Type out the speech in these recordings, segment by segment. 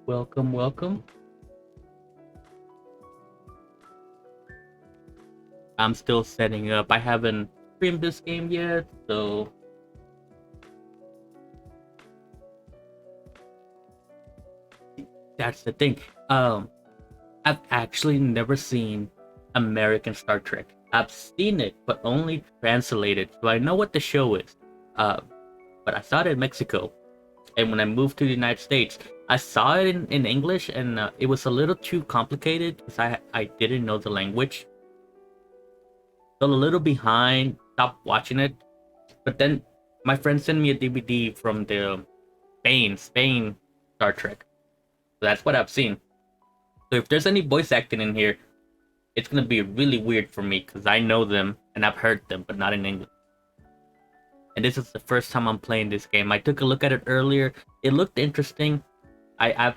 Welcome, welcome. I'm still setting up. I haven't streamed this game yet, so that's the thing. I've actually never seen American Star Trek. I've seen it, but only translated, so I know what the show is. Uh, but I saw it in Mexico, and when I moved to the United States, I saw it in English, and it was a little too complicated because I didn't know the language. So a little behind, stopped watching it. But then my friend sent me a DVD from the Spain Star Trek. So that's what I've seen. So if there's any voice acting in here, it's gonna be really weird for me because I know them and I've heard them, but not in English. And this is the first time I'm playing this game. I took a look at it earlier. It looked interesting. I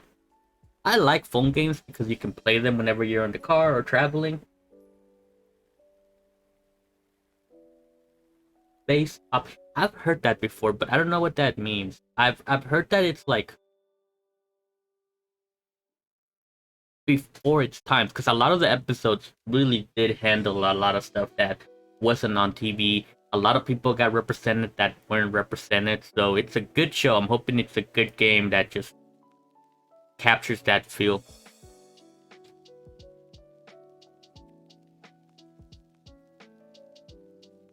like phone games because you can play them whenever you're in the car or traveling. Space up. I've heard that before, but I don't know what that means. I've heard that it's like before its times because a lot of the episodes really did handle a lot of stuff that wasn't on TV. A lot of people got represented that weren't represented, so it's a good show. I'm hoping it's a good game that just captures that feel.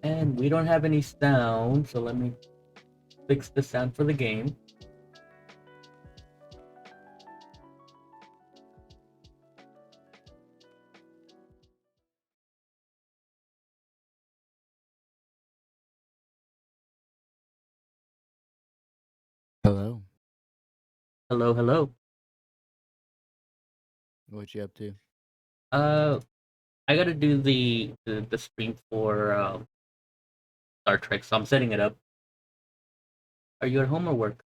And we don't have any sound, so let me fix the sound for the game. Hello. Hello, hello. What you up to? Uh, I gotta do the stream for Star Trek, so I'm setting it up. Are you at home or work?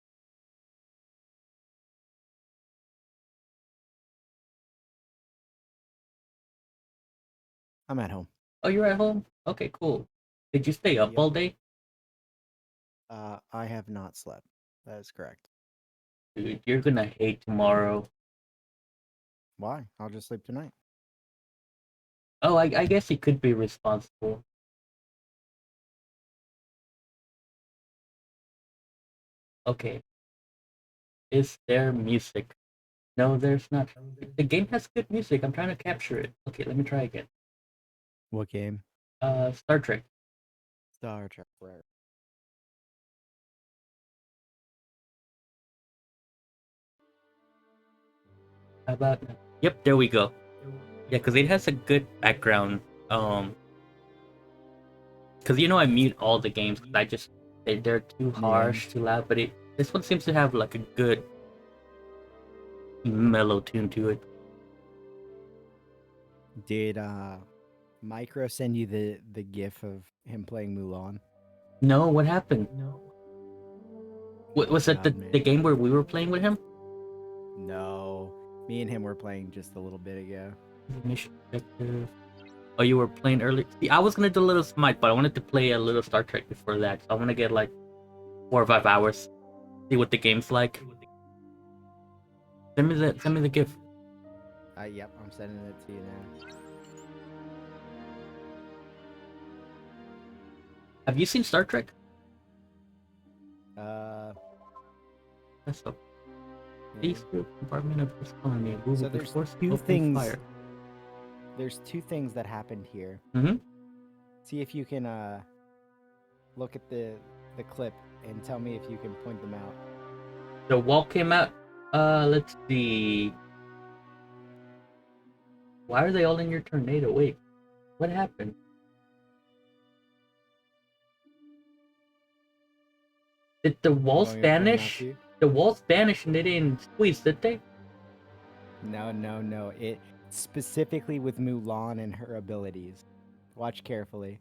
I'm at home. Oh, you're at home? Okay, cool. Did you stay up Yep. all day? I have not slept. That is correct. Dude, you're gonna hate tomorrow. Why? I'll just sleep tonight. Oh, I guess you could be responsible. Okay. Is there music? No, there's not. The game has good music. I'm trying to capture it. Okay, let me try again. What game? Star Trek. Star Trek. Rare. How about? Yep, there we go. Yeah, because it has a good background. Um, because I mute all the games because they're too Yeah. harsh, too loud. But this one seems to have like a good mellow tune to it. Did Micro send you the GIF of him playing Mulan? No, what happened? What was that Not the me. game where we were playing with him? No. Me and him were playing just a little bit ago. Mission objective. Oh, you were playing earlier. See, I was gonna do a little Smite, but I wanted to play a little Star Trek before that. So I want to get like 4 or 5 hours. See what the game's like. Send me the GIF. Yep, I'm sending it to you now. Have you seen Star Trek? Uh, That's so. yeah. Peace Department of First Colony. Who So will there's force two you things. fire? There's two things that happened here. Mm-hmm. See if you can look at the clip and tell me if you can point them out. The wall came out. Let's see. Why are they all in your tornado? Wait, what happened? Did the You walls want me to point them out to vanish? you? The walls vanished and they didn't squeeze, did they? No. It specifically with Mulan and her abilities. Watch carefully.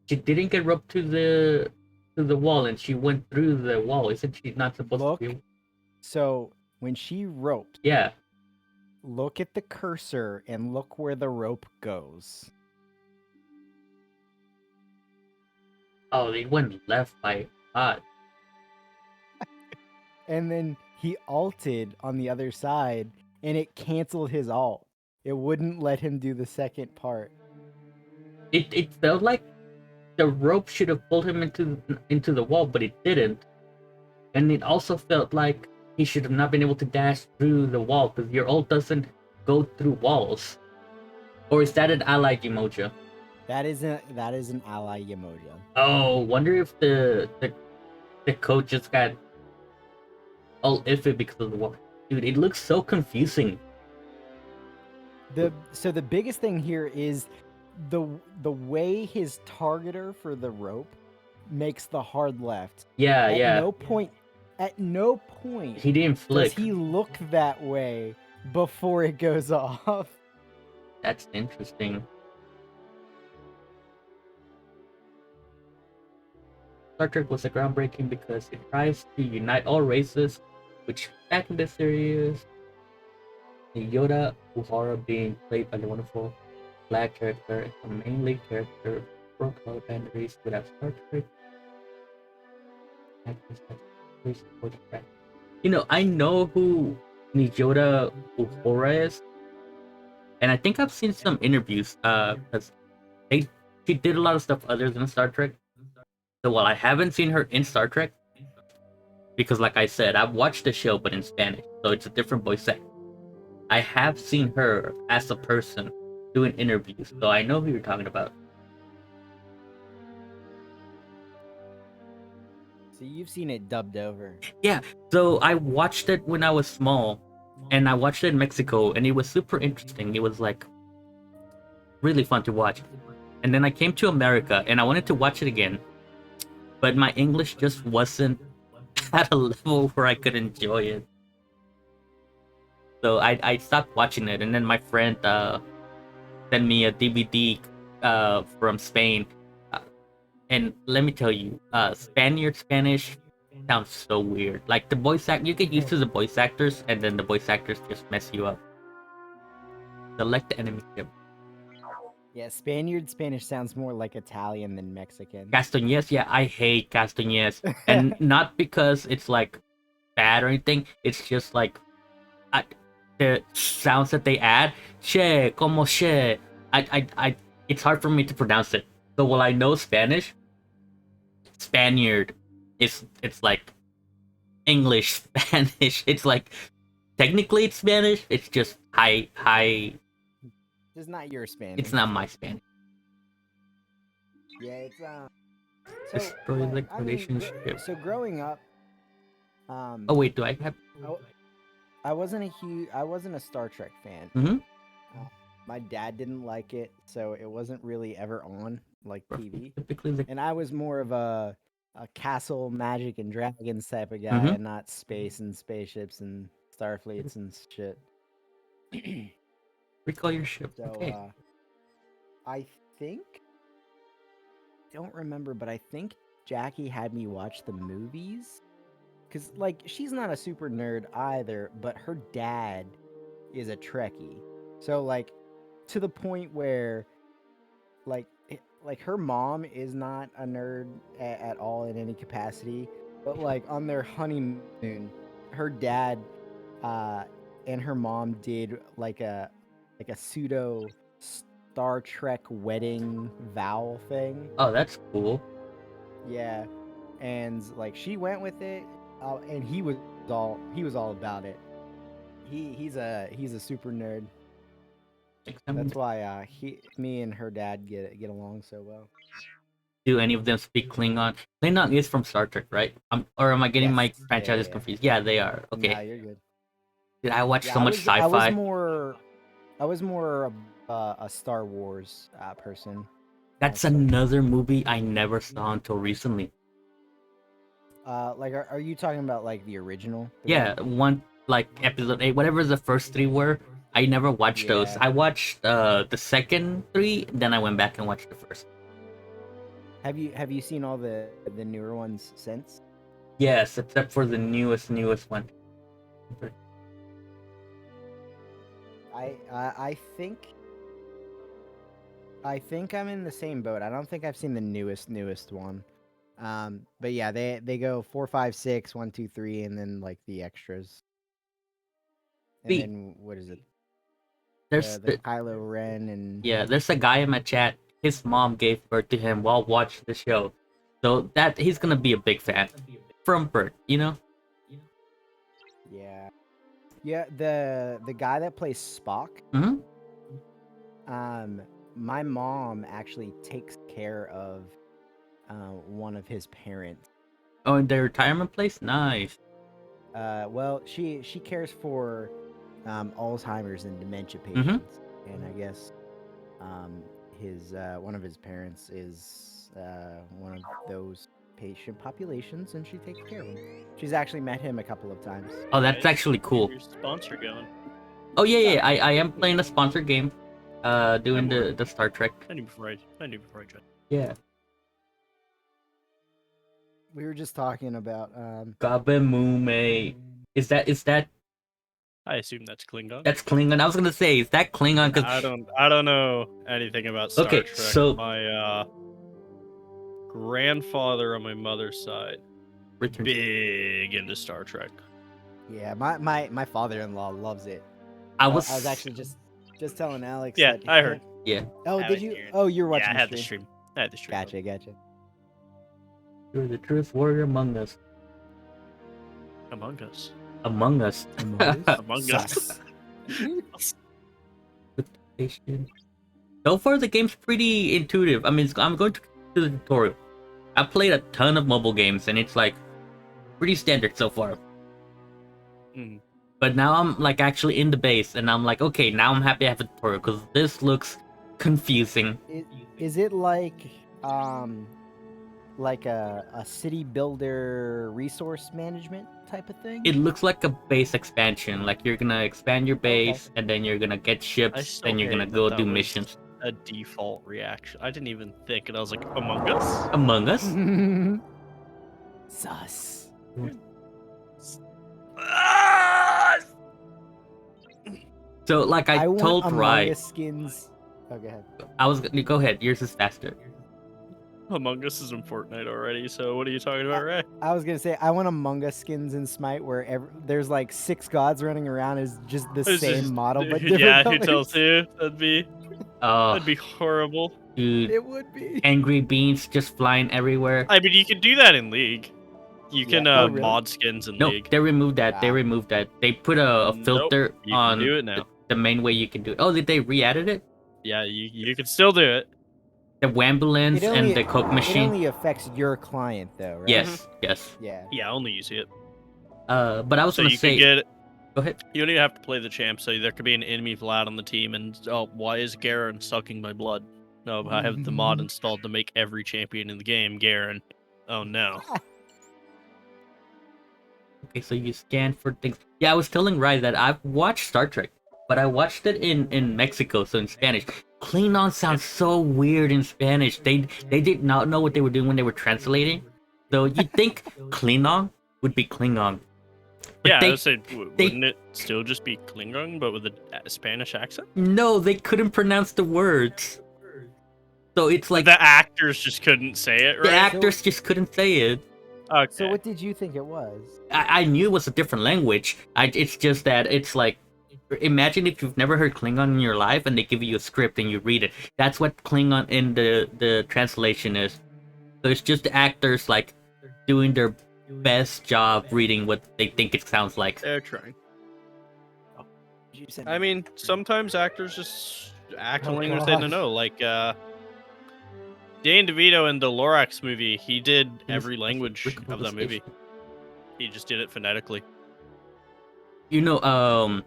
She didn't get roped to the wall, and she went through the wall. Isn't she not supposed Look. to be? So when she roped, Yeah. look at the cursor and look where the rope goes. Oh, they went left by God. And then he ulted on the other side, and it canceled his ult. It wouldn't let him do the second part. It felt like the rope should have pulled him into the wall, but it didn't. And it also felt like he should have not been able to dash through the wall because your ult doesn't go through walls. Or is that an ally Emoja? That is an ally Yemoja. Oh, wonder if the code just got all iffy because of the wall. Dude, it looks so confusing. So the biggest thing here is the way his targeter for the rope makes the hard left. Yeah, At yeah. at no point He didn't does flick. he look that way before it goes off. That's interesting. Star Trek was a groundbreaking because it tries to unite all races, which back in the series, Yoda Uhura being played by the wonderful black character, a main lead character, broke all boundaries without Star Trek. You know, I know who Yoda Uhura is, and I think I've seen some interviews, because she did a lot of stuff other than Star Trek. So while I haven't seen her in Star Trek, because like I said, I've watched the show but in Spanish, so it's a different voice act. I have seen her as a person doing interviews, so I know who you're talking about. So you've seen it dubbed over. Yeah, so I watched it when I was small, and I watched it in Mexico, and it was super interesting. It was like really fun to watch. And then I came to America, and I wanted to watch it again, but my English just wasn't at a level where I could enjoy it. So I stopped watching it, and then my friend sent me a DVD from Spain, uh, and let me tell you, Spaniard Spanish sounds so weird. Like the voice act, you get used to the voice actors, and then the voice actors just mess you up. Select the enemy ship. Yeah, Spaniard Spanish sounds more like Italian than Mexican. Castañez, yeah, I hate Castañez, and not because it's like bad or anything. It's just like I, the sounds that they add. Che, como che. It's hard for me to pronounce it. So while I know Spanish, Spaniard it's like English Spanish. It's like technically it's Spanish. It's just high. It's not your Spanish. It's not my Spanish. Yeah, it's Destroy the I mean, relationship. so growing up, Oh wait, do I have? I wasn't a Star Trek fan. Mhm. My dad didn't like it, so it wasn't really ever on like TV. Typically, the And I was more of a castle magic and dragons type of guy, Mhm. and not space and spaceships and starfleets and shit. recall your ship. So Okay. I think, don't remember, but I think Jackie had me watch the movies. Cause like she's not a super nerd either, but her dad is a Trekkie. So like to the point where like like her mom is not a nerd at all in any capacity, but like on their honeymoon, her dad and her mom did like a pseudo Star Trek wedding vow thing. Oh, that's cool. Yeah, and like she went with it, and he was all about it. He's a super nerd. That's why me and her dad get along so well. Do any of them speak Klingon? Klingon is from Star Trek, right? Or am I getting my Yes. franchises Yeah. confused? Yeah, they are. Okay. Nah, you're good. Did I watch Yeah, so much sci-fi? I was more a Star Wars person. That's also. another movie I never saw until recently. Like, are you talking about like the original? Yeah, one like episode 8, whatever the first 3 were. I never watched those. Yeah. I watched the second 3, then I went back and watched the first. Have you seen all the newer ones since? Yes, except for the newest one. I think I'm in the same boat. I don't think I've seen the newest one. But yeah, they go 4, 5, 6, 1, 2, 3, and then like the extras. And See, then what is it? there's The Kylo Ren and yeah, there's a guy in my chat. His mom gave birth to him while watching the show, so that he's gonna be a big fan from birth. You know? yeah, yeah. The guy that plays Spock. Hmm. My mom actually takes care of one of his parents. Oh, in their retirement place. Nice. Well, she cares for Alzheimer's and dementia Mm-hmm. patients, and I guess his one of his parents is one of those patient populations, and she takes care of him. She's actually met him a couple of times. Oh, that's actually cool. Your sponsor going. Oh yeah. I am playing a sponsor game. Doing the Star Trek. I knew before I joined. Yeah. We were just talking about Gabemume. Is that I assume that's Klingon. that's Klingon? I was gonna say, is that Klingon? Cause I don't know anything about Star Okay, Trek. so- My grandfather on my mother's side, Return. big into Star Trek. yeah, my father-in-law loves it. I I was was actually just telling Alex. Yeah, that- I heard. Yeah. Oh, I did was you? hearing. Oh, you were watching Yeah, I had the the stream. stream. Gotcha. You're the truest warrior among us. Among Us. Among us. Among Us. So far, the game's pretty intuitive. I mean, I'm going to the tutorial. I played a ton of mobile games, and it's like pretty standard so far. Mm. But now I'm like actually in the base, and I'm like, okay, now I'm happy I have a tutorial because this looks confusing. Is it like a city builder resource management type of thing? It looks like a base expansion. Like you're gonna expand your base, and then you're gonna get ships, still and you're gonna hate go that do was missions. A default reaction. I didn't even think, and I was like, Among Us. Among Us. Sus. So like I want told Among Rye, Us skins. Oh, go ahead. I was go ahead. Yours is faster. Among Us is in Fortnite already, so what are you talking about, Ray? I was gonna say I want Among Us skins in Smite where there's like 6 gods running around as just the It's same just- model but different yeah, colors. who tells who? Oh, That'd be horrible. dude, It would be. angry beans just flying everywhere. I mean, you can do that in League. You can Yeah. Oh, really? mod skins in No, League. they removed that. They Ah. removed that. They put a Nope, filter You on can do it now. the main way you can do it. Oh, did they re-added it? Yeah, you can still do it. The Wambulance It only- and the Coke It machine. only affects your client though, right? Yes, yes. Yeah. Yeah, only you see it. But I was So gonna you say, can get. go ahead. You don't even have to play the champ, so there could be an enemy Vlad on the team, and why is Garen sucking my blood? No, I have the mod installed to make every champion in the game Garen. Oh no. Okay, so you scan for things. Yeah, I was telling Rye that I've watched Star Trek, but I watched it in Mexico, so in Spanish. Klingon sounds so weird in Spanish. They did not know what they were doing when they were translating. So you'd think Klingon would be Klingon. But Yeah, they- I would say, they- wouldn't it still just be Klingon, but with a Spanish accent? No, they couldn't pronounce the words. So it's like The actors just couldn't say it, the right? actors just couldn't say it. Okay. So what did you think it was? I knew it was a different language. It's just that it's like, imagine if you've never heard Klingon in your life and they give you a script and you read it. That's what Klingon in the translation is. So it's just the actors like doing their best job reading what they think it sounds like. They're trying. You said I mean, sometimes actors just act in Oh, language they don't gosh. know. Like, Dane DeVito in the Lorax movie, he did every language of that movie. He just did it phonetically. You know,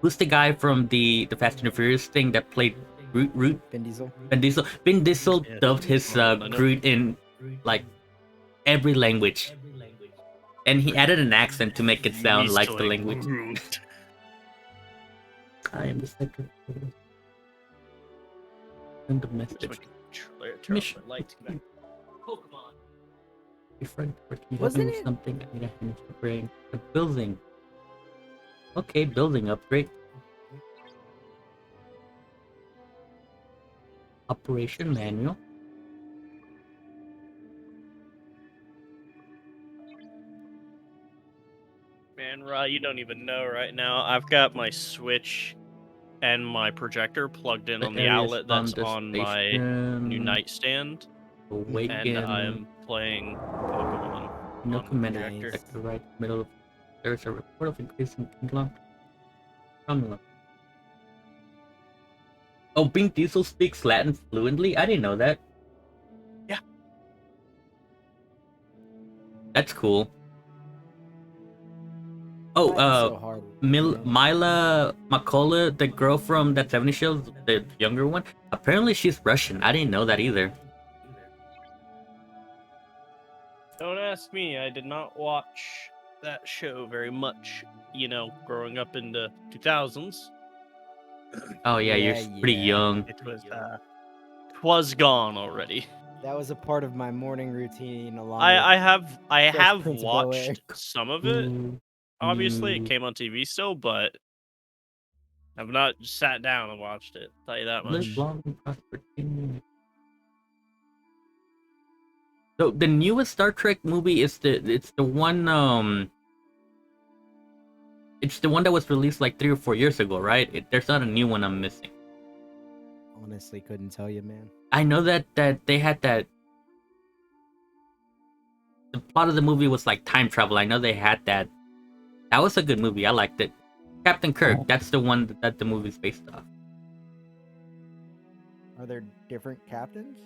who's the guy from the Fast and the Furious thing that played Groot? Vin Diesel. Vin Diesel. Vin Diesel Yeah. dubbed his I know. Groot in like every language, and he added an accent to make it sound He's like the doing language. Groot. I am the second. Send the message. Just make it turn off Mission. the lights. Come back. Pokemon. Your friend, can you Wasn't do it- something? I need a hand to bring a building. Okay, building upgrade. Operation manual. Man, Rod, you don't even know right now. I've got my Switch and my projector plugged in on the areas outlet that's the on my new station. nightstand, Awaken. and I am playing Pokemon No on the command projector. Nice. at the right middle. There's a report of increasing Pokemon. Oh, Bing Diesel speaks Latin fluently? I didn't know that. Yeah. That's cool. Oh, Latin's so hard. man. Mila McCullough, the girl from that 70 show, the younger one, apparently she's Russian. I didn't know that either. Don't ask me. I did not watch that show very much. Growing up in the 2000s, Oh yeah, you're pretty young. it was gone already. That was a part of my morning routine. Along I Fresh have Prince of Bel-Air. watched some of it. Obviously, it came on TV still, but I've not sat down and watched it. Tell you that much. Live long and prosper. So the newest Star Trek movie is it's the one it's the one that was released like 3 or 4 years ago, right? There's not a new one I'm missing. Honestly, couldn't tell you, man. I know that they had that. The plot of the movie was like time travel. I know they had that. That was a good movie. I liked it. Captain Kirk. That's the one that the movie's based off. Are there different captains?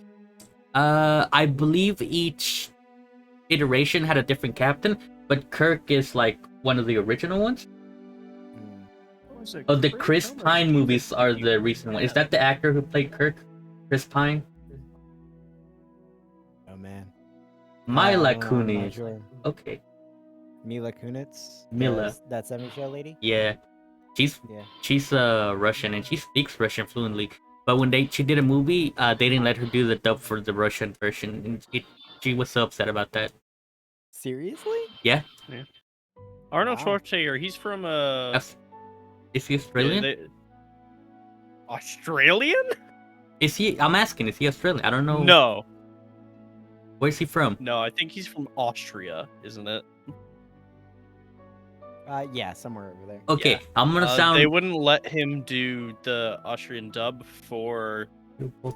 I believe each iteration had a different captain, but Kirk is like one of the original ones. Hmm. Oh, the Chris Pine movies are the recent one. Is that the actor who played Kirk? Chris Pine? Oh man. Mila I'm not Kunis. sure. Okay. Mila Kunitz. Mila. That 70 show lady. Yeah. She's Yeah. Russian and she speaks Russian fluently. But when she did a movie, they didn't let her do the dub for the Russian version, and she was so upset about that. Seriously? Yeah. Arnold Wow. Schwarzenegger. He's from Is he Australian? Australian? Is he? I'm asking. Is he Australian? I don't know. No, Where's he from? no. I think he's from Austria, isn't it? Yeah, somewhere over there. Okay, Yeah. I'm gonna They sound. wouldn't let him do the Austrian dub for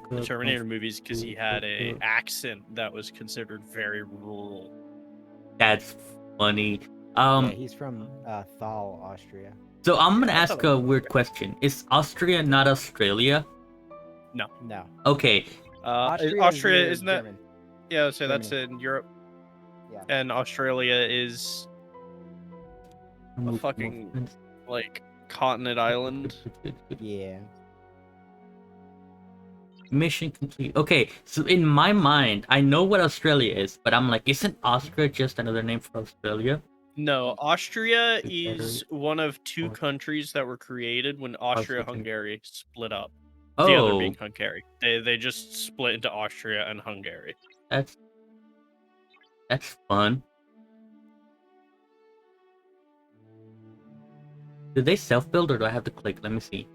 the Terminator movies because he had a accent that was considered very rural. That's funny. Yeah, he's from Thal, Austria. So I'm gonna I thought ask it a was weird question. Is Austria not Australia? No. Okay. Austria near isn't that? German. Yeah, so that's in Europe, Yeah. and Australia is fucking- like continent island. Yeah. Mission complete. Okay, so in my mind, I know what Australia is, but I'm like, isn't Austria just another name for Australia? No, Austria Together. is one of two Or- countries that were created when Austria-Hungary split up. The other Oh, being Hungary. They just split into Austria and Hungary. that's fun. Do they self-build or do I have to click? Let me see.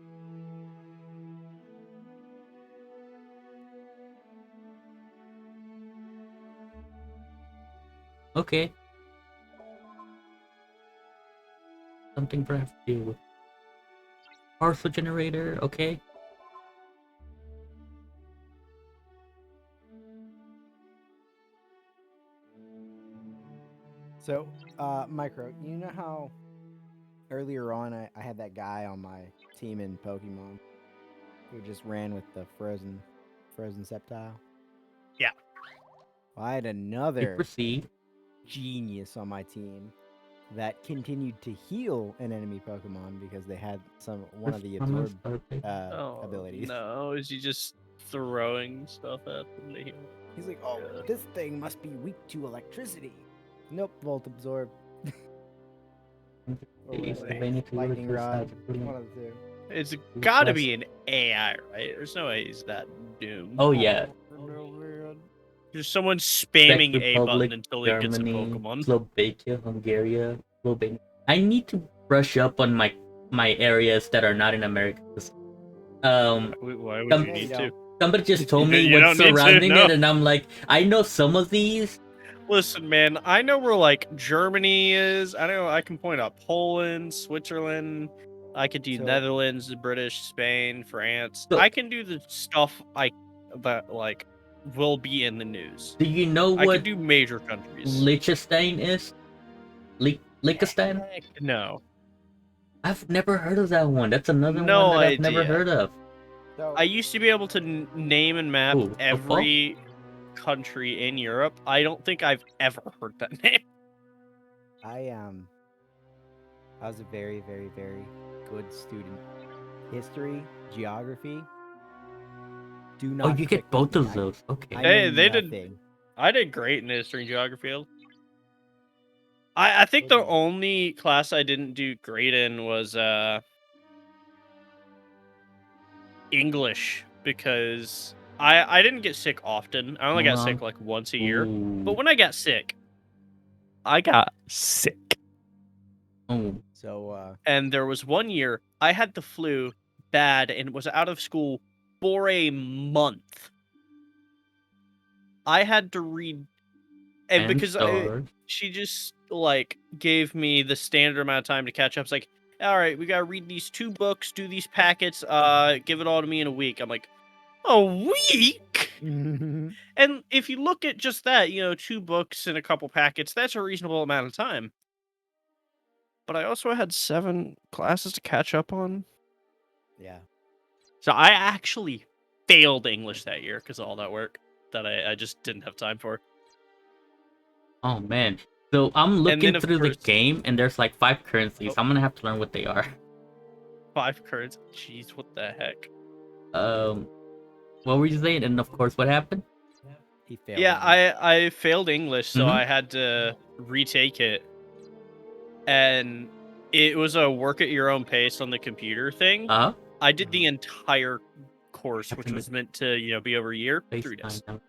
Okay. Something for I have to deal with. Parcel generator, okay. So, Micro, you know how earlier on I had that guy on my team in Pokemon who just ran with the frozen Sceptile? Yeah. Well, I had You another proceed. genius on my team that continued to heal an enemy Pokemon because they had one of the absorb abilities. No, is he just throwing stuff at them to heal? He's like, oh, Yeah. this thing must be weak to electricity. Nope, Volt Absorb. Or It's whatever. the Veiny to Lightning Lyrical Rod. Side, brilliant. One of the two. It's gotta be an AI, right? There's no way he's that doomed. Oh yeah. There's someone spamming Czech A Republic, button until he gets a Germany, Pokemon. Slovakia, Hungary, Slovenia. I need to brush up on my areas that are not in America. 'Cause, Why would Some- you need Yeah. to? somebody just told me You what's don't need to, surrounding no. it, and I'm like, I know some of these, Listen, man, I know where like Germany is. I know I can point out Poland, Switzerland. I could do So- Netherlands, British, Spain, France. So- I can do the stuff that like will be in the news. Do you know I what can do major countries. Liechtenstein is? Liechtenstein? Heck no. I've never heard of that one. That's another No one that I've never idea. heard of. So I used to be able to name and map Ooh, football? every country in Europe. I don't think I've ever heard that name. I was a very, very, very good student. History, geography. Do Oh, not. you frick get both with of me. those. Okay. I Hey, know they did- nothing. I did great in history and geography. I think the Okay. only class I didn't do great in was English because I didn't get sick often. I only got sick like once a year. But Ooh. when I got sick, I got sick. Oh. So And there was one year I had the flu bad and was out of school for a month. I had to read, and because she just like gave me the standard amount of time to catch up. It's like, all right, we gotta read these 2 books, do these packets, give it all to me in a week. I'm like, a week? And if you look at just that, 2 books and a couple packets, that's a reasonable amount of time. But I also had 7 classes to catch up on. yeah. So I actually failed English that year because of all that work that I just didn't have time for. Oh man. So I'm then, looking of through the course- game and there's like 5 currencies. Oh. I'm gonna have to learn what they are. 5 cards. Jeez, what the heck? What were you saying? And of course, what happened? He failed. Yeah, English. I failed English, so Mhm. I had to retake it. And it was a work at your own pace on the computer thing. Uh I did the entire course, which Happened was meant to, be over a year. 3 days. FaceTime.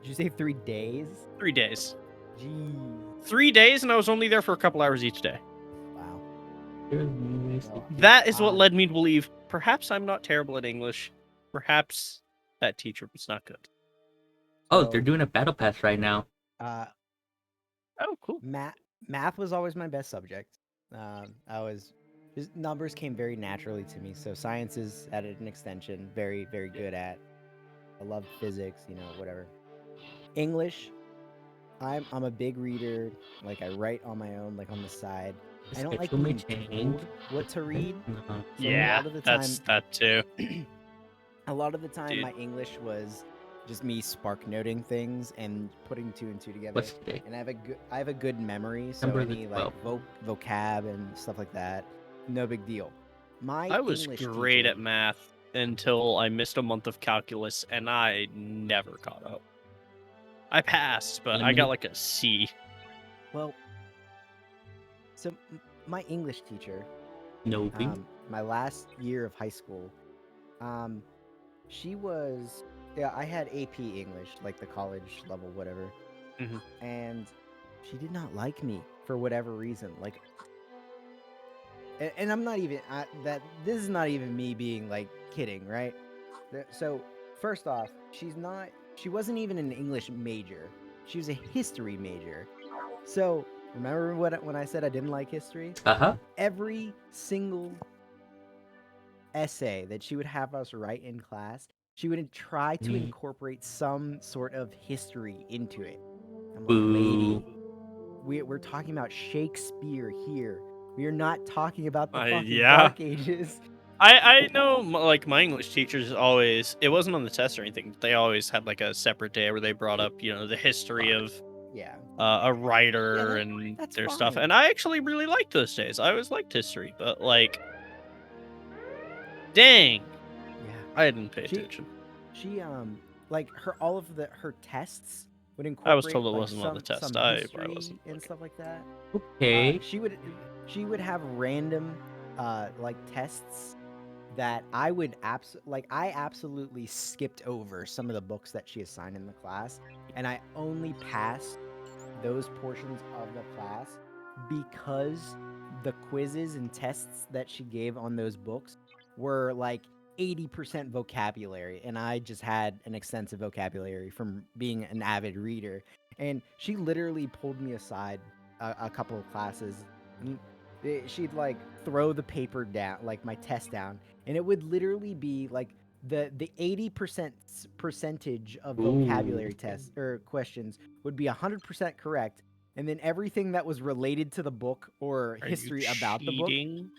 Did you say 3 days? 3 days. Jeez. 3 days, and I was only there for a couple hours each day. Wow. Oh. That is what Ah. led me to believe perhaps I'm not terrible at English. Perhaps that teacher was not good. Oh, So, they're doing a battle pass right now. Oh, cool. Math was always my best subject. Just numbers came very naturally to me. So sciences at an extension, very, very good at. I love physics, whatever. English, I'm a big reader. Like I write on my own, like on the side. I don't like Schedule may being change. told what to read. Uh-huh. So Yeah, a lot of the that's time, that too. a lot of the time, Dude. my English was just me spark noting things and putting 2 and 2 together. What's today? And I have a good memory, so December the any like 12th. vocab and stuff like that, no big deal. I was English great teacher- at math until I missed a month of calculus, and I never caught up. I passed, but I got like a C. Well, so my English teacher, Novi. my last year of high school, she was, I had AP English, like the college level, whatever, Mhm. and she did not like me for whatever reason. Like, and I'm not even this is not even me being like kidding, right? So first off, she wasn't even an English major. She was a history major. So remember when I said I didn't like history? Uh-huh. Every single essay that she would have us write in class, she would try to Mm. incorporate some sort of history into it. I'm like, lady, Boo. we're talking about Shakespeare here. We are not talking about the fucking yeah. Dark Ages. I know, like, my English teachers always, it wasn't on the test or anything, but they always had, like, a separate day where they brought up, the history of Yeah. a writer Yeah, and that's their stuff. fine. And I actually really liked those days. I always liked history, but, like, dang, Yeah. I didn't pay She- attention. She like all of her tests would incorporate I was told it like, wasn't on the some test. I history probably wasn't and stuff like that. Okay. She would have random like tests that I would I absolutely skipped over some of the books that she assigned in the class, and I only passed those portions of the class because the quizzes and tests that she gave on those books were like 80% vocabulary, and I just had an extensive vocabulary from being an avid reader. And she literally pulled me aside a couple of classes. And she'd like throw the paper down, like my test down, and it would literally be like the 80% percentage of vocabulary Ooh. tests or questions would be 100% correct, and then everything that was related to the book or Are you history about the book, cheating,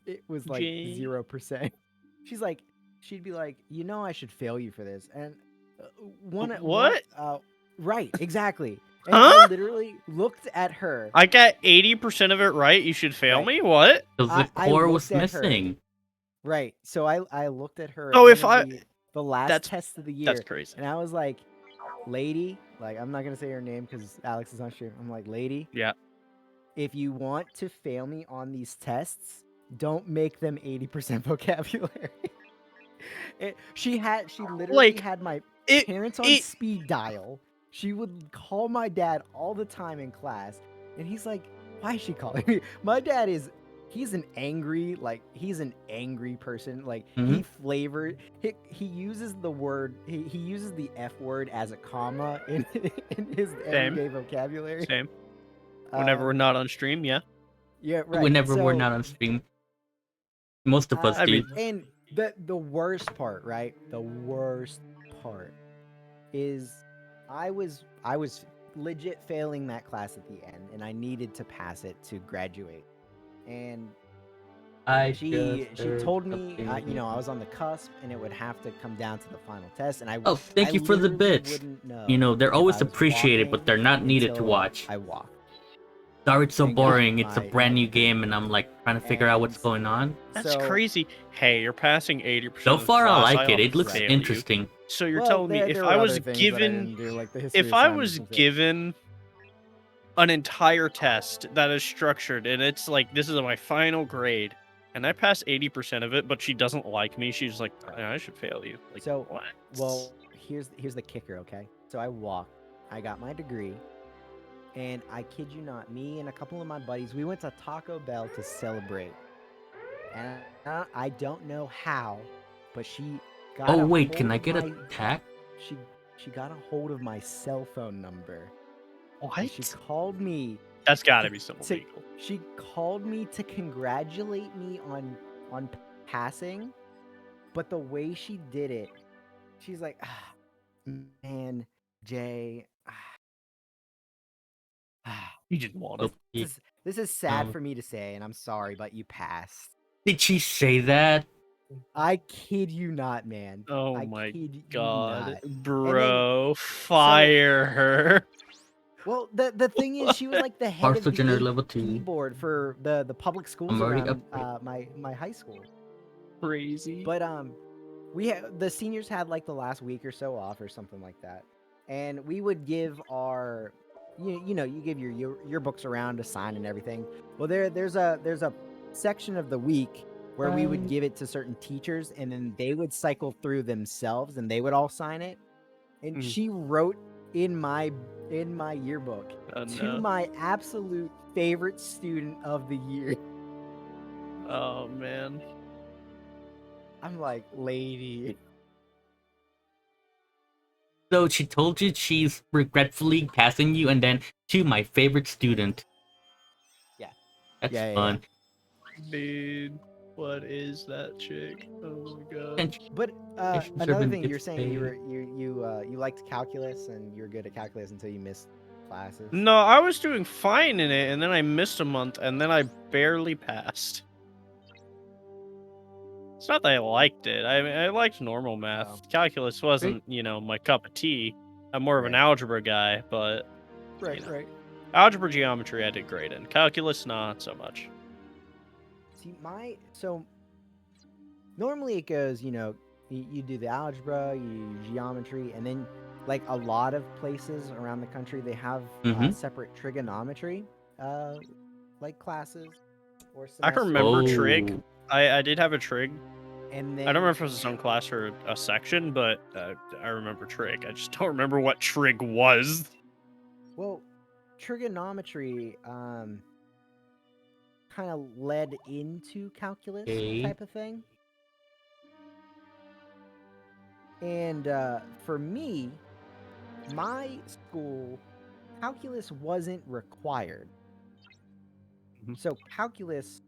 it was like Jay? 0%. She'd be like, I should fail you for this. And What? right, exactly. And Huh? I literally looked at her. I got 80% of it right. You should fail Right. me? What? Because the I core was looked at her. missing. Right. So I looked at her Oh, at if one I- of the last that's- test of the year, That's crazy. and I was like, lady, like I'm not gonna say her name because Alex is on stream. I'm like, lady, Yeah. if you want to fail me on these tests, don't make them 80% vocabulary. She literally Like, had my It, parents on it- speed dial. She would call my dad all the time in class, and he's like, why is she calling me? My dad he's an angry person. Like he uses the word, he uses the F word as a comma in his everyday vocabulary. Same. Whenever we're not on stream, yeah. Yeah, right. Whenever we're So, not on stream. Most of us I do. mean- and the worst part, right? The worst part is I was legit failing that class at the end, and I needed to pass it to graduate. And she told me, I was on the cusp, and it would have to come down to the final test. And Oh, thank you for the literally bits. wouldn't know They're if always I was appreciated, but walking they're not needed to until watch. I walked. Sorry it's so and got boring. It's a my- brand new game, and I'm like trying to figure out what's And going on. That's So- crazy. Hey, you're passing 80%. So of the far, I class. like it. It looks fail you. interesting. So you're Well, telling me there if were I was other things that I given didn't do, like the history if I assignments was and shit. given an entire test that is structured and it's like this is my final grade and I pass 80% of it, but she doesn't like me, she's like, I should fail you. Like, So, what? Well, here's the kicker, okay? So I walked, I got my degree, and I kid you not, me and a couple of my buddies, we went to Taco Bell to celebrate. And I don't know how, but she got Oh a wait, can hold I of get my, a tag? She got a hold of my cell phone number. And What? she called me. That's gotta be some to- illegal. She called me to congratulate me on passing, but the way she did it, she's like, man, Jay, You didn't want it. this is sad No. for me to say, and I'm sorry, but you passed. Did she say that? I kid you not, man. Oh I my kid you God, not. bro, fire her. Well, the thing is, she was like the head of Partial the General AP level 2. board for the public schools I'm already around up. my high school. Crazy. But the seniors had like the last week or so off or something like that, and we would give our you give your books around to sign and everything. Well, there's a section of the week where we would give it to certain teachers, and then they would cycle through themselves and they would all sign it. And Mm. she wrote in my yearbook Oh, to no. my absolute favorite student of the year. Oh man. I'm like, lady. So she told you she's regretfully passing you, and then to my favorite student. Yeah. That's Yeah, fun. Dude, what is that chick? Oh my god. And But Patients are another been thing, you're saying dissipated. you liked calculus and you're good at calculus until you missed classes. No, I was doing fine in it, and then I missed a month, and then I barely passed. It's not that I liked it. I liked normal math. Oh. Calculus wasn't, my cup of tea. I'm more of an Right. algebra guy, but Right, know. right. algebra geometry I did great in. Calculus, not so much. See, so normally it goes, you do the algebra, you geometry, and then like a lot of places around the country, they have Mhm. separate trigonometry, like classes or I can semesters. remember trig. Oh. I did have a trig. And then I don't remember if it was its own class or a section, but I remember trig. I just don't remember what trig was. Well, trigonometry kind of led into calculus Okay. type of thing. And for me, my school calculus wasn't required. Mhm. So calculus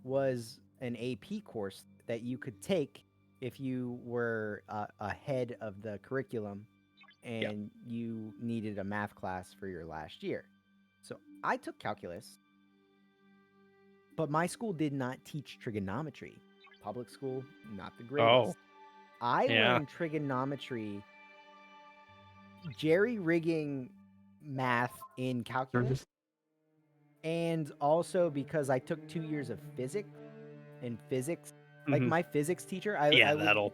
was an AP course that you could take if you were ahead of the curriculum and you needed a math class for your last year. So I took calculus, but my school did not teach trigonometry. Public school, not the greatest. Oh, I yeah. learned trigonometry, jerry rigging math in calculus, and also because I took 2 years of physics. In physics, like Mhm. my physics teacher, Yeah, I would, that'll.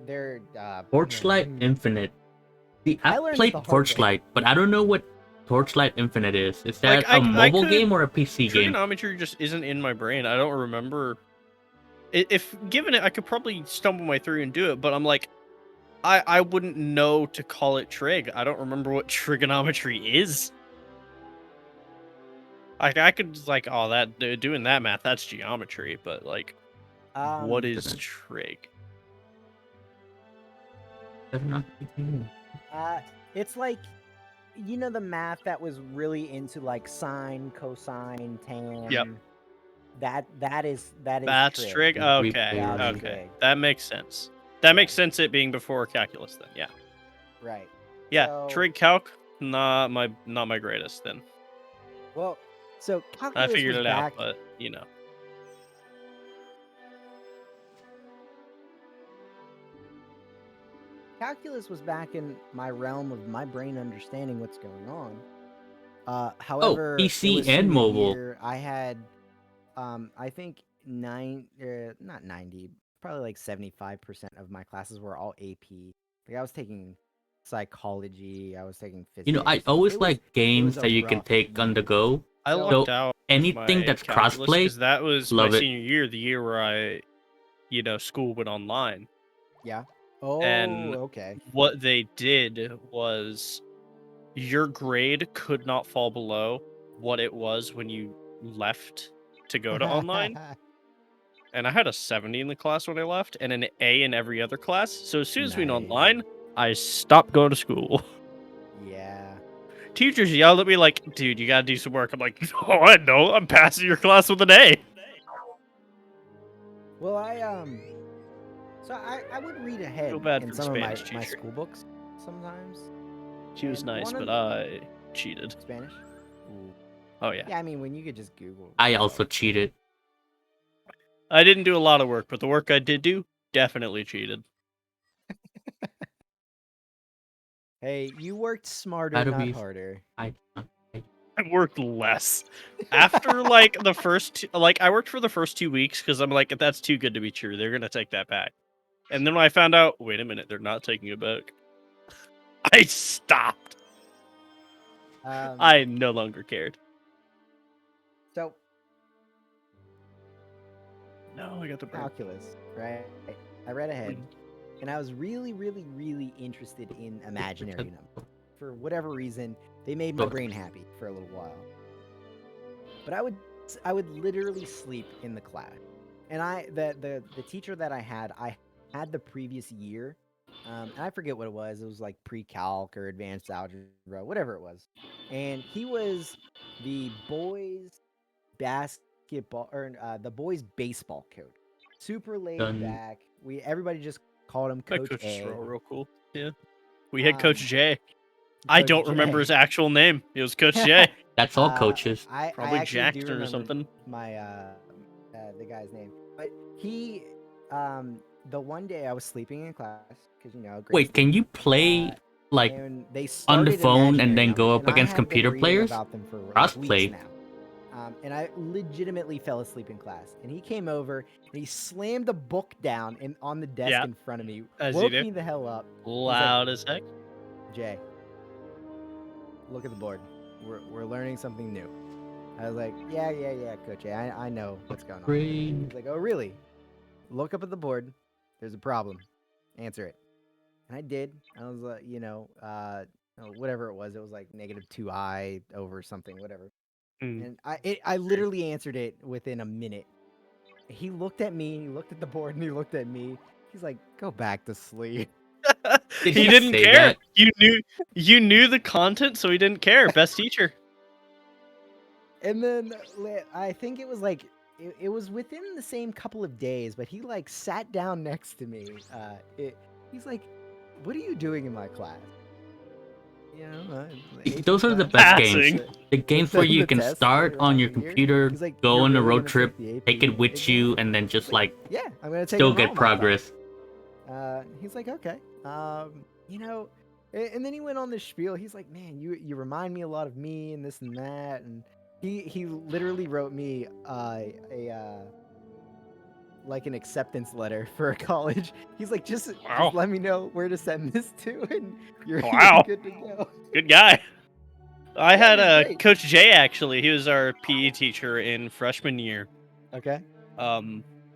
they're Torchlight Infinite. See, I I've learned played the hard way. Torchlight, but I don't know what Torchlight Infinite is. Is Like, that a mobile could- game or a PC game? Trigonometry just isn't in my brain. I don't remember. If given it, I could probably stumble my through and do it. But I'm like, I wouldn't know to call it trig. I don't remember what trigonometry is. Like I could just like, oh, that doing that math, that's geometry. But like, what is trig? It's like, you know, the math that was really into like sine, cosine, tan. Yep. That is That's trig. Trig. Okay, That's okay, trig. that makes sense. That makes sense. It being before calculus, then yeah, Right. yeah. So- Trig calc, not my greatest. Then Well, so I calculus figured was it back, out, but you know. calculus was back in my realm of my brain understanding what's going on. However, it PC was and senior mobile. year, I had, I think not 90, probably like 75% of my classes were all AP. Like I was taking psychology, I was taking physics. You know, I always It was- like games was a that you can rough take on the year. go. I So- lucked out. with anything my that's calculus, crossplay, 'cause that was love my it. senior year, the year where I, school went online. Yeah. Oh, And- okay. What they did was, your grade could not fall below what it was when you left to go to online. And I had a 70 in the class when I left, and an A in every other class. So as soon as we went Nice. online, I stopped going to school. Yeah. Teachers yelled at me like, "Dude, you gotta do some work." I'm like, "Oh, I know. I'm passing your class with an A." Well, so I would read ahead Feel bad in for the some of my, Spanish my teacher. school books sometimes. She was And nice, one of but I cheated. Spanish. Ooh. Oh yeah. Yeah, I mean when you could just Google. I also cheated. I didn't do a lot of work, but the work I did do, definitely cheated. Hey, you worked smarter, How do not we- harder. I I worked less. After like the first, I worked for the first 2 weeks because I'm like, if that's too good to be true, they're gonna take that back. And then when I found out, wait a minute, they're not taking it back, I stopped. I no longer cared. So No, I got the break. calculus, right? I read ahead, and I was really, really, really interested in imaginary numbers. For whatever reason, they made my brain happy for a little while. But I would literally sleep in the class, and the teacher that I had the previous year, and I forget what it was. It was like pre-calc or advanced algebra, whatever it was, and he was the boys' basketball or the boys' baseball coach. Super laid Done. back. Everybody just called him My Coach coach is A. real cool. Yeah, we had Coach Um, J. I Coach don't remember J. his actual name. It was Coach J. That's all Uh, coaches. I Probably actually do Jackson or remember something. My the guy's name, but he the one day I was sleeping in class because grade Wait, can you play uh, like and they on the started phone and imaginary then go numbers, up and I against have been computer reading players? about them for like Crossplay. weeks now. And I legitimately fell asleep in class, and he came over and he slammed a book down on the desk Yeah, in front of me, as you woke do. me the hell up. Loud as heck. Jay, look at the board. We're learning something new. I was like, yeah, Coach A, I know what's going on. Brain. He's like, oh, really? Look up at the board. There's a problem. Answer it. And I did. I was like, whatever it was like -2i over something, whatever. Mm. And I literally answered it within a minute. He looked at me, he looked at the board, and he looked at me. He's like, go back to sleep. Did He he didn't say care. that? You knew the content, so he didn't care. Best teacher. And then I think it was like it was within the same couple of days, but he like sat down next to me. He's like, "What are you doing in my class?" You know, AP Those are the class. best games. Passing. The games where you can test start later on in your the year. computer, He's like, go "You're on a really road gonna trip, the AP take it with exam?" you, and then just like Yeah, I'm gonna take still it get home. progress. He's like, okay. You know, and then he went on this spiel. He's like, man, you remind me a lot of me and this and that. And he literally wrote me like an acceptance letter for a college. He's like, just Wow. let me know where to send this to, and you're Wow. good to go. Good guy. I had he's great. Coach Jay, actually. He was our PE teacher in freshman year. Okay.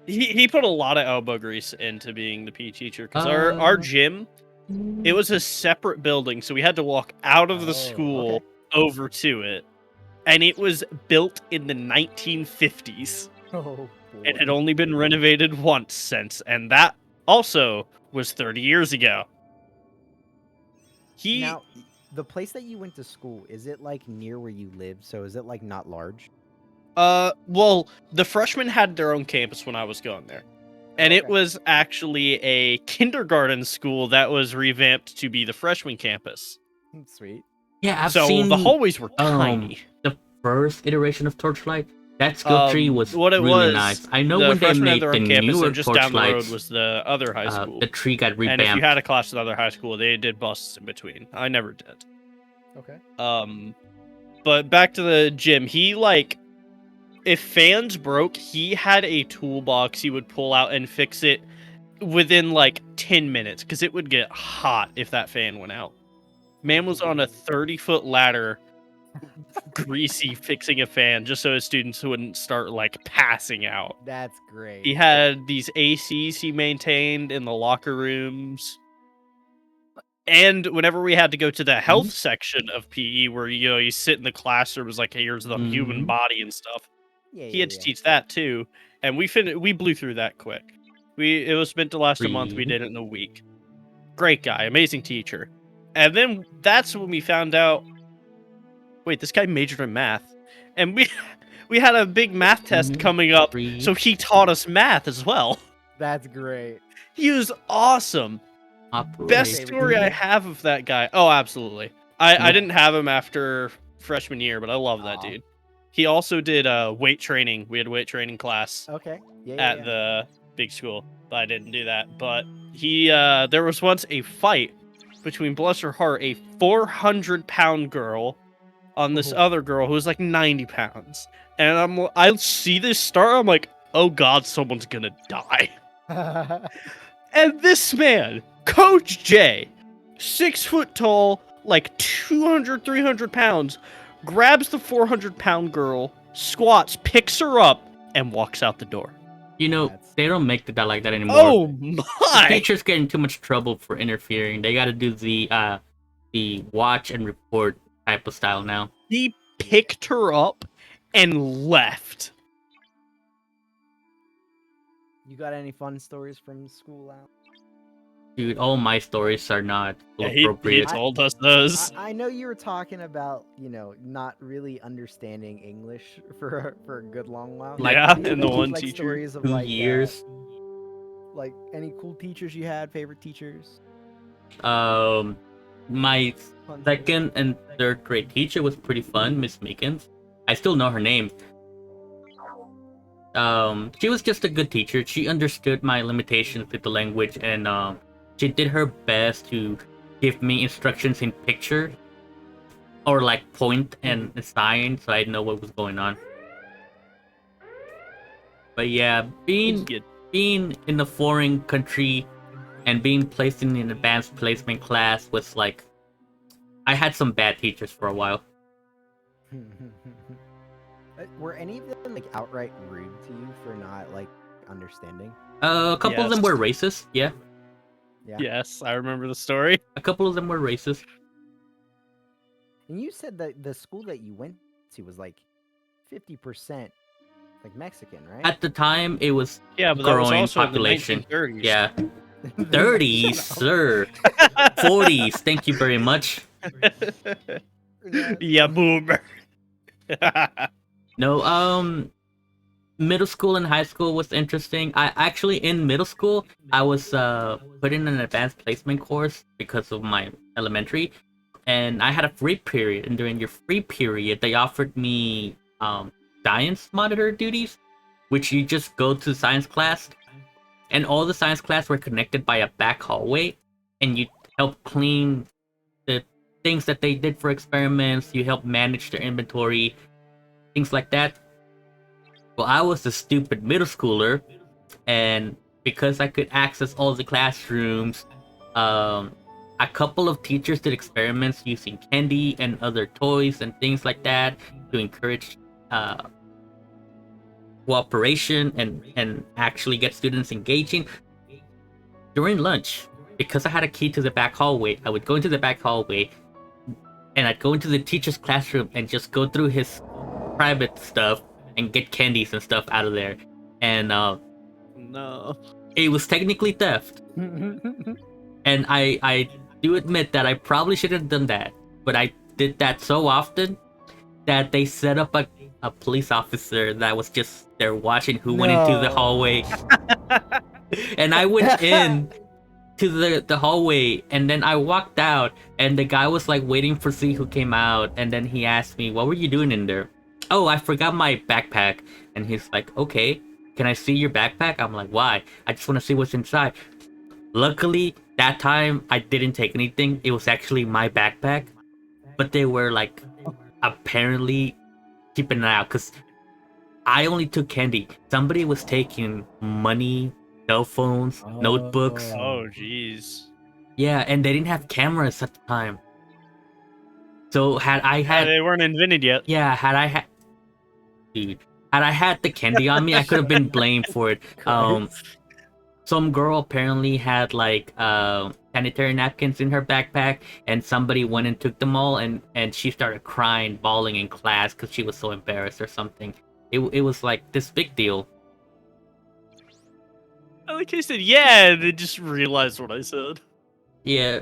He put a lot of elbow grease into being the PE teacher because our gym, it was a separate building, so we had to walk out of the school over to it, and it was built in the 1950s. Oh, boy. It had only been renovated once since, and that also was 30 years ago. Now, the place that you went to school, is it like near where you live? So is it like not large? Well, the freshmen had their own campus when I was going there. And it was actually a kindergarten school that was revamped to be the freshman campus. Sweet. Yeah, I've so seen the hallways were tiny. The first iteration of Torchlight, that skill tree was really nice. I know the when they freshmen had made their the own campus, newer and just down the road Torchlights, was the other high school. the tree got revamped. And if you had a class at the other high school, they did buses in between. I never did. Okay. But back to the gym, he like, if fans broke, he had a toolbox he would pull out and fix it within like 10 minutes because it would get hot if that fan went out. Man was on a 30-foot ladder, greasy, fixing a fan just so his students wouldn't start like passing out. That's great. He had these ACs he maintained in the locker rooms. And whenever we had to go to the health section of PE, where you sit in the classroom, it was like, hey, here's the human body and stuff. He had to teach that too, and we blew through that quick. It was meant to last a month. We did it in a week. Great guy, amazing teacher. And then that's when we found out, wait, this guy majored in math, and we had a big math test coming up, so he taught us math as well. That's great. He was awesome. Best story I have of that guy. Oh, absolutely. I didn't have him after freshman year, but I love that dude. He also did weight training. We had weight training class at the big school, but I didn't do that. But he there was once a fight between, bless her heart, a 400-pound girl on this other girl who was like 90 pounds. And I see this start, I'm like, oh god, someone's gonna die. And this man, Coach J, 6 foot tall, like 200, 300 pounds, grabs the 400-pound girl, squats, picks her up, and walks out the door. You know, they don't make that like that anymore. Oh my! Teachers get in too much trouble for interfering. They got to do the watch and report type of style now. He picked her up and left. You got any fun stories from school out? Dude, all my stories are not appropriate. He told us those. I know you were talking about, not really understanding English for a good long while. Like, and the one like teacher. stories of 2 like years. Like any cool teachers you had, favorite teachers? My Fun second and third grade teacher was pretty fun, Miss Meekins. I still know her name. She was just a good teacher. She understood my limitations with the language, and she did her best to give me instructions in picture or like point and sign, so I'd know what was going on. But yeah, being in a foreign country and being placed in an advanced placement class was like, I had some bad teachers for a while. Were any of them like outright rude to you for not like understanding? A couple of them were racist, yeah. Yes, I remember the story. A couple of them were racist. And you said that the school that you went to was like 50% like Mexican, right? At the time, it was but that was growing also population. in the 1930s. Yeah, 30s, Shut up. sir. 40s. Thank you very much. Yeah, boomer. No, middle school and high school was interesting. I actually in middle school I was put in an advanced placement course because of my elementary, and I had a free period. And during your free period, they offered me science monitor duties, which you just go to science class, and all the science class were connected by a back hallway, and you help clean the things that they did for experiments. You help manage their inventory, things like that. Well, I was a stupid middle schooler, and because I could access all the classrooms, a couple of teachers did experiments using candy and other toys and things like that to encourage uh, cooperation and actually get students engaging. During lunch, because I had a key to the back hallway, I would go into the back hallway and I'd go into the teacher's classroom and just go through his private stuff and get candies and stuff out of there. And No. it was technically theft. And I do admit that I probably should have done that, but I did that so often that they set up a police officer that was just there watching who went into the No. hallway. And I went in to the hallway, and then I walked out, and the guy was like waiting for see who came out, and then he asked me, "What were you doing in there?" "Oh, I forgot my backpack." And he's like, "Okay, can I see your backpack?" I'm like, "Why?" "I just want to see what's inside." Luckily, that time I didn't take anything. It was actually my backpack, but they were like apparently keeping an eye out because I only took candy. Somebody was taking money, cell phones, notebooks. Oh, jeez. Yeah, and they didn't have cameras at the time. So had I Yeah, had, they weren't invented yet. yeah, dude, had I had the candy on me, I could have been blamed for it. Some girl apparently had like sanitary napkins in her backpack, and somebody went and took them all, and she started crying, bawling in class because she was so embarrassed or something. It was like this big deal. I like I said, yeah, and they just realized what I said. Yeah.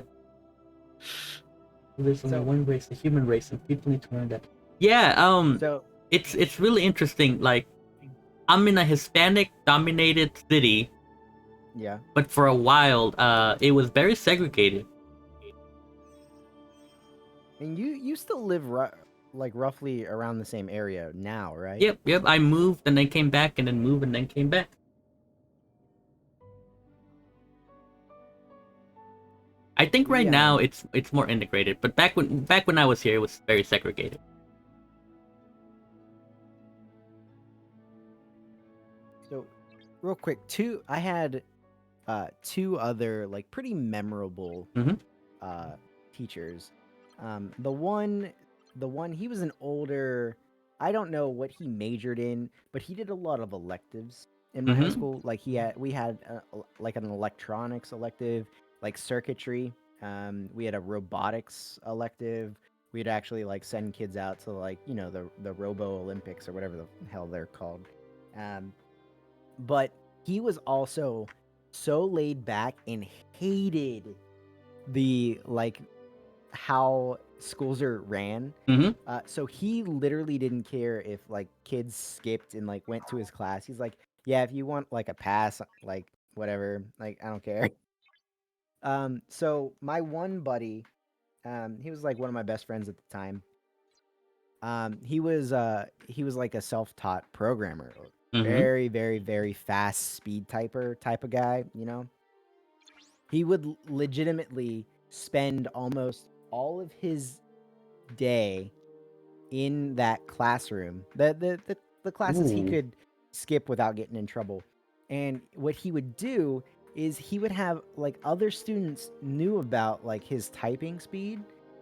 There's only one race, the human race, and people need to learn that. Yeah, So it's really interesting. Like, I'm in a Hispanic-dominated city, yeah. but for a while, it was very segregated. And you still live like roughly around the same area now, right? Yep. I moved and then came back, and then moved and then came back. I think right Yeah. now it's more integrated, but back when I was here, it was very segregated. So, real quick, I had two other like pretty memorable Mhm. teachers. The one he was an older. I don't know what he majored in, but he did a lot of electives in my high Mhm. school. Like we had like an electronics elective, like circuitry. We had a robotics elective. We'd actually like send kids out to like the Robo Olympics or whatever the hell they're called. But he was also so laid back and hated the like how schools are ran. Mhm. So he literally didn't care if like kids skipped and like went to his class. He's like, yeah, if you want like a pass, like whatever, like I don't care. So my one buddy, he was like one of my best friends at the time. He was like a self-taught programmer, Mhm. very, very, very fast speed typer type of guy, He would legitimately spend almost all of his day in that classroom. The classes he Ooh. could skip without getting in trouble. And what he would do is he would have like other students knew about like his typing speed,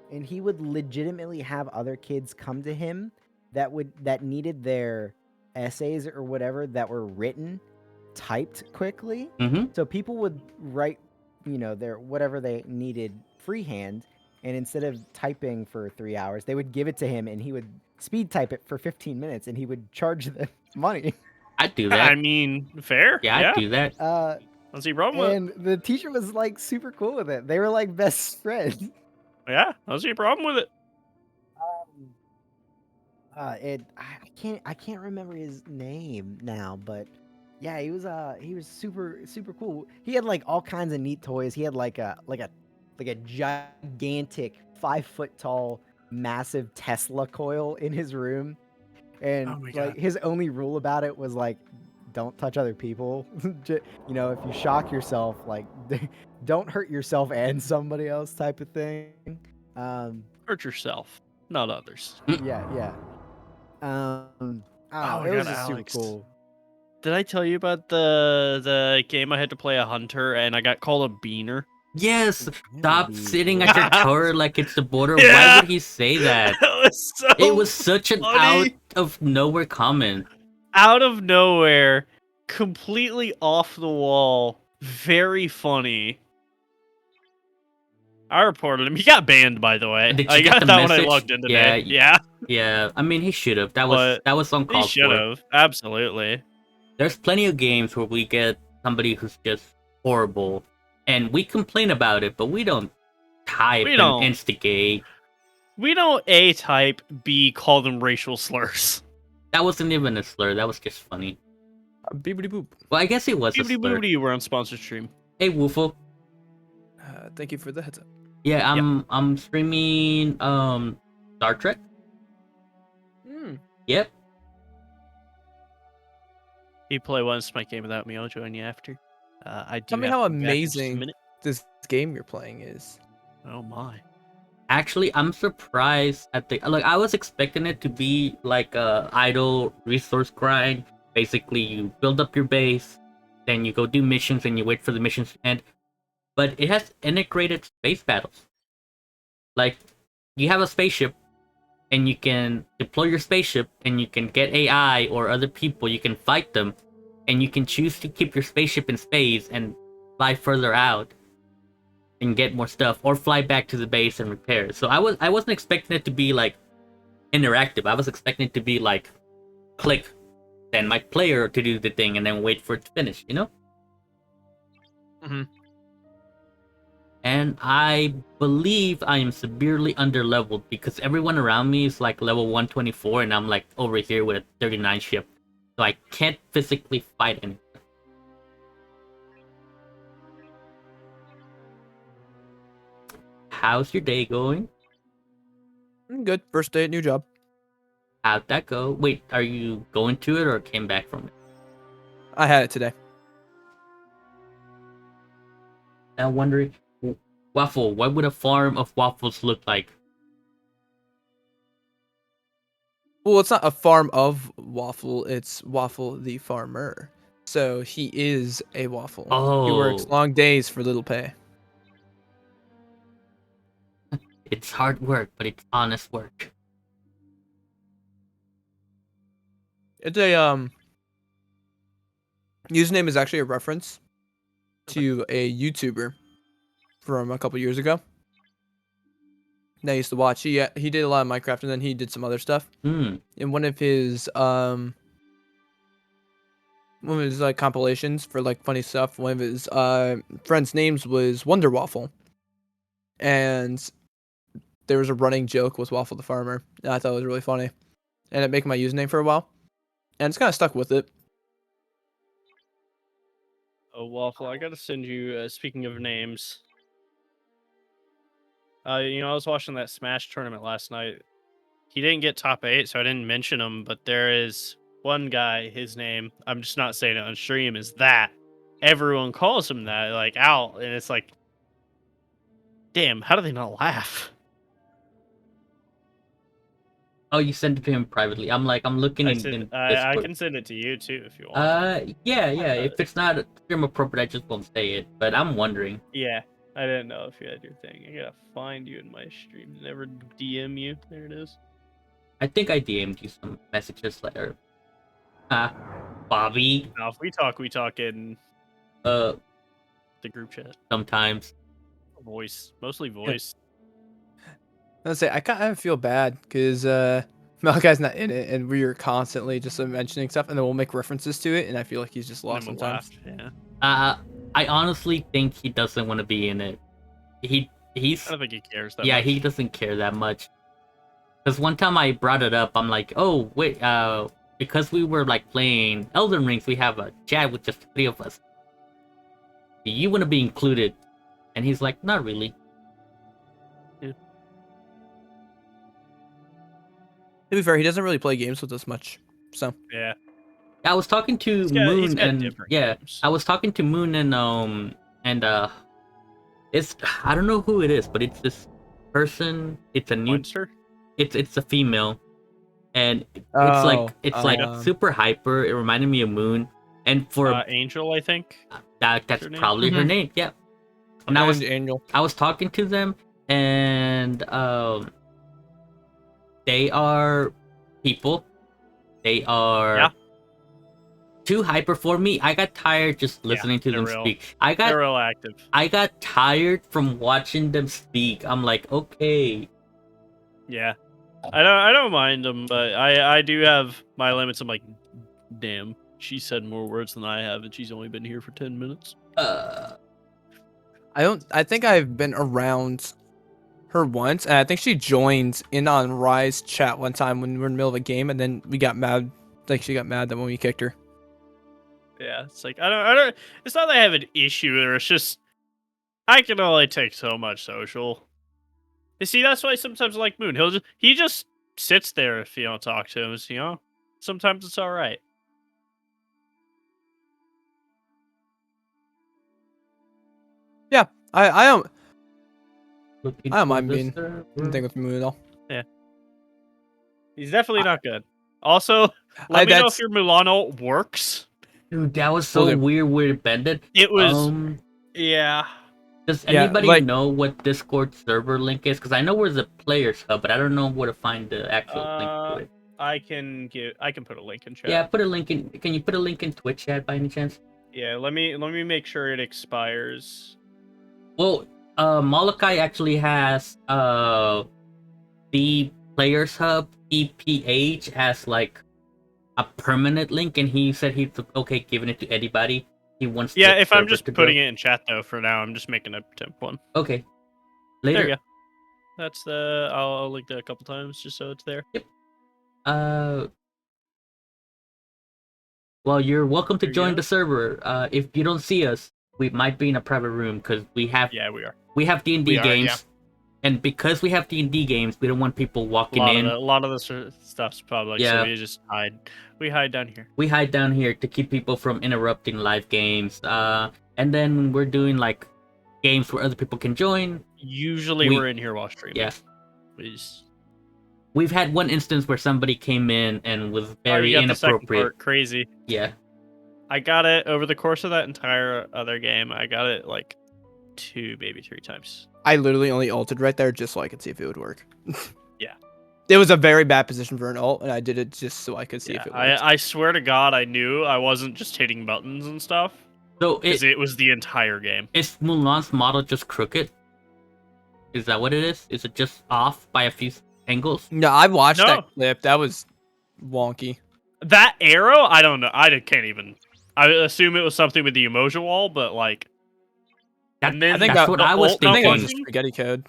and he would legitimately have other kids come to him that needed their essays or whatever that were written typed quickly. Mhm. So people would write their whatever they needed freehand, and instead of typing for 3 hours, they would give it to him and he would speed type it for 15 minutes and he would charge them money. I'd do I that. mean, fair. Yeah, I'd do that. I don't see a problem with it. And the teacher was like super cool with it. They were like best friends. Yeah, I don't see a problem with it. Um, I can't remember his name now, but yeah, he was super cool. He had like all kinds of neat toys. He had like a gigantic 5 foot tall massive Tesla coil in his room, and Oh my like God. his only rule about it was like don't touch other people. You know, if you shock yourself, like don't hurt yourself and somebody else type of thing. Um, Hurt yourself, not others. yeah. I Oh don't my know. It was God, just super Alex. cool. Did I tell you about the game I had to play a hunter and I got called a beaner? Yes, That stop would be sitting at your hilarious. tower like it's the border. Why Yeah. would he say that? That was so It was such an out funny. of nowhere comment. Out of nowhere, completely off the wall, very funny. I reported him. He got banned, by the way. Did I you get got the that when I message? logged in Yeah, today. Yeah, yeah. I mean, he should have. but That was he uncalled should for. have. Absolutely. There's plenty of games where we get somebody who's just horrible, and we complain about it, but we don't type We and don't. instigate. We don't A type, B call them racial slurs. That wasn't even a slur. That was just funny. Beepity boop. Well, I guess it was a Boobity slur. boobity, we're on sponsored stream. Hey, Woofle. Thank you for the heads up. Yeah, I'm streaming Star Trek. Yep. You play once my game without me, I'll join you after. I do. Tell me have how to be back in just a amazing minute. this game you're playing is. Oh my. Actually, I'm surprised at the like. I was expecting it to be like a idle resource grind. Basically, you build up your base, then you go do missions, and you wait for the missions to end. But it has integrated space battles. Like, you have a spaceship, and you can deploy your spaceship, and you can get AI or other people. You can fight them, and you can choose to keep your spaceship in space and fly further out and get more stuff, or fly back to the base and repair. So I wasn't expecting it to be like interactive. I was expecting it to be like click, then my player to do the thing, and then wait for it to finish. You know. Mhm. And I believe I am severely underleveled because everyone around me is like level 124, and I'm like over here with a 39 ship, so I can't physically fight anyone. How's your day going? Good. First day at new job. How'd that go? Wait, are you going to it or came back from it? I had it today. I'm wondering, Waffle, what would a farm of waffles look like? Well, it's not a farm of Waffle. It's Waffle the farmer. So he is a waffle. He works Oh. long days for little pay. It's hard work, but it's honest work. It's a username is actually a reference to a YouTuber from a couple years ago that I used to watch. He did a lot of Minecraft, and then he did some other stuff. Hmm. In one of his like compilations for like funny stuff, one of his friends' names was Wonder Waffle, and there was a running joke with Waffle the farmer, and I thought it was really funny, and it made my username for a while, and it's kind of stuck with it. Oh, Waffle, I gotta send you, speaking of names. You know, I was watching that Smash tournament last night. He didn't get top 8, so I didn't mention him, but there is one guy, his name, I'm just not saying it on stream, is that. Everyone calls him that, like, Al, and it's like, damn, how do they not laugh? Oh, you sent it to him privately. I'm looking in I Discord. can send it to you, too, if you want. Yeah. If it's not stream appropriate, I just won't say it. But I'm wondering. Yeah, I didn't know if you had your thing. I gotta find you in my stream. Never DM you. There it is. I think I DM'd you some messages later. Bobby. Now, if we talk in Uh, the group chat. sometimes. Voice, mostly voice. I'll say I kind of feel bad because Malachi's not in it, and we're constantly just mentioning stuff, and then we'll make references to it, and I feel like he's just lost And we'll sometimes. laugh, Yeah. I honestly think he doesn't want to be in it. He's I don't think he cares that yeah, much. he doesn't care that much. Because one time I brought it up, I'm like, oh wait, because we were like playing Elden Rings, we have a chat with just 3 of us. Do you want to be included? And he's like, not really. To be fair, he doesn't really play games with us much. So Yeah. I was talking to He's Moon got and different yeah, games. I was talking to Moon and it's I don't know who it is, but it's this person. It's a new. Monster? It's a female, and it's Oh, like super hyper. It reminded me of Moon, and for Angel, I think. that's her name? probably her Mhm. name. Yeah. And I was Angel. talking to them, and they are people. They are Yeah. too hyper for me. I got tired just listening to them they're real. speak. They're real active. I got tired from watching them speak. I'm like, okay. Yeah. I don't mind them, but I do have my limits. I'm like, damn, she said more words than I have, and she's only been here for 10 minutes. I think I've been around her once, and I think she joined in on Rye's chat one time when we were in the middle of a game, and then we got mad. Like she got mad that when we kicked her. Yeah, it's like I don't. It's not that I have an issue with her. It's just I can only take so much social. You see, that's why sometimes I like Moon. He just sits there if you don't talk to him. You know, sometimes it's all right. I don't Looking I don't for mind the being server. thing with Moon at all. He's definitely not good. Also, let me know that's- if your Milano works. Dude, that was so Will do. weird where it bended. It was, Um, yeah. does Yeah, anybody like- know what Discord server link is? Because I know where's the players hub, but I don't know where to find the actual link to it. I can put a link in chat. Yeah, put a link in. Can you put a link in Twitch chat by any chance? Yeah, let me make sure it expires. Well, Molokai actually has the Players Hub EPH as like a permanent link, and he said he's okay giving it to anybody. He wants. Yeah, the if I'm server just to putting grow. it in chat though for now, I'm just making a temp one. Okay. There Later. you go. That's the I'll link that a couple times just so it's there. Well, you're welcome to There you join go. the server. If you don't see us, we might be in a private room because we have Yeah, we are. D&D We are, games, yeah. and because we have D&D games, we don't want people A walking lot, in. a lot of the stuff's public, Yeah. so we just hide. We hide down here. We hide down here to keep people from interrupting live games. And then we're doing like games where other people can join. Usually We- we're in here while streaming. Yeah. We've We've had one instance where somebody came in and was very got the second inappropriate. part. Crazy. Yeah. I got it over the course of that entire other game. I got it like 2, maybe 3 times. I literally only ulted right there just so I could see if it would work. Yeah. It was a very bad position for an ult, and I did it just so I could see Yeah, if it worked. I swear to God, I knew I wasn't just hitting buttons and stuff So because it was the entire game. is Mulan's model just crooked? Is that what it is? Is it just off by a few angles? No, I watched No. that clip. That was wonky. That arrow, I don't know. Can't even. I assume it was something with the emoji wall, but like, and then I think that's that- what the I was ult I think that was thinking. just spaghetti code.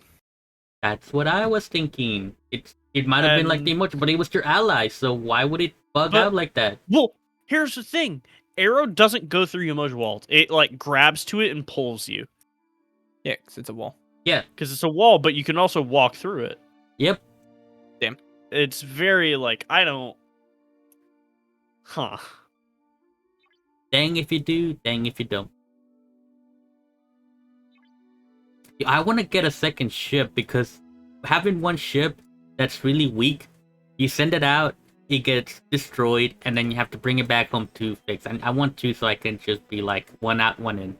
That's what I was thinking. It might have been like the emoji, but it was your ally, so why would it bug But- out like that? Well, here's the thing: arrow doesn't go through your emoji wall. It like grabs to it and pulls you Yeah, 'cause it's a wall. because it's a wall, but you can also walk through it. Yep. It's very like I don't. Huh. Dang if you do, dang if you don't. I want to get a second ship because having one ship that's really weak, you send it out, it gets destroyed, and then you have to bring it back home to fix. And I want to so I can just be like one out, one in.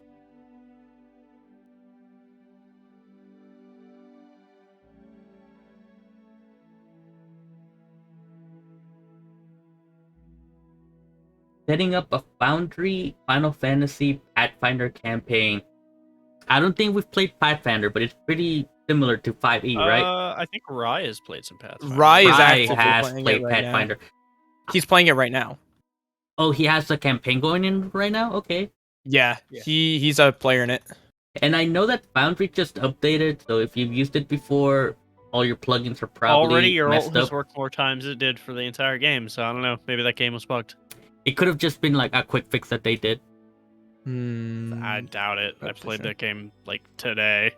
Setting up a Foundry Final Fantasy Pathfinder campaign. I don't think we've played Pathfinder, but it's pretty similar to 5e, right? I think Rye has played some Pathfinder. Rye is Rai actively has playing played it right Pathfinder. now. He's playing it right now. Oh, he has a campaign going in right now? Okay. Yeah, Yeah. he's a player in it. And I know that Foundry just updated, so if you've used it before, all your plugins are probably Already, your ult messed has up. worked more times than it did for the entire game, so I don't know. Maybe that game was bugged. It could have just been like a quick fix that they did. I doubt it. I played that game like today,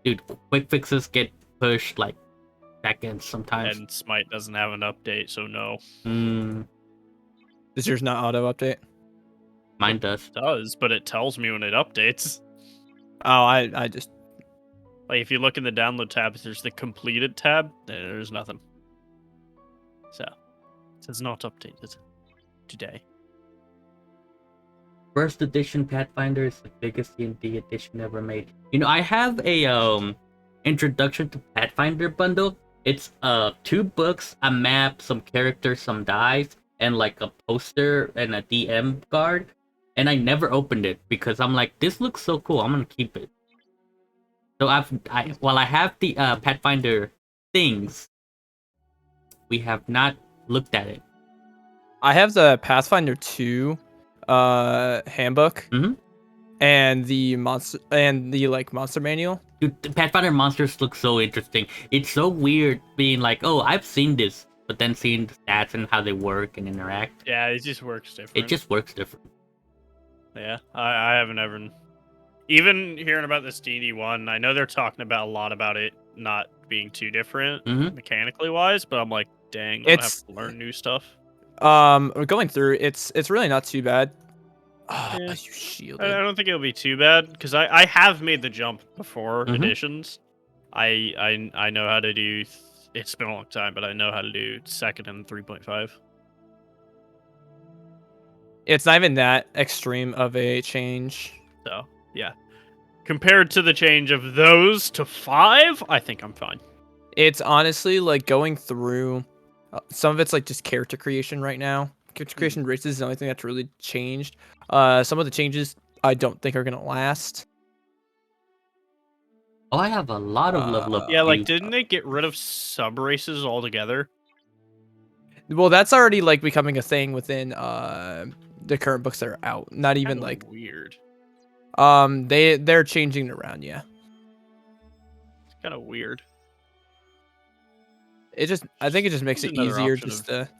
Dude, quick fixes get pushed like seconds sometimes. and Smite doesn't have an update, so no. Does yours not auto update? Mine does. It does, but it tells me when it updates. Oh, I just Like if you look in the download tab, there's the completed tab. There's nothing. So it says not updated today. First edition Pathfinder is the biggest D&D edition ever made. You know, I have a introduction to Pathfinder bundle. It's 2 books, a map, some characters, some dice, and like a poster and a DM card. And I never opened it because I'm like, this looks so cool. I'm gonna keep it. So I have the Pathfinder things, we have not looked at it. I have the Pathfinder 2 handbook Mhm. and the monster manual. Dude, the Pathfinder monsters look so interesting. It's so weird being like, oh, I've seen this, but then seeing the stats and how they work and interact. Yeah, it just works different. It just works different. Yeah, I haven't ever. Even hearing about this D&D one, I know they're talking about a lot about it not being too different Mhm. mechanically wise, but I'm like, dang, I'm gonna have It's to learn new stuff. going through it's really not too bad. Oh, Yeah. you I shielded. don't think it'll be too bad because I have made the jump before Mhm. editions. I know how to do. It's been a long time, but I know how to do 2nd and 3.5. It's not even that extreme of a change. So yeah, compared to the change of those to 5, I think I'm fine. It's honestly like going through some of it's like just character creation right now. Character creation races is the only thing that's really changed. Some of the changes I don't think are gonna last. Oh, I have a lot of level up. Yeah, like views. didn't they get rid of sub races altogether? Well, that's already like becoming a thing within the current books that are out. Not even Kinda like weird. they're changing it around, yeah. It's kind of weird. I think it just makes Just it another easier option just of- to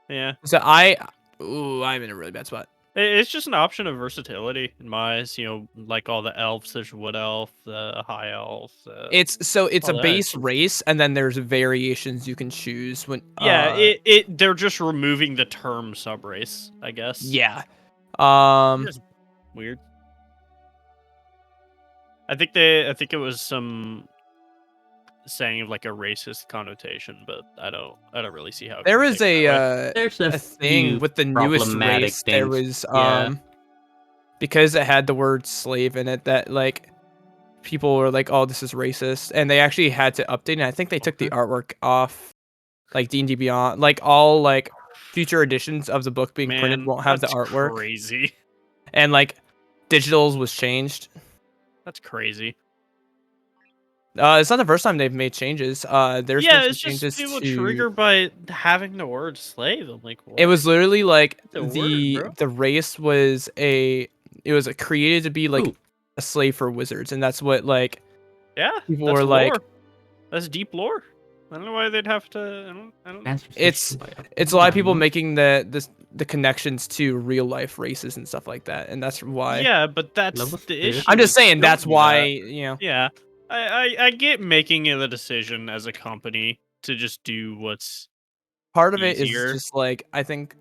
Yeah, so I'm in a really bad spot. it's just an option of versatility in my eyes. You know, like all the elves, there's wood elf, the high elf. It's all a that. base race and then there's variations you can choose when Yeah, they're just removing the term sub race, I guess. yeah. Just weird. I think it was some saying of like a racist connotation, but I don't really see how it There can be was taken that way. There's a thing few with the newest problematic race. There things. was Yeah. because it had the word slave in it that like people were like, oh, this is racist, and they actually had to update it. I think they took the artwork off, like D&D Beyond, like all like future editions of the book being printed Man, won't have the that's artwork, Crazy. and like digitals was changed. That's crazy. It's not the first time they've made changes. There's Yeah, been some it's just changes people to. triggered by having the word slave. I'm like, what? It was literally like The word, bro. the race was created to be like Ooh. a slave for wizards, and that's what like Yeah, people that's were lore. like. That's deep lore. I don't know why they'd have to. I don't. It's a lot of people making the connections to real life races and stuff like that, and that's why. Yeah, but that's Level the 6. issue. I'm just saying Don't that's do why that. you know. Yeah, I get making the decision as a company to just do what's Part of it easier. is just like I think,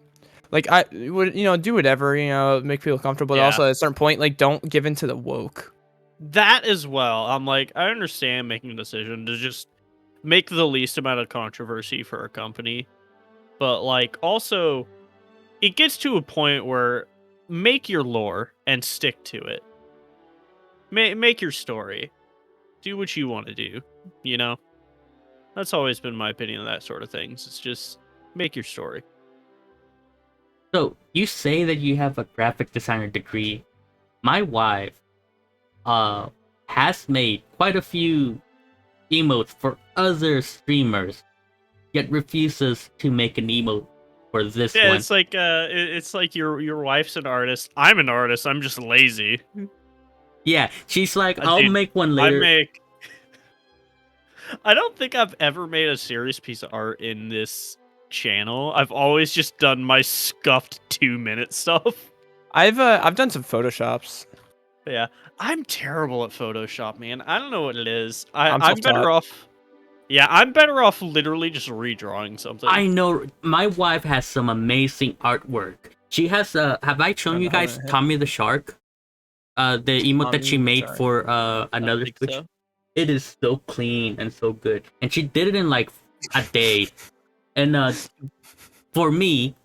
like I would do whatever make people comfortable, but Yeah. also at a certain point like don't give in to the woke. that as well. I'm like, I understand making a decision to just make the least amount of controversy for a company, but like also, it gets to a point where make your lore and stick to it. Make your story. Do what you want to do, you know? That's always been my opinion on that sort of things. It's just make your story. So you say that you have a graphic designer degree. My wife has made quite a few emotes for other streamers, yet refuses to make an emote for this Yeah, one. it's like your wife's an artist. I'm an artist. I'm just lazy. Yeah, she's like, I'll Dude, make one I later. make. I don't think I've ever made a serious piece of art in this channel. I've always just done my scuffed 2-minute stuff. I've done some photoshops. Yeah, I'm terrible at Photoshop, man. I don't know what it is. I'm I'm better self-taught. off. Yeah, I'm better off literally just redrawing something. I know my wife has some amazing artwork. She has have I shown don't you know how guys to hit. Tommy the Shark? The emote that she Tommy the made Shark. for I another think Switch. so. It is so clean and so good. And she did it in like a day. And for me,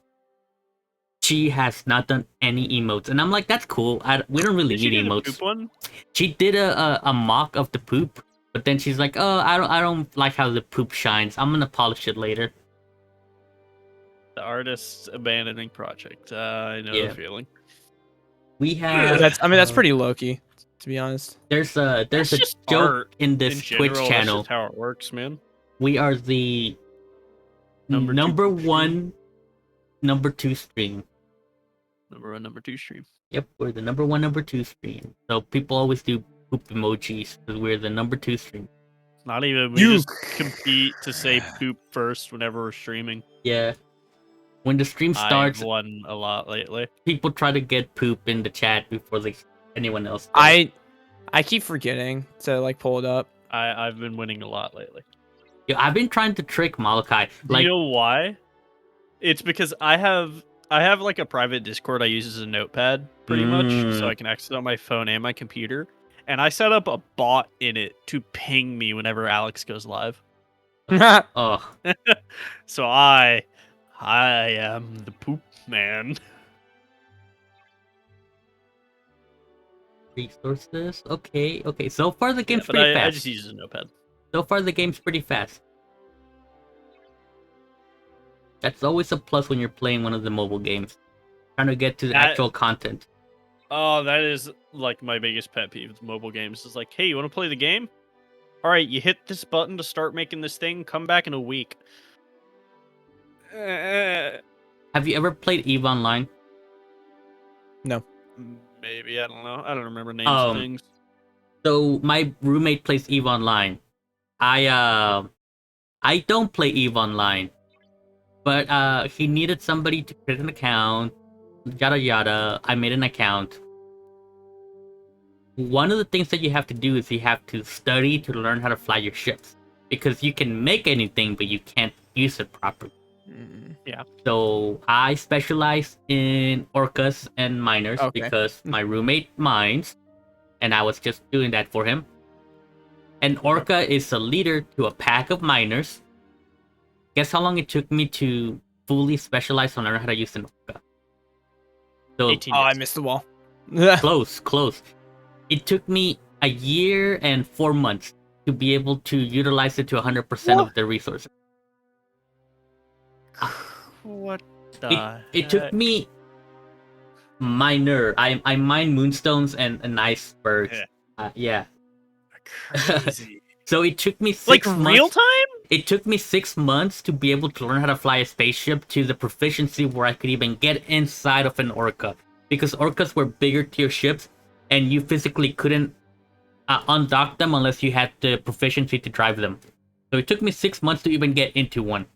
she has not done any emotes. And I'm like, that's cool. We don't really Did she need do the emotes. poop one? She did a mock of the poop, but then she's like, oh, I don't like how the poop shines. I'm gonna polish it later. The artist's abandoning project. I know Yeah. the feeling. We have That's pretty low key, to be honest. there's a That's joke just art in this In general, Twitch that's channel. just how it works, man. We are the Number two number poop stream. one, number two stream. Number 1, number 2 stream. Yep, we're the number one, number two stream. So people always do poop emojis because we're the number two stream. Not even. We just compete to say poop first whenever we're streaming. Yeah. When the stream starts, I've won a lot lately. people try to get poop in the chat before anyone else does. I keep forgetting to like pull it up. I've been winning a lot lately. Yo, I've been trying to trick Malachi. Do you know why? It's because I have like a private Discord I use as a notepad, pretty much, so I can access it on my phone and my computer. And I set up a bot in it to ping me whenever Alex goes live. Oh, So I am the poop man. resources. Okay. So far the Yeah, game's but pretty I fast. just use a notepad. So far the game's pretty fast. That's always a plus when you're playing one of the mobile games. Trying to get to the actual content. Oh, that is like my biggest pet peeve with mobile games. Is like, hey, you want to play the game? All right, you hit this button to start making this thing. Come back in a week. Have you ever played EVE Online? Maybe, I don't know. I don't remember names of things. So my roommate plays EVE Online. I don't play EVE Online, but he needed somebody to create an account. Yada yada. I made an account. One of the things that you have to do is you have to study to learn how to fly your ships, because you can make anything, but you can't use it properly. Yeah. So I specialize in orcas and miners because my roommate mines, and I was just doing that for him. An orca is a leader to a pack of miners. Guess how long it took me to fully specialize on learning how to use an orca? So 18 I years. missed the wall. close. It took me a year and 4 months to be able to utilize it to 100% of the resources. What the It took heck? me miner. I mine moonstones and icebergs. Yeah. Crazy. So it took me Like 6 months. real time? It took me 6 months to be able to learn how to fly a spaceship to the proficiency where I could even get inside of an orca. Because orcas were bigger tier ships, and you physically couldn't undock them unless you had the proficiency to drive them. So it took me 6 months to even get into one.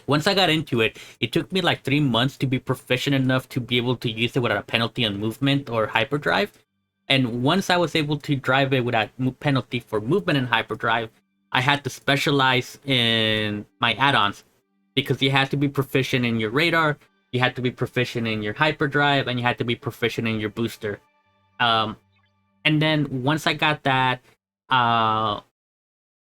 Once I got into it, it took me like 3 months to be proficient enough to be able to use it without a penalty on movement or hyperdrive. And once I was able to drive it without penalty for movement and hyperdrive, I had to specialize in my add-ons, because you had to be proficient in your radar, you had to be proficient in your hyperdrive, and you had to be proficient in your booster. And then once I got that, I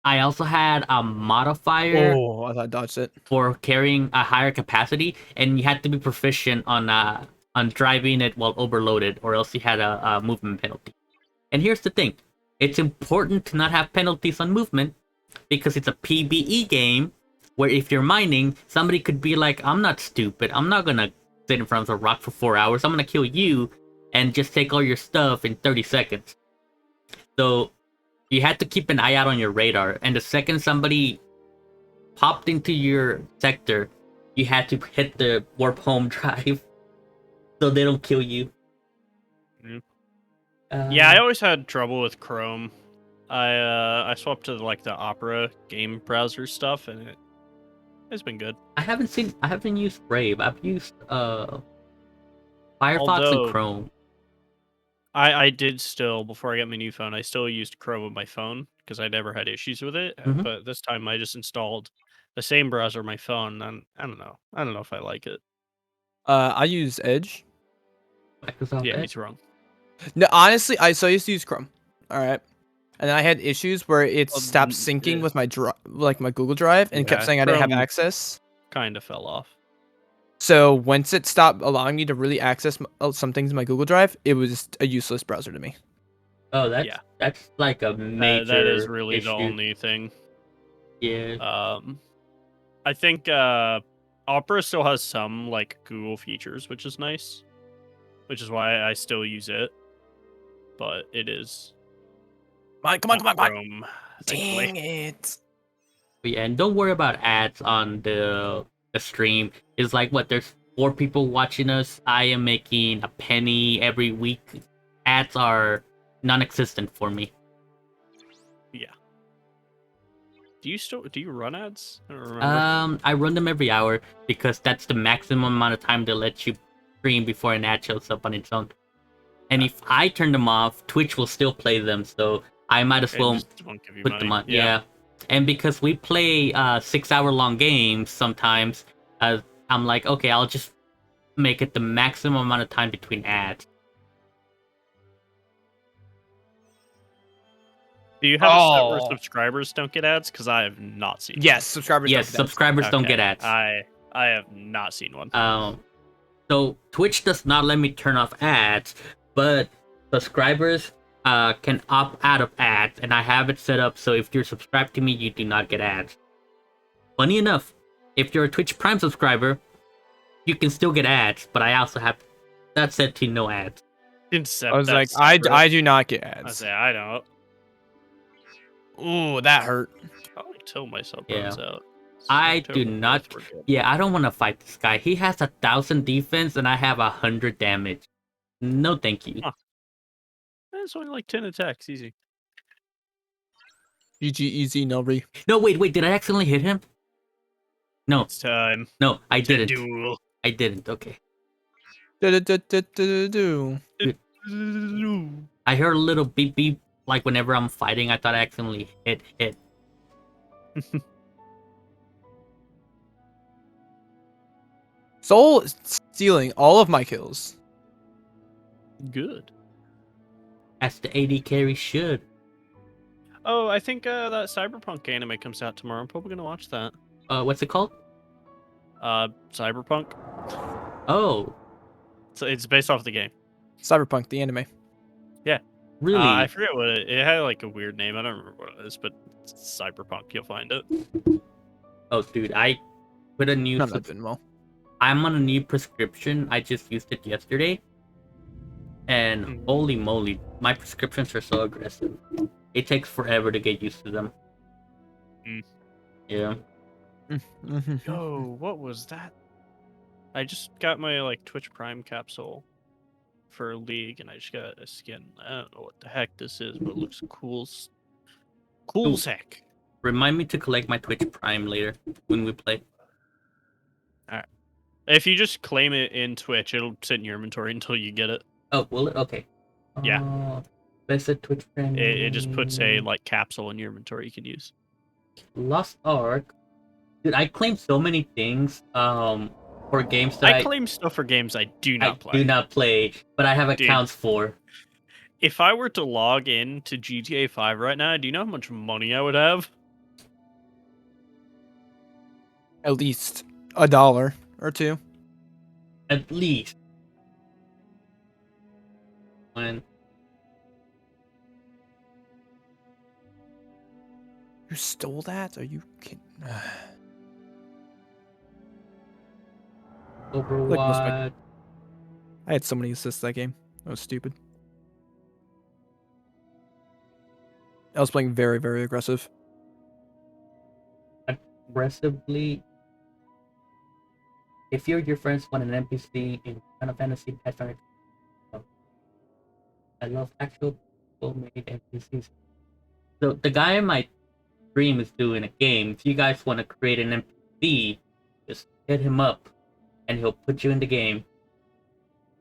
also had a modifier Oh, I thought I dodged it. for carrying a higher capacity, and you had to be proficient on driving it while overloaded, or else you had a movement penalty. And here's the thing: it's important to not have penalties on movement, because it's a PvE game where if you're mining, somebody could be like, I'm not stupid, I'm not gonna sit in front of a rock for 4 hours, I'm gonna kill you and just take all your stuff in 30 seconds. So you had to keep an eye out on your radar, and the second somebody popped into your sector, you had to hit the warp home drive so they don't kill you. Mm. Yeah, I Uh, always had trouble with Chrome. I swapped to like the Opera game browser stuff, and it's been good. I haven't used Brave. I've used Firefox and Although Chrome. I did still, before I got my new phone, I still used Chrome on my phone because I never had issues with it. Mhm. But this time I just installed the same browser on my phone, and I don't know. I don't know if I like it. I use Edge. Microsoft Yeah, Edge. he's wrong. No, honestly, I used to use Chrome. All right, and I had issues where it stopped Mm, syncing yeah. with my like my Google Drive and kept Yeah, saying I didn't have Chrome access. kind of fell off. So once it stopped allowing me to really access some things in my Google Drive, it was a useless browser to me. Oh, Yeah. that's like a That is major really the issue. only thing. Yeah. I think Opera still has some like Google features, which is nice, which is why I still use it. But it is Come on, come on, come on! Chrome, thankfully. Dang it! But yeah, and don't worry about ads on the stream. It's like what there's 4 people watching us. I am making a penny every week. Ads are non-existent for me. Yeah. Do you run ads? I don't remember. I run them every hour because that's the maximum amount of time they let you stream before an ad shows up on its own. And if I turn them off, Twitch will still play them, so I might as It well just won't give you put money. them on. Yeah. And because we play 6-hour long games sometimes, I'm like, okay, I'll just make it the maximum amount of time between ads. Do you have a set where subscribers don't get ads? Because I have not seen. Yes, subscribers. Yes, don't get ads. subscribers don't get ads. I have not seen one. So Twitch does not let me turn off ads, but subscribers can opt out of ads, and I have it set up so if you're subscribed to me, you do not get ads. Funny enough, if you're a Twitch Prime subscriber, you can still get ads, but I also have that set to no ads. I was like, I do not get ads. I say I don't. Ooh, that hurt. Probably till myself Yeah. runs out. I October do not. 4th, we're good. Yeah, I don't want to fight this guy. He has 1,000 defense, and I have 100 damage. No, thank you. Huh. It's only like 10 attacks, easy. GG easy, Nelry. No, wait. Did I accidentally hit him? No, It's time. no, I to didn't. duel. I didn't. Okay. Do. I heard a little beep beep like whenever I'm fighting. I thought I accidentally hit. Soul stealing all of my kills. Good. As the AD carry should. Oh, I think that Cyberpunk anime comes out tomorrow. I'm probably gonna watch that. What's it called? Cyberpunk. Oh, So it's based off the game. Cyberpunk, the anime. really? I forget what it had like a weird name. I don't remember what it is, but it's Cyberpunk. You'll find it. Oh, dude, I put a new. Not that been well. I'm on a new prescription. I just used it yesterday, and holy moly, my prescriptions are so aggressive. It takes forever to get used to them. Mm. Yeah. Yo, what was that? I just got my like Twitch Prime capsule for League, and I just got a skin. I don't know what the heck this is, but it looks cool. Cool as heck. Remind me to collect my Twitch Prime later when we play. If you just claim it in Twitch, it'll sit in your inventory until you get it. Oh, will it? Okay. Yeah. That's a Twitch Prime. It just puts a like capsule in your inventory you can use. Lost Ark. Dude, I claim so many things for games that I claim stuff for games I do not play. But I have Dude. accounts for. If I were to log in to GTA 5 right now, do you know how much money I would have? At least $1 or $2. At least. When You stole that? Are you kidding? Overwatch. I had so many assists that game. That was stupid. I was playing very, very aggressive. Aggressively. if you or your friends want an NPC in Final Fantasy Pathfinder, I love actual people-made NPCs. So the guy in my stream is doing a game. If you guys want to create an NPC, just hit him up, and he'll put you in the game.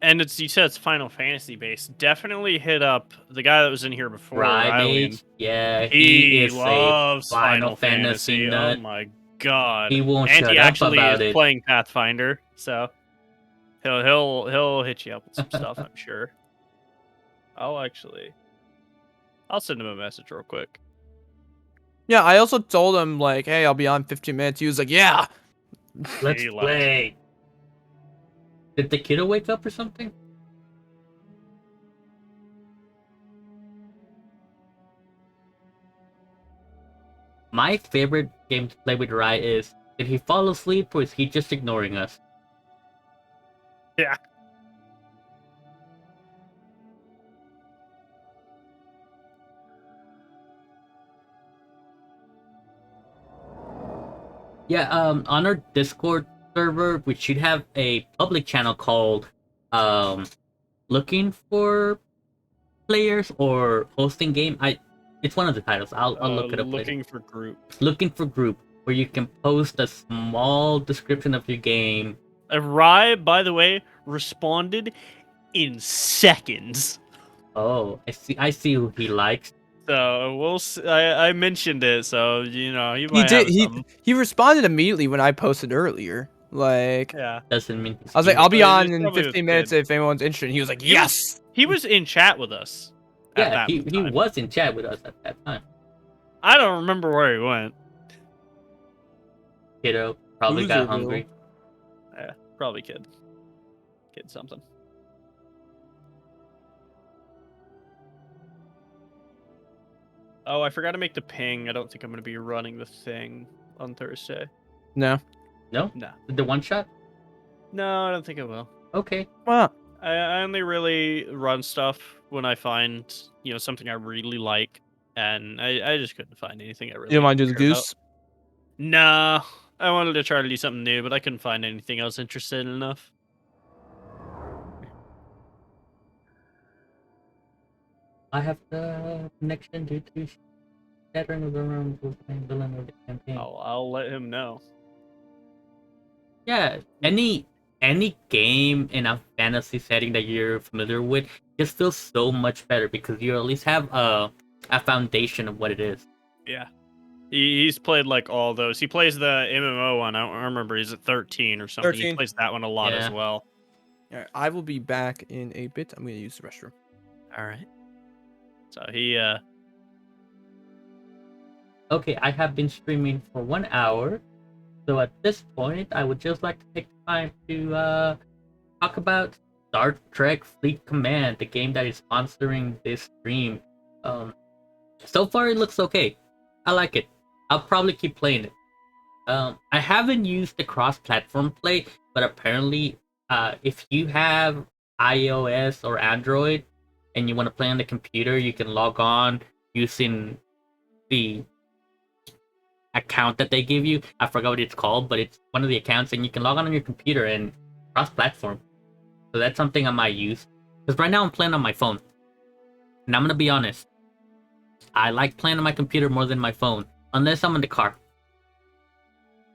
And you said it's Final Fantasy based. Definitely hit up the guy that was in here before. Rydage, yeah, he is loves a Final Fantasy nut. Oh my god! He won't and shut he up actually about is it. playing Pathfinder, so he'll hit you up with some stuff. I'm sure. I'll send him a message real quick. Yeah, I also told him like, hey, I'll be on 15 minutes. He was like, yeah. Let's He left. play. Did the kiddo wake up or something? My favorite game to play with Rai is, did he fall asleep or is he just ignoring us? Yeah. Yeah, on our Discord server, we should have a public channel called looking for players or hosting game. It's one of the titles. I'll look it up later. Looking for group. Looking for group, where you can post a small description of your game. Rai, by the way, responded in seconds. Oh, I see who he likes. So I mentioned it, so you know you He might did. have something. He responded immediately when I posted earlier. Like, Yeah. Doesn't mean I was like, I'll be It's on in probably 15 a minutes kid. if anyone's interested. And he was like, He yes. He was in chat with us. At yeah, that he time. was in chat with us at that time. I don't remember where he went. Kiddo probably got Loser, Bill. hungry. Yeah, probably kid something. Oh, I forgot to make the ping. I don't think I'm going to be running the thing on Thursday. No. No, No. the one shot. No, I don't think I will. Okay. Well, I only really run stuff when I find, something I really like. And I just couldn't find anything I really you don't want to do the cared about. goose? No. I wanted to try to do something new, but I couldn't find anything I was interested in enough. I have the connection due to shattering of the realms of the villain of the campaign. I'll let him know. Yeah, any game in a fantasy setting that you're familiar with just feels so much better because you at least have a foundation of what it is. Yeah. He's played like all those. He plays the MMO one. I don't remember. He's at 13 or something. He 13. plays that one a lot as Yeah. well. All right, I will be back in a bit. I'm going to use the restroom. All right. So he Okay, I have been streaming for 1 hour, so at this point, I would just like to take time to talk about Star Trek Fleet Command, the game that is sponsoring this stream. So far, it looks okay. I like it. I'll probably keep playing it. I haven't used the cross-platform play, but apparently, if you have iOS or Android and you want to play on the computer, you can log on using the account that they give you. I forgot what it's called, but it's one of the accounts, and you can log on your computer and cross-platform. So that's something I might use. Because right now I'm playing on my phone. And I'm going to be honest. I like playing on my computer more than my phone. Unless I'm in the car.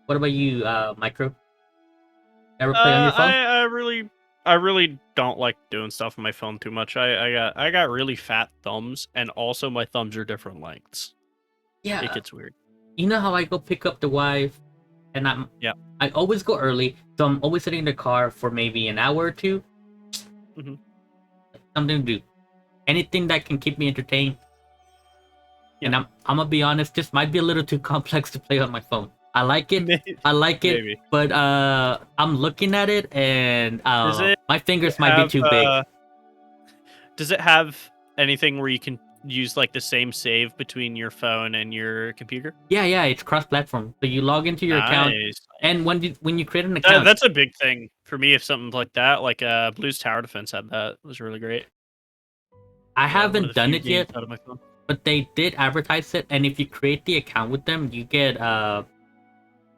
What about you, Micro? Ever play on your phone? I really don't like doing stuff on my phone too much. I got really fat thumbs, and also my thumbs are different lengths. Yeah. It gets weird. You know how I go pick up the wife, and I always go early, so I'm always sitting in the car for maybe an hour or two. Mhm. Something to do, anything that can keep me entertained. And I'm gonna be honest, this might be a little too complex to play on my phone. I like it, Maybe. but I'm looking at it, and my fingers might be too big. Does it have anything where you can use like the same save between your phone and your computer? Yeah, it's cross-platform. So you log into your account, Nice. and when you create an account, That's a big thing for me. If something like that, like Blues Tower Defense had that, it was really great. I One of haven't the done few it yet, games out of my phone. but they did advertise it. And if you create the account with them, you get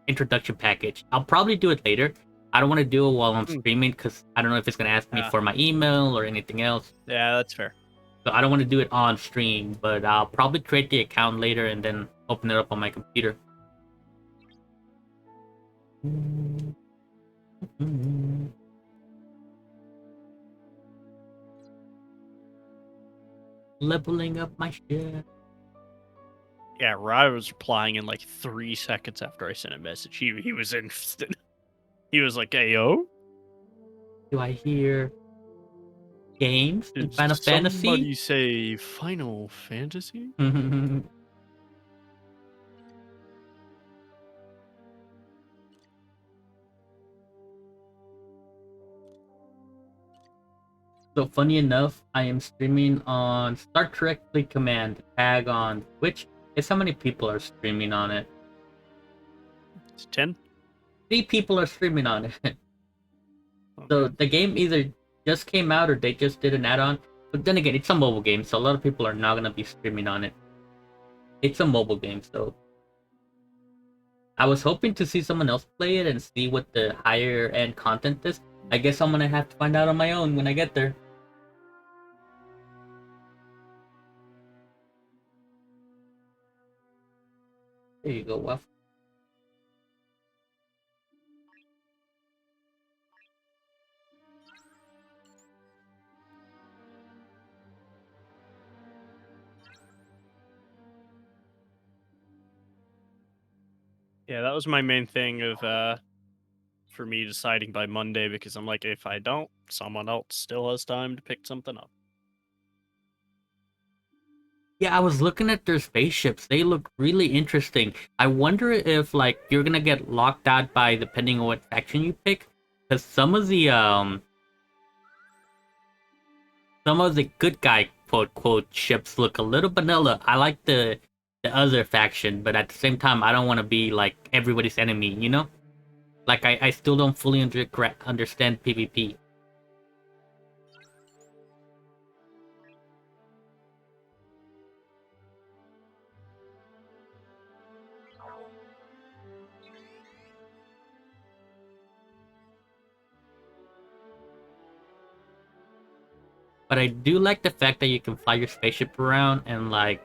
introduction package. I'll probably do it later, I don't want to do it while I'm Hmm. streaming because I don't know if it's gonna ask me Yeah. for my email or anything else. Yeah, that's fair. So I don't want to do it on stream, but I'll probably create the account later and then open it up on my computer. Leveling up my shit. Yeah, Rye was replying in like 3 seconds after I sent a message. He was interested. He was like, "Hey yo, Do I hear games in did Final somebody Fantasy? say Final Fantasy?" So funny enough, I am streaming on Star Trek Fleet Command tag on Twitch. Guess how many people are streaming on it? It's 10. 3 people are streaming on it. So Okay. the game either just came out or they just did an add-on. But then again, it's a mobile game, so a lot of people are not gonna be streaming on it. It's a mobile game, so I was hoping to see someone else play it and see what the higher end content is. I guess I'm gonna have to find out on my own when I get there. There you go, Waffle. Yeah, that was my main thing of for me deciding by Monday because I'm like, if I don't, someone else still has time to pick something up. Yeah, I was looking at their spaceships. They look really interesting. I wonder if like you're gonna get locked out by depending on what faction you pick, because some of the good guy quote quote ships look a little vanilla. I like the other faction, but at the same time, I don't want to be like everybody's enemy. You know, like I still don't fully understand PvP. But I do like the fact that you can fly your spaceship around and like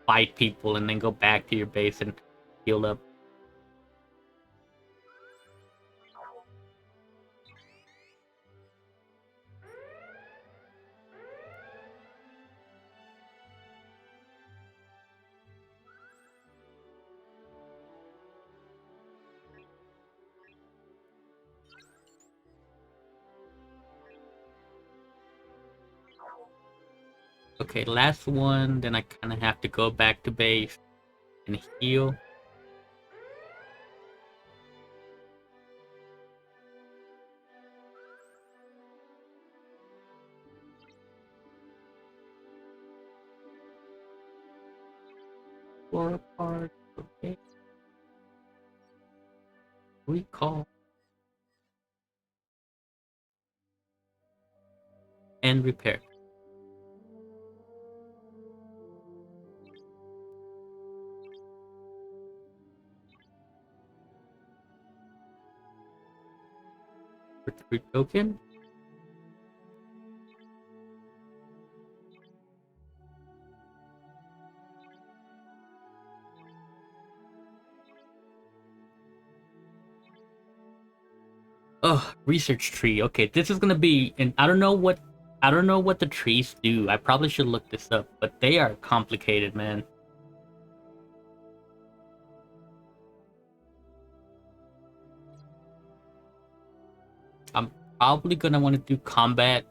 fight people and then go back to your base and heal up. Okay, last one, then I kind of have to go back to base and heal. Four apart, okay. Recall. And repair. Retreat token. Oh, research tree. Okay, this is gonna be, and I don't know what the trees do. I probably should look this up, but they are complicated, man. I'm probably gonna want to do combat.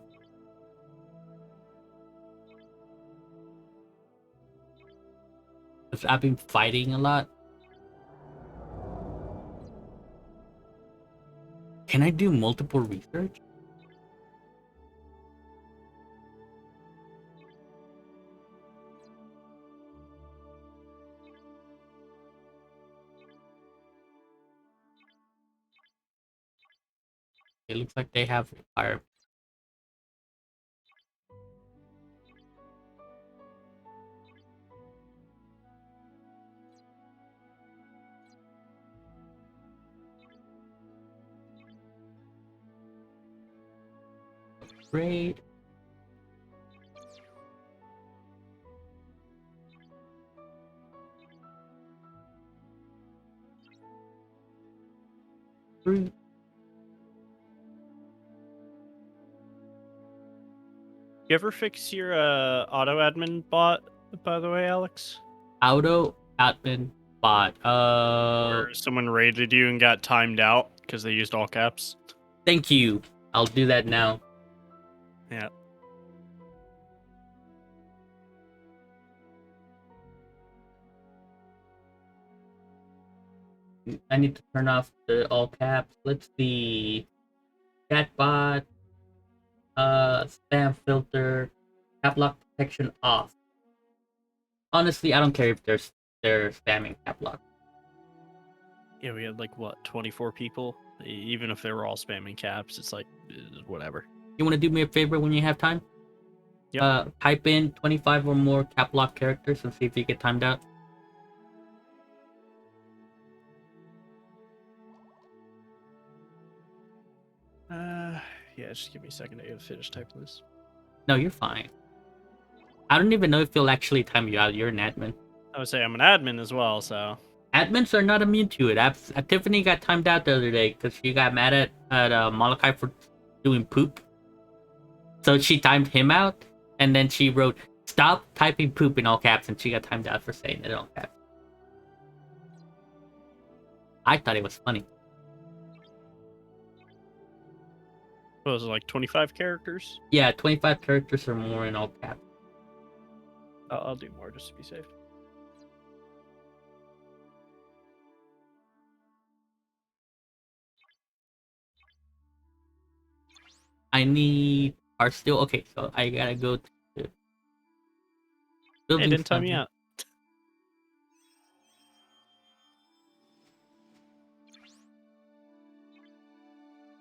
Because I've been fighting a lot. Can I do multiple research? It looks like they have fire. Great. Fruit. You ever fix your auto admin bot, by the way, Alex? Auto admin bot. Where someone raided you and got timed out because they used all caps? Thank you. I'll do that now. Yeah. I need to turn off the all caps. Let's see. Chatbot. Spam filter. Cap lock protection off. Honestly, I don't care if they're spamming cap lock. Yeah, we had like what, 24 people? Even if they were all spamming caps, it's like whatever. You want to do me a favor when you have time? Yep. Type in 25 or more cap lock characters and see if you get timed out. Yeah, just give me a second to finish typing this. No, you're fine. I don't even know if it'll actually time you out. You're an admin. I would say I'm an admin as well, so. Admins are not immune to it. Tiffany got timed out the other day because she got mad at Molokai for doing poop. So she timed him out, and then she wrote, "Stop typing poop" in all caps, and she got timed out for saying it in all caps. I thought it was funny. What was it, like 25 characters? Yeah, 25 characters or more in all caps. I'll do more just to be safe. I need are still okay, so I gotta go to It building didn't time me 7. out.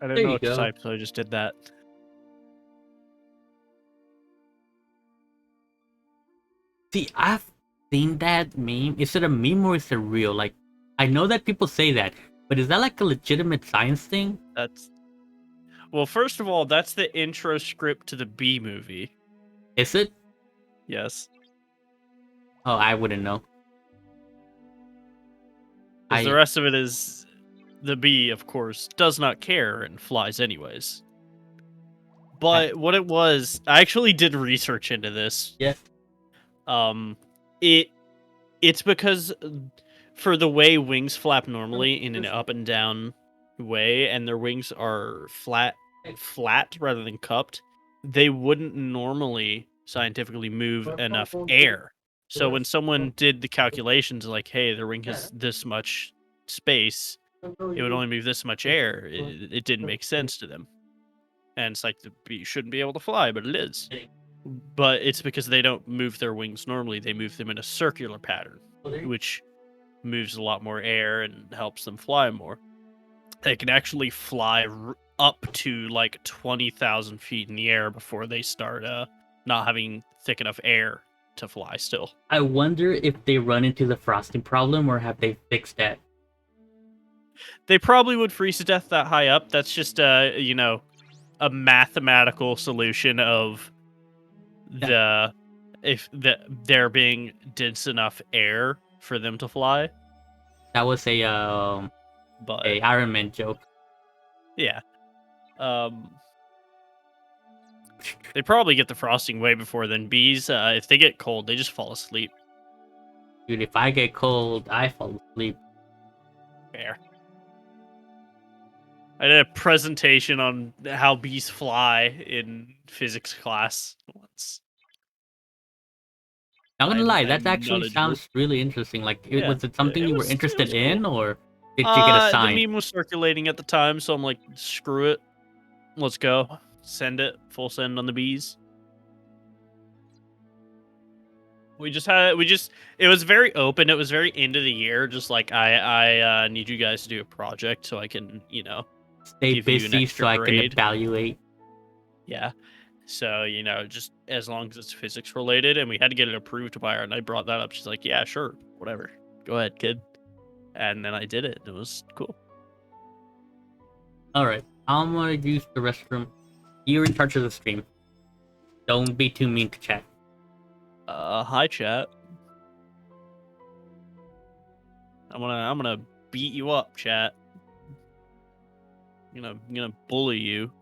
I didn't There know you what to go. type, so I just did that. See, I've seen that meme. Is it a meme or is it real? Like, I know that people say that, but is that like a legitimate science thing? That's well, first of all, that's the intro script to the B movie. Is it? Yes. Oh, I wouldn't know. Because the rest of it is the bee, of course, does not care and flies anyways. But what it was, I actually did research into this. Yeah. It's because for the way wings flap normally in an up and down way, and their wings are flat rather than cupped, they wouldn't normally scientifically move enough air. So when someone did the calculations, like, hey, their wing has this much space, it would only move this much air. It didn't make sense to them. And it's like, the bee shouldn't be able to fly, but it is. But it's because they don't move their wings normally. They move them in a circular pattern, which moves a lot more air and helps them fly more. They can actually fly up to like 20,000 feet in the air before they start not having thick enough air to fly still. I wonder if they run into the frosting problem or have they fixed that? They probably would freeze to death that high up. That's just a mathematical solution of there being dense enough air for them to fly. That was a Iron Man joke. Yeah. They probably get the frosting way before then. Bees, if they get cold, they just fall asleep. Dude, if I get cold, I fall asleep. Fair. I did a presentation on how bees fly in physics class once. Not gonna lie, that I'm actually knowledgeable. sounds really interesting. Like, Yeah, was it something you were it interested was in, cool. or did you get assigned? The meme was circulating at the time, so I'm like, screw it. Let's go. Send it. Full send on the bees. It was very open. It was very end of the year. Just like, I need you guys to do a project so I can, Stay give you an busy extra so I can grade. evaluate. Yeah. So, just as long as it's physics related, and we had to get it approved by her, and I brought that up. She's like, yeah, sure, whatever. Go ahead, kid. And then I did it. It was cool. Alright, I'm gonna use the restroom. You recharge the stream. Don't be too mean to chat. Hi chat. I'm gonna beat you up, chat. I'm gonna bully you.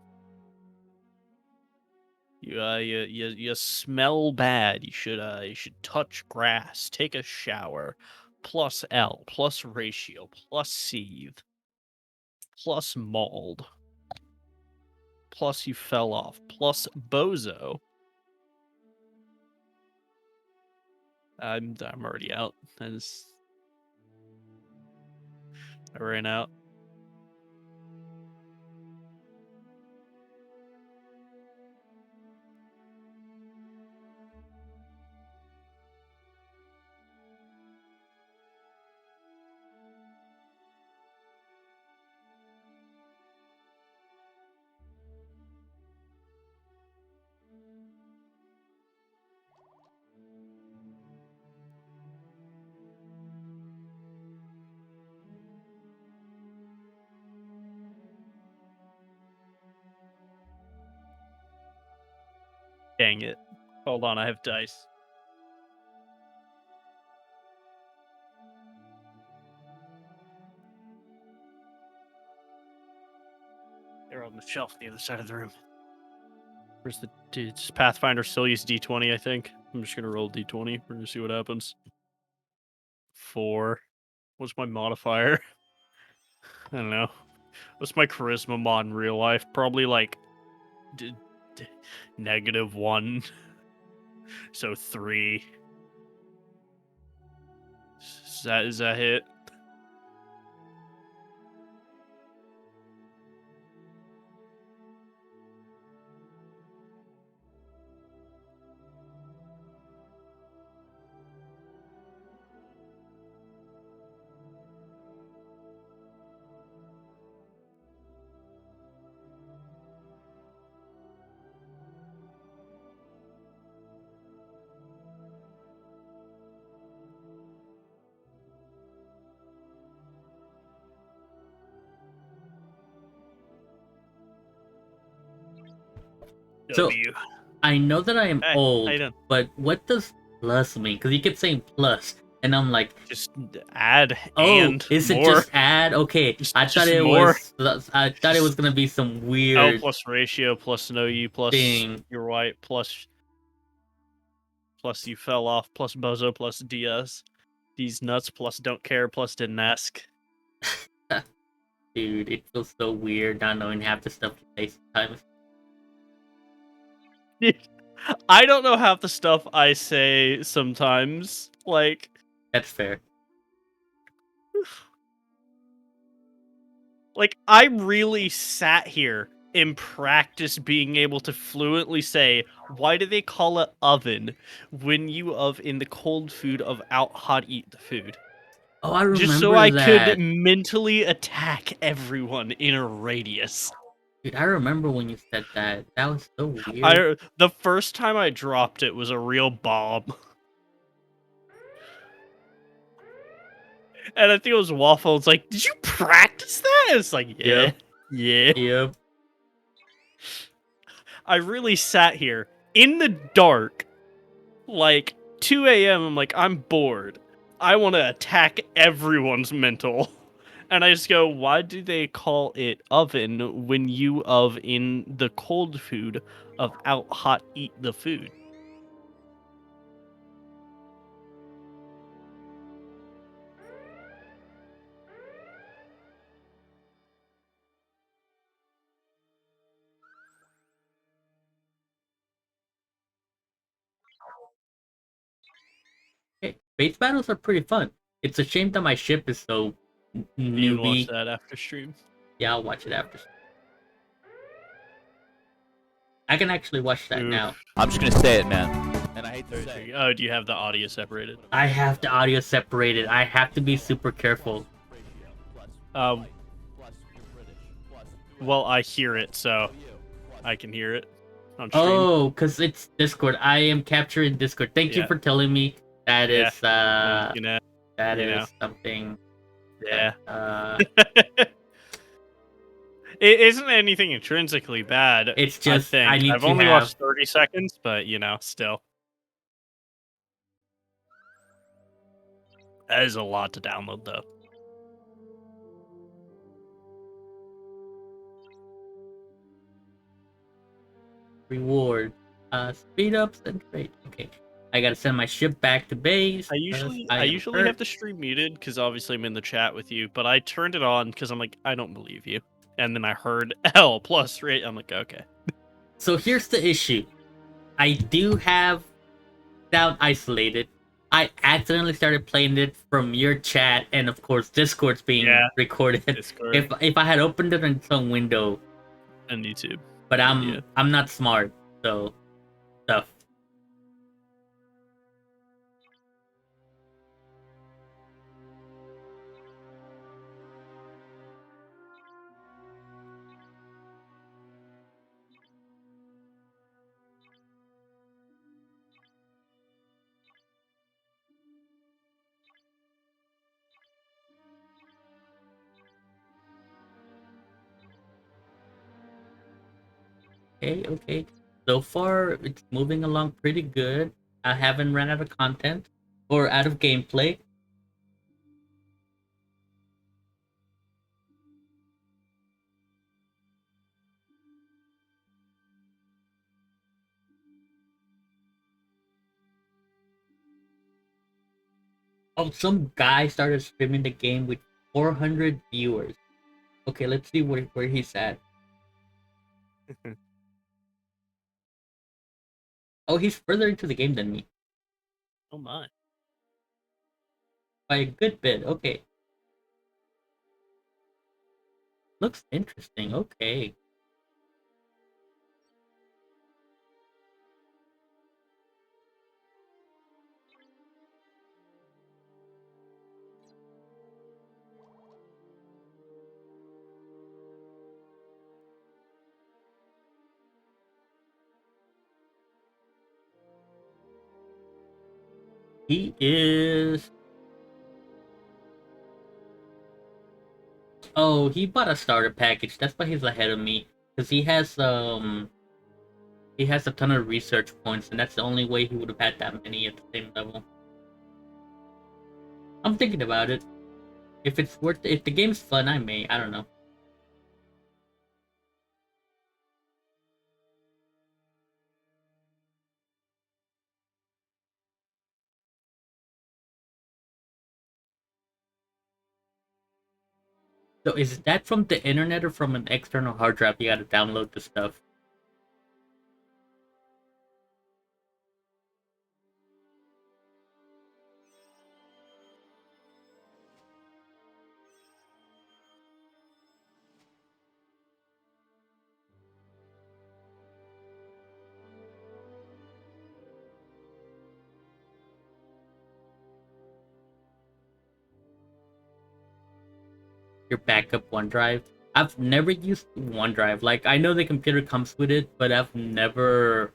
You smell bad. You should touch grass, take a shower, plus L, plus ratio, plus seethe, plus mauled, plus you fell off, plus bozo. I'm already out. I ran out. Dang it. Hold on, I have dice. They're on the shelf on the other side of the room. Where's the dude's Pathfinder still use D20, I think. I'm just gonna roll D20. We're gonna see what happens. 4. What's my modifier? I don't know. What's my charisma mod in real life? Probably like -1. So 3. Is that hit? So- W. I know that I am Hey, old, how you doing? but what does plus mean? Because you keep saying plus, and I'm like, Just add oh, and is it more. just add? Okay, I thought Just it more. was. I thought it was gonna be some L weird plus ratio plus no you plus thing. you're white plus you fell off plus bozo plus DS. These nuts plus don't care plus didn't ask. Dude, it feels so weird not knowing half the stuff to say sometimes. I don't know half the stuff I say sometimes. Like, That's fair. I really sat here and practiced being able to fluently say, why do they call it oven when you of in the cold food of out hot eat the food? Oh, I remember Just so I that. could mentally attack everyone in a radius. Dude, I remember when you said that. That was so weird. The first time I dropped it was a real bomb. And I think it was Waffle. It's like, did you practice that? It's like, yeah. Yep. Yeah. Yep. I really sat here in the dark, like 2 a.m. I'm like, I'm bored. I want to attack everyone's mental. And I just go, why do they call it oven when you of in the cold food of out hot eat the food? Hey, base battles are pretty fun. It's a shame that my ship is so You can watch newbie. that after stream. Yeah, I'll watch it after. I can actually watch that Oof. now. I'm just gonna say it, man. And I hate to say it. Oh, do you have the audio separated? I have the audio separated. I have to be super careful. Well, I hear it, so I can hear it on stream. Oh, because it's Discord. I am capturing Discord. Thank you Yeah. for telling me. That Yeah. is You know, that you is know. something. yeah. Uh, It isn't anything intrinsically bad. It's just I I think need I've to only have watched 30 seconds, but still, that is a lot to download, though. reward, speed ups and trade. Okay, I gotta send my ship back to base. I 'cause usually hurt. have the stream muted because obviously I'm in the chat with you, but I turned it on because I'm like, I don't believe you. And then I heard L plus rate. I'm like, okay. So here's the issue. I do have Sound Isolated. I accidentally started playing it from your chat, and of course Discord's being Yeah, recorded. Discord If I had opened it in some window, and YouTube. but Yeah. I'm not smart, so stuff. Okay. So far, it's moving along pretty good. I haven't ran out of content or out of gameplay. Oh, some guy started streaming the game with 400 viewers. Okay, let's see where he's at. Oh, he's further into the game than me Oh my. by a good bit. Okay. Looks interesting. Okay. He is. Oh, he bought a starter package. That's why he's ahead of me. Cause he has a ton of research points, and that's the only way he would have had that many at the same level. I'm thinking about it. If it's worth it, if the game's fun, I may. I don't know. So is that from the internet or from an external hard drive? You gotta download the stuff. Your backup OneDrive. I've never used OneDrive. Like I know the computer comes with it, but I've never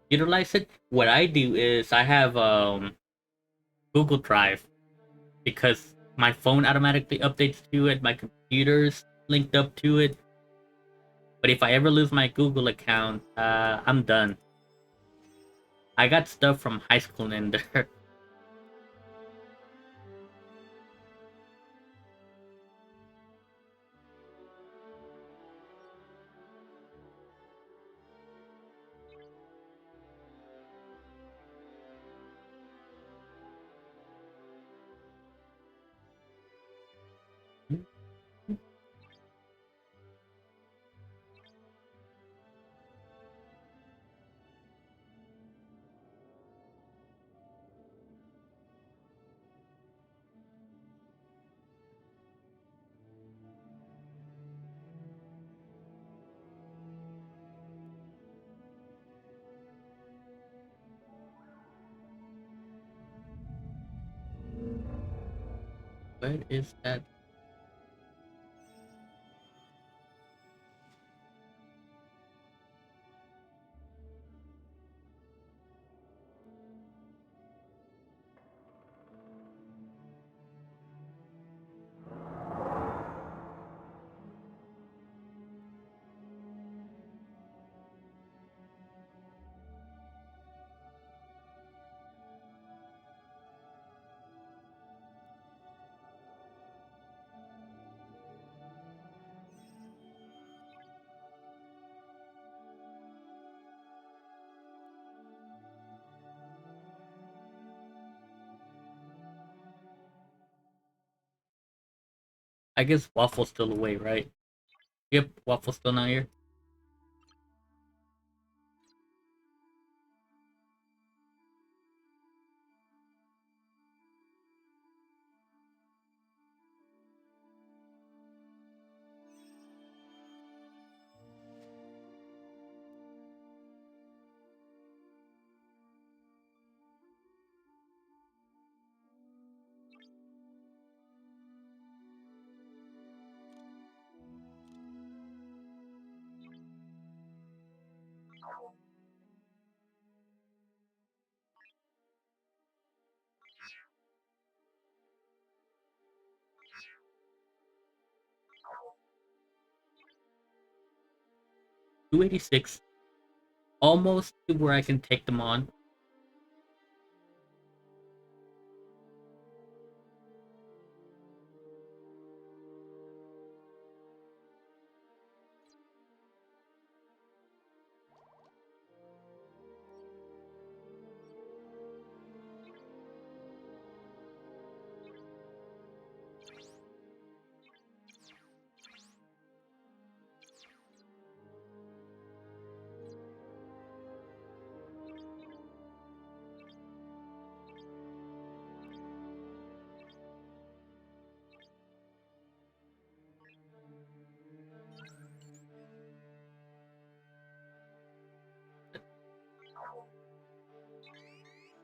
utilized it. What I do is I have Google Drive because my phone automatically updates to it, my computer's linked up to it. But if I ever lose my Google account, I'm done. I got stuff from high school in there. Where is that? I guess Waffle's still away, right? Yep, Waffle's still not here. $286, almost to where I can take them on.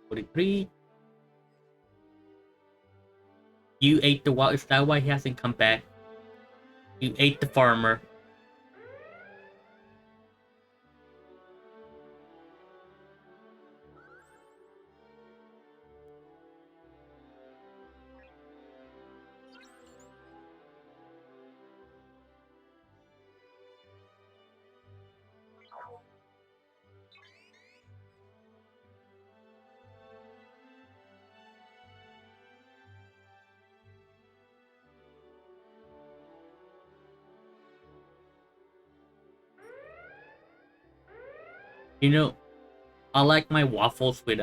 $43. You ate the wild. Is that why he hasn't come back? You ate the farmer. You know, I like my waffles with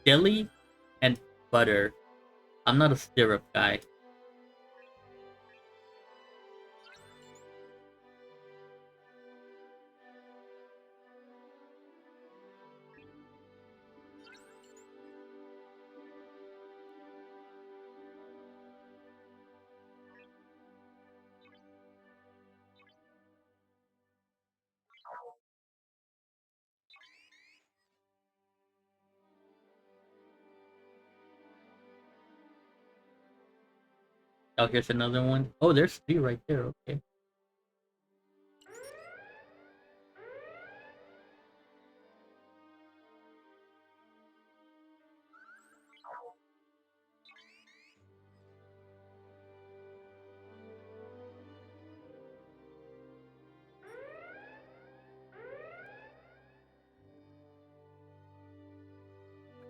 jelly and butter. I'm not a syrup guy. Oh, here's another one. Oh, there's 3 right there. Okay.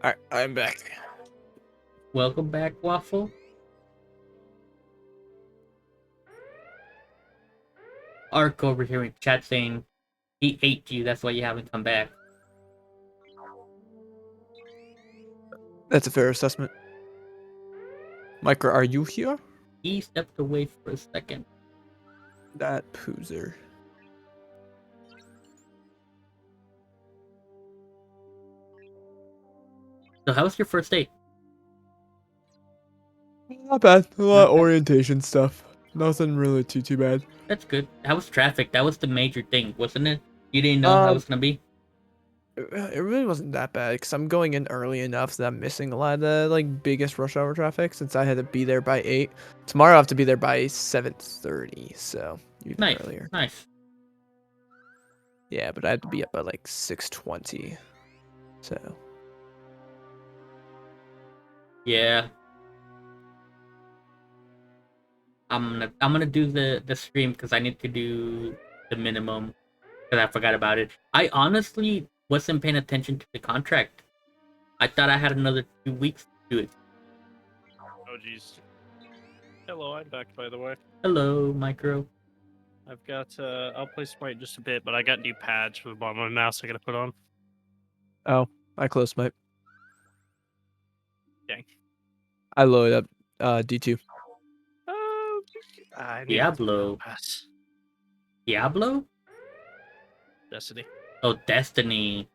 Alright, I'm back. Welcome back, Waffle. Ark over here in chat saying he ate you. That's why you haven't come back. That's a fair assessment. Micro, are you here? He stepped away for a second. That poozer. So how was your first date? Not bad. A lot of Okay. orientation stuff. Nothing really too bad. That's good. How was traffic? That was the major thing, wasn't it? You didn't know how it was gonna be? It really wasn't that bad because I'm going in early enough that I'm missing a lot of the like biggest rush hour traffic since I had to be there by 8. Tomorrow I have to be there by 7:30, so even Nice. earlier. Nice. Yeah, but I had to be up by like 6:20. So Yeah. I'm gonna do the stream because I need to do the minimum because I forgot about it. I honestly wasn't paying attention to the contract. I thought I had another 2 weeks to do it. Oh jeez. Hello, I'm back by the way. Hello, Micro. I've got I'll play Smite in just a bit, but I got new pads for the bottom of my mouse I gotta put on. I closed my. Dang. I loaded up D2. I need to Diablo. pass. Diablo? Destiny. Oh, Destiny.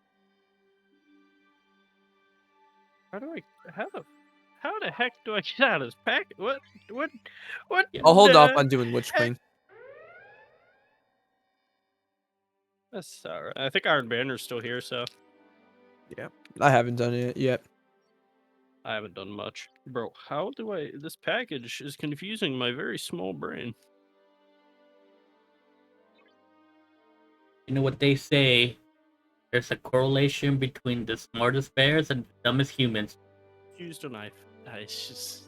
How the heck do I get out of this pack? What? Yeah. I'll hold off the on doing Witch heck? Queen. That's alright. I think Iron Banner's still here, so I haven't done it yet. I haven't done much. Bro, how do I... This package is confusing my very small brain. You know what they say? There's a correlation between the smartest bears and the dumbest humans. Used a knife. It's just...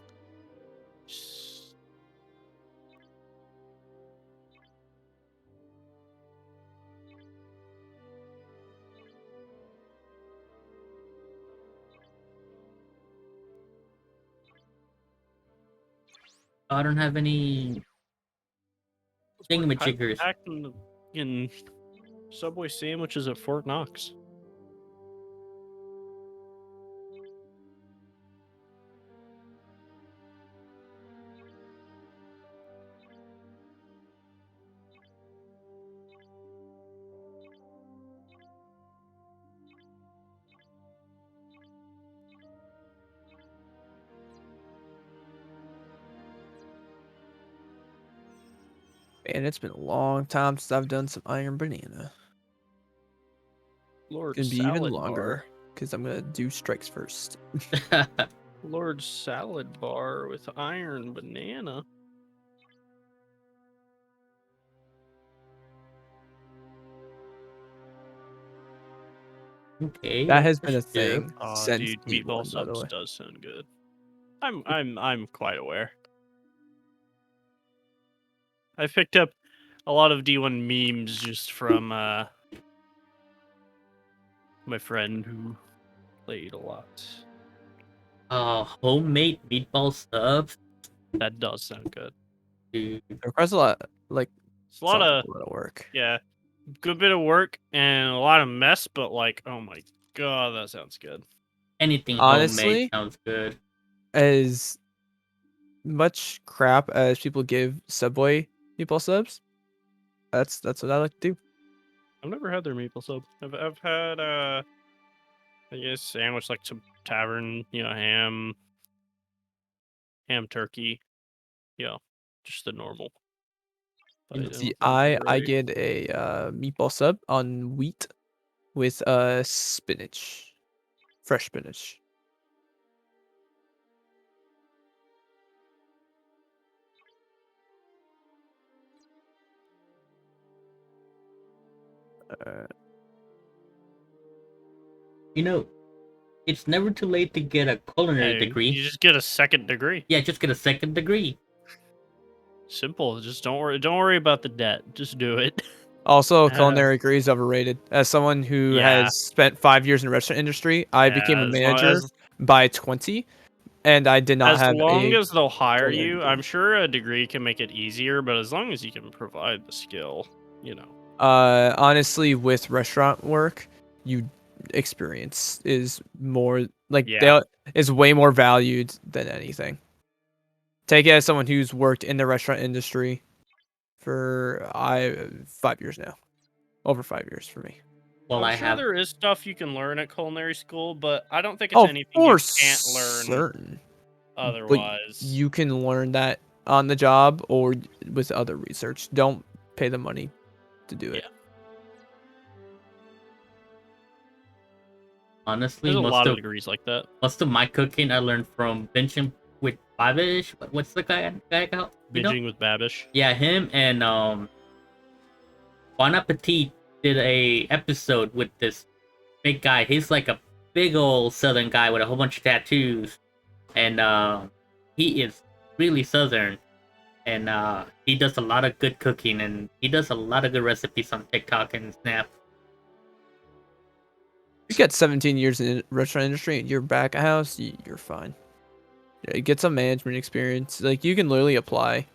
I don't have any thingamajiggers. Packing in Subway sandwiches at Fort Knox. Man, it's been a long time since I've done some Iron Banana. Lord It's gonna be Salad even Bar. longer because I'm gonna do strikes first. Lord Salad Bar with Iron Banana. Okay. That has that's been a fair. thing Oh, since dude, meatball D1, by the subs way. does sound good. I'm quite aware. I picked up a lot of D1 memes just from my friend who played a lot. Homemade meatball subs. That does sound good. Dude. It requires a lot, like, It's a lot sounds like of a lot of work. yeah, good bit of work and a lot of mess, but like, oh my god, that sounds good. Anything homemade Honestly, sounds good. as much crap as people give Subway meatball subs, that's what I like to do. I've never had their maple sub. I've had I guess sandwich like some tavern, ham turkey, just the normal. But I don't See, think I very- get a meatball sub on wheat with spinach, fresh spinach. You know, it's never too late to get a culinary Hey, degree. you just get a second degree. Yeah, just get a second degree. Simple. Just don't worry about the debt. Just do it. Also, culinary degree is overrated. As someone who Yeah. has spent 5 years in the restaurant industry, I became a as long manager by 20, and I did not as have long a as they'll hire culinary you, degree. I'm sure a degree can make it easier, but as long as you can provide the skill, Honestly, with restaurant work, you experience is more like Yeah. is way more valued than anything. Take it as someone who's worked in the restaurant industry for 5 years now, over 5 years for me. Well, I'm I sure have. there is stuff you can learn at culinary school, but I don't think it's Oh, anything you for can't learn certain. otherwise. But you can learn that on the job or with other research. Don't pay the money to do it. Yeah. Honestly, There's a lot of degrees like that. most of my cooking I learned from Binging with Babish. What's the guy called? You know? Binging with Babish. Yeah, him and Bon Appetit did a episode with this big guy. He's like a big old Southern guy with a whole bunch of tattoos, and he is really Southern, and he does a lot of good cooking, and he does a lot of good recipes on TikTok and Snap. You got 17 years in the restaurant industry and you're back at house, you're fine. Yeah, get some management experience. Like, you can literally apply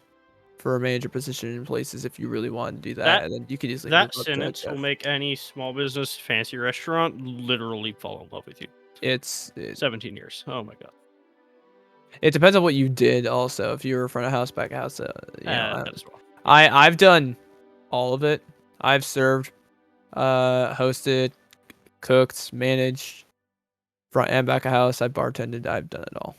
for a manager position in places if you really want to do that, and then you could easily move That up to a sentence will chef. make any small business fancy restaurant literally fall in love with you. It's 17 years. Oh my god. It depends on what you did. Also, if you were front of house, back of house, That as well. I've done all of it. I've served, hosted, cooked, managed, front and back of house. I bartended. I've done it all.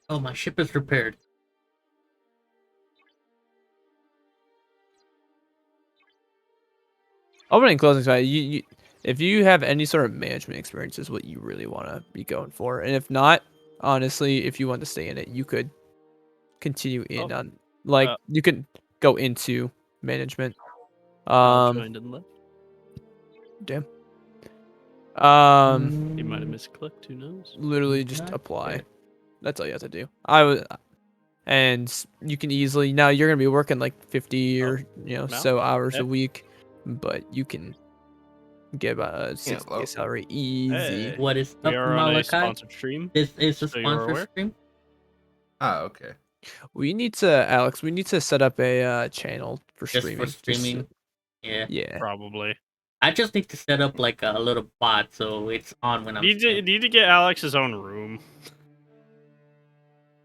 Oh, my ship is repaired. Opening and closing side, if you have any sort of management experience, is what you really want to be going for. And if not, honestly, if you want to stay in it, you could continue in on you could go into management. Joined and left. Damn. He might have misclicked. Who knows? Literally just Not apply. yet. That's all you have to do. And you can easily now you're gonna be working like 50 or so hours a week, but you can get about a 60K salary easy. Hey. What is We up, are on a Malachi? sponsored stream. This is a So you're sponsor aware? stream. Ah, okay. We need to, Alex. We need to set up a channel for Just streaming. for streaming. Yeah. Yeah. Probably. I just need to set up like a little bot so it's on when I'm streaming. Need to get Alex his own room.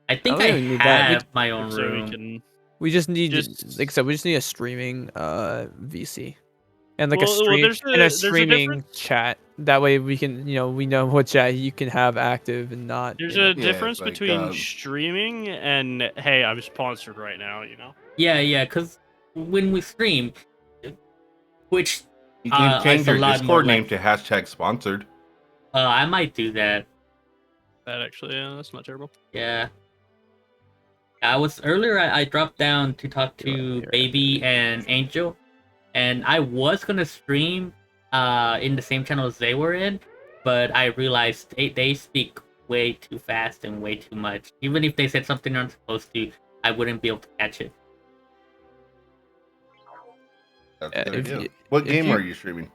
I think don't I even need that. have my own So we room. can. We just need, Just- like I said, we just need a streaming VC, and like Well, a stream there's and a there's streaming difference- chat. That way we can, we know what chat you can have active and not. There's you know. a difference like, between streaming and hey, I'm sponsored right now. You know. Yeah, because when we stream, Twitch, You can change it's a your lot more Discord name like- to hashtag sponsored. I might do that. That actually, that's not terrible. Yeah. I was earlier. I dropped down to talk to You're right. Baby and Angel, and I was gonna stream in the same channel as they were in, but I realized they speak way too fast and way too much. Even if they said something I'm supposed to, I wouldn't be able to catch it. That's Yeah, a good if idea. you- What if game you- are you streaming?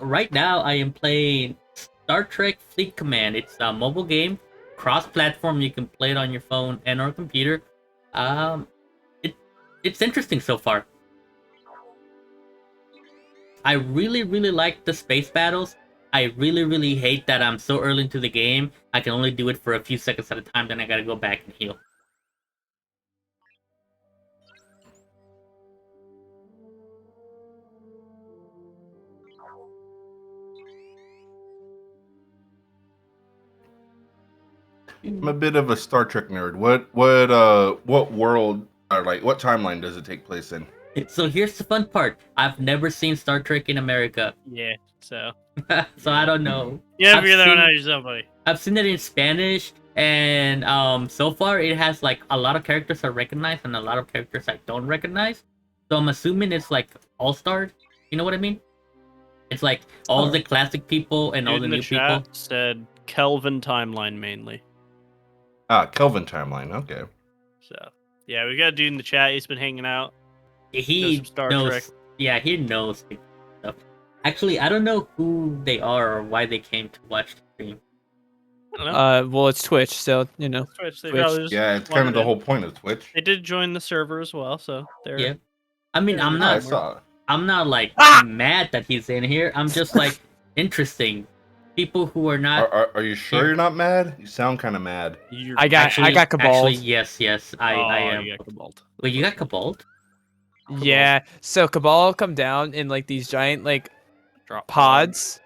Right now I am playing Star Trek Fleet Command. It's a mobile game, cross-platform. You can play it on your phone and or computer. It's interesting so far. I really like the space battles. I really hate that I'm so early into the game. I can only do it for a few seconds at a time, then I gotta go back and heal. I'm a bit of a Star Trek nerd. What world or like what timeline does it take place in? So here's the fun part. I've never seen Star Trek in America, Yeah. So. so I don't know. Yeah, I've figure that one seen- out yourself, buddy. I've seen it in Spanish, and so far it has like a lot of characters I recognize and a lot of characters I don't recognize. So I'm assuming it's like all starred. You know what I mean? It's like all the classic people and all Dude the in new the chat people. said Kelvin timeline mainly. Ah, Kelvin timeline. Okay. So yeah, we got a dude in the chat. He's been hanging out. He some Star knows. Trek. Yeah, he knows stuff. Actually, I don't know who they are or why they came to watch the stream. I don't know. Well, it's Twitch, so Twitch, they Twitch. probably just Yeah, it's kind of wanted the in. whole point of Twitch. They did join the server as well, so they're Yeah. I mean, I'm Yeah, I not. saw. I'm not like mad that he's in here. I'm just like interesting. People who are not. Are you sure you're not mad? You sound kind of mad. You're- I got Cabal. Actually, yes, I am. You got Cabal. Wait, you got Cabal? Yeah, so Cabal come down in like these giant like Drop pods,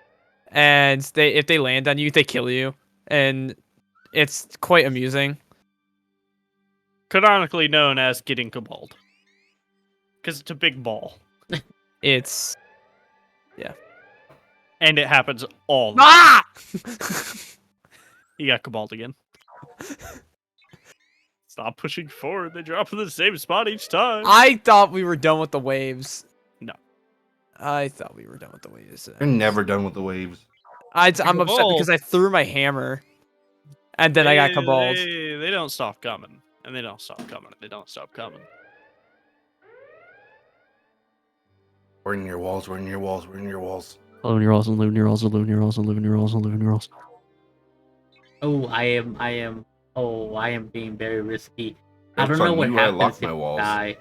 and if they land on you, they kill you, and it's quite amusing. Canonically known as getting Caballed. Because it's a big ball. It's And it happens all the ah. You got Caballed again. Stop pushing forward. They drop in the same spot each time. I thought we were done with the waves. No. I thought we were done with the waves. You're never done with the waves. I'm upset Cabal. because I threw my hammer, and then I got Caballed. They don't stop coming. And they don't stop coming. They don't stop coming. We're in your walls. We're in your walls. We're in your walls. Live in your walls and live in your walls and live in your walls and live in your walls and live in your walls. Oh, I am. Oh, I am being very risky. I Jokes don't know on what you, I happens locked if my you walls. die.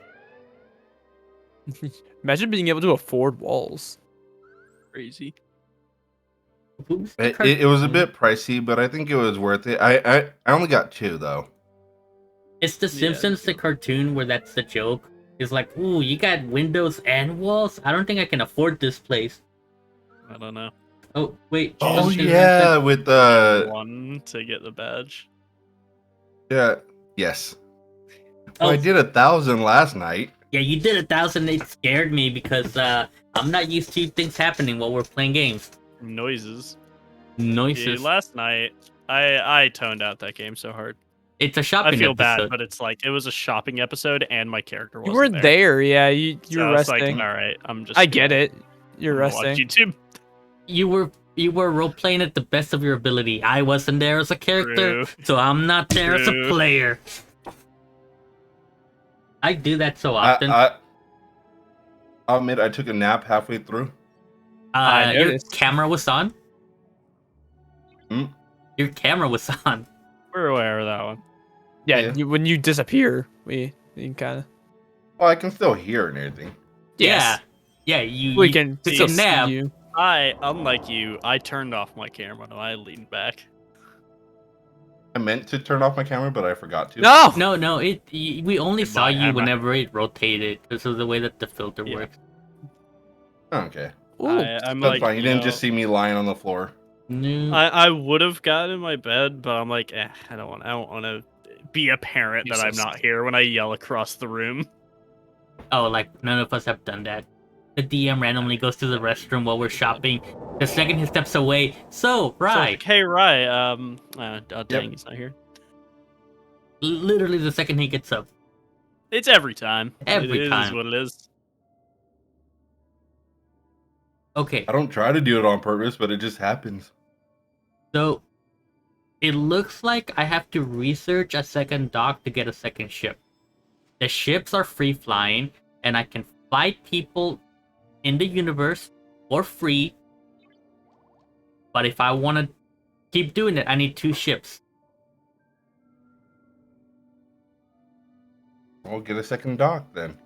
Imagine being able to afford walls. Crazy. Who's the It was a cartoon? bit pricey, but I think it was worth it. I only got 2 though. It's the Simpsons, the cartoon where that's the joke. It's like, ooh, you got windows and walls? I don't think I can afford this place. I don't know. Oh, wait. Oh something yeah, happened. with One to get the badge. yeah, yes. Oh, Well, I did 1,000 last night. yeah, you did 1,000. It scared me because I'm not used to things happening while we're playing games. Noises. Noises. Dude, last night, I toned out that game so hard. It's a I shopping feel episode. bad, but it's like it was a shopping episode, and my character You wasn't weren't there. Yeah, you So were I was like, resting. all right, I'm just. I get it. You're I'm gonna watch resting. YouTube. You were role playing at the best of your ability. I wasn't there as a character, True. so I'm not there as a True. player. I do that so often. I'll admit I took a nap halfway through. I Your noticed. camera was on. Hmm? Your camera was on. We're aware of that one. Yeah, Yeah. when you disappear, we kind of. Well, I can still hear and everything. Yeah, you. We you can took still a nap. see you. Unlike you, I turned off my camera and I leaned back. I meant to turn off my camera, but I forgot to. No. No, we only saw Goodbye, you Emma. whenever it rotated because of the way that the filter Yeah. works. Okay. Ooh. I'm That's like, fine. You didn't just see me lying on the floor. No. I would have gotten in my bed, but I'm like, I don't want to be apparent You're that so I'm not here when I yell across the room. Oh, like none of us have done that. The DM randomly goes to the restroom while we're shopping. The second he steps away, so So, right. like, hey, Rye, dang, he's not here. Literally the second he gets up. It's every time. Every It time. is what it is. Okay, I don't try to do it on purpose, but it just happens. so it looks like I have to research a second dock to get a second ship. The ships are free flying, and I can fight people in the universe for free. But if I want to keep doing it, I need 2 ships. We'll get a second dock then.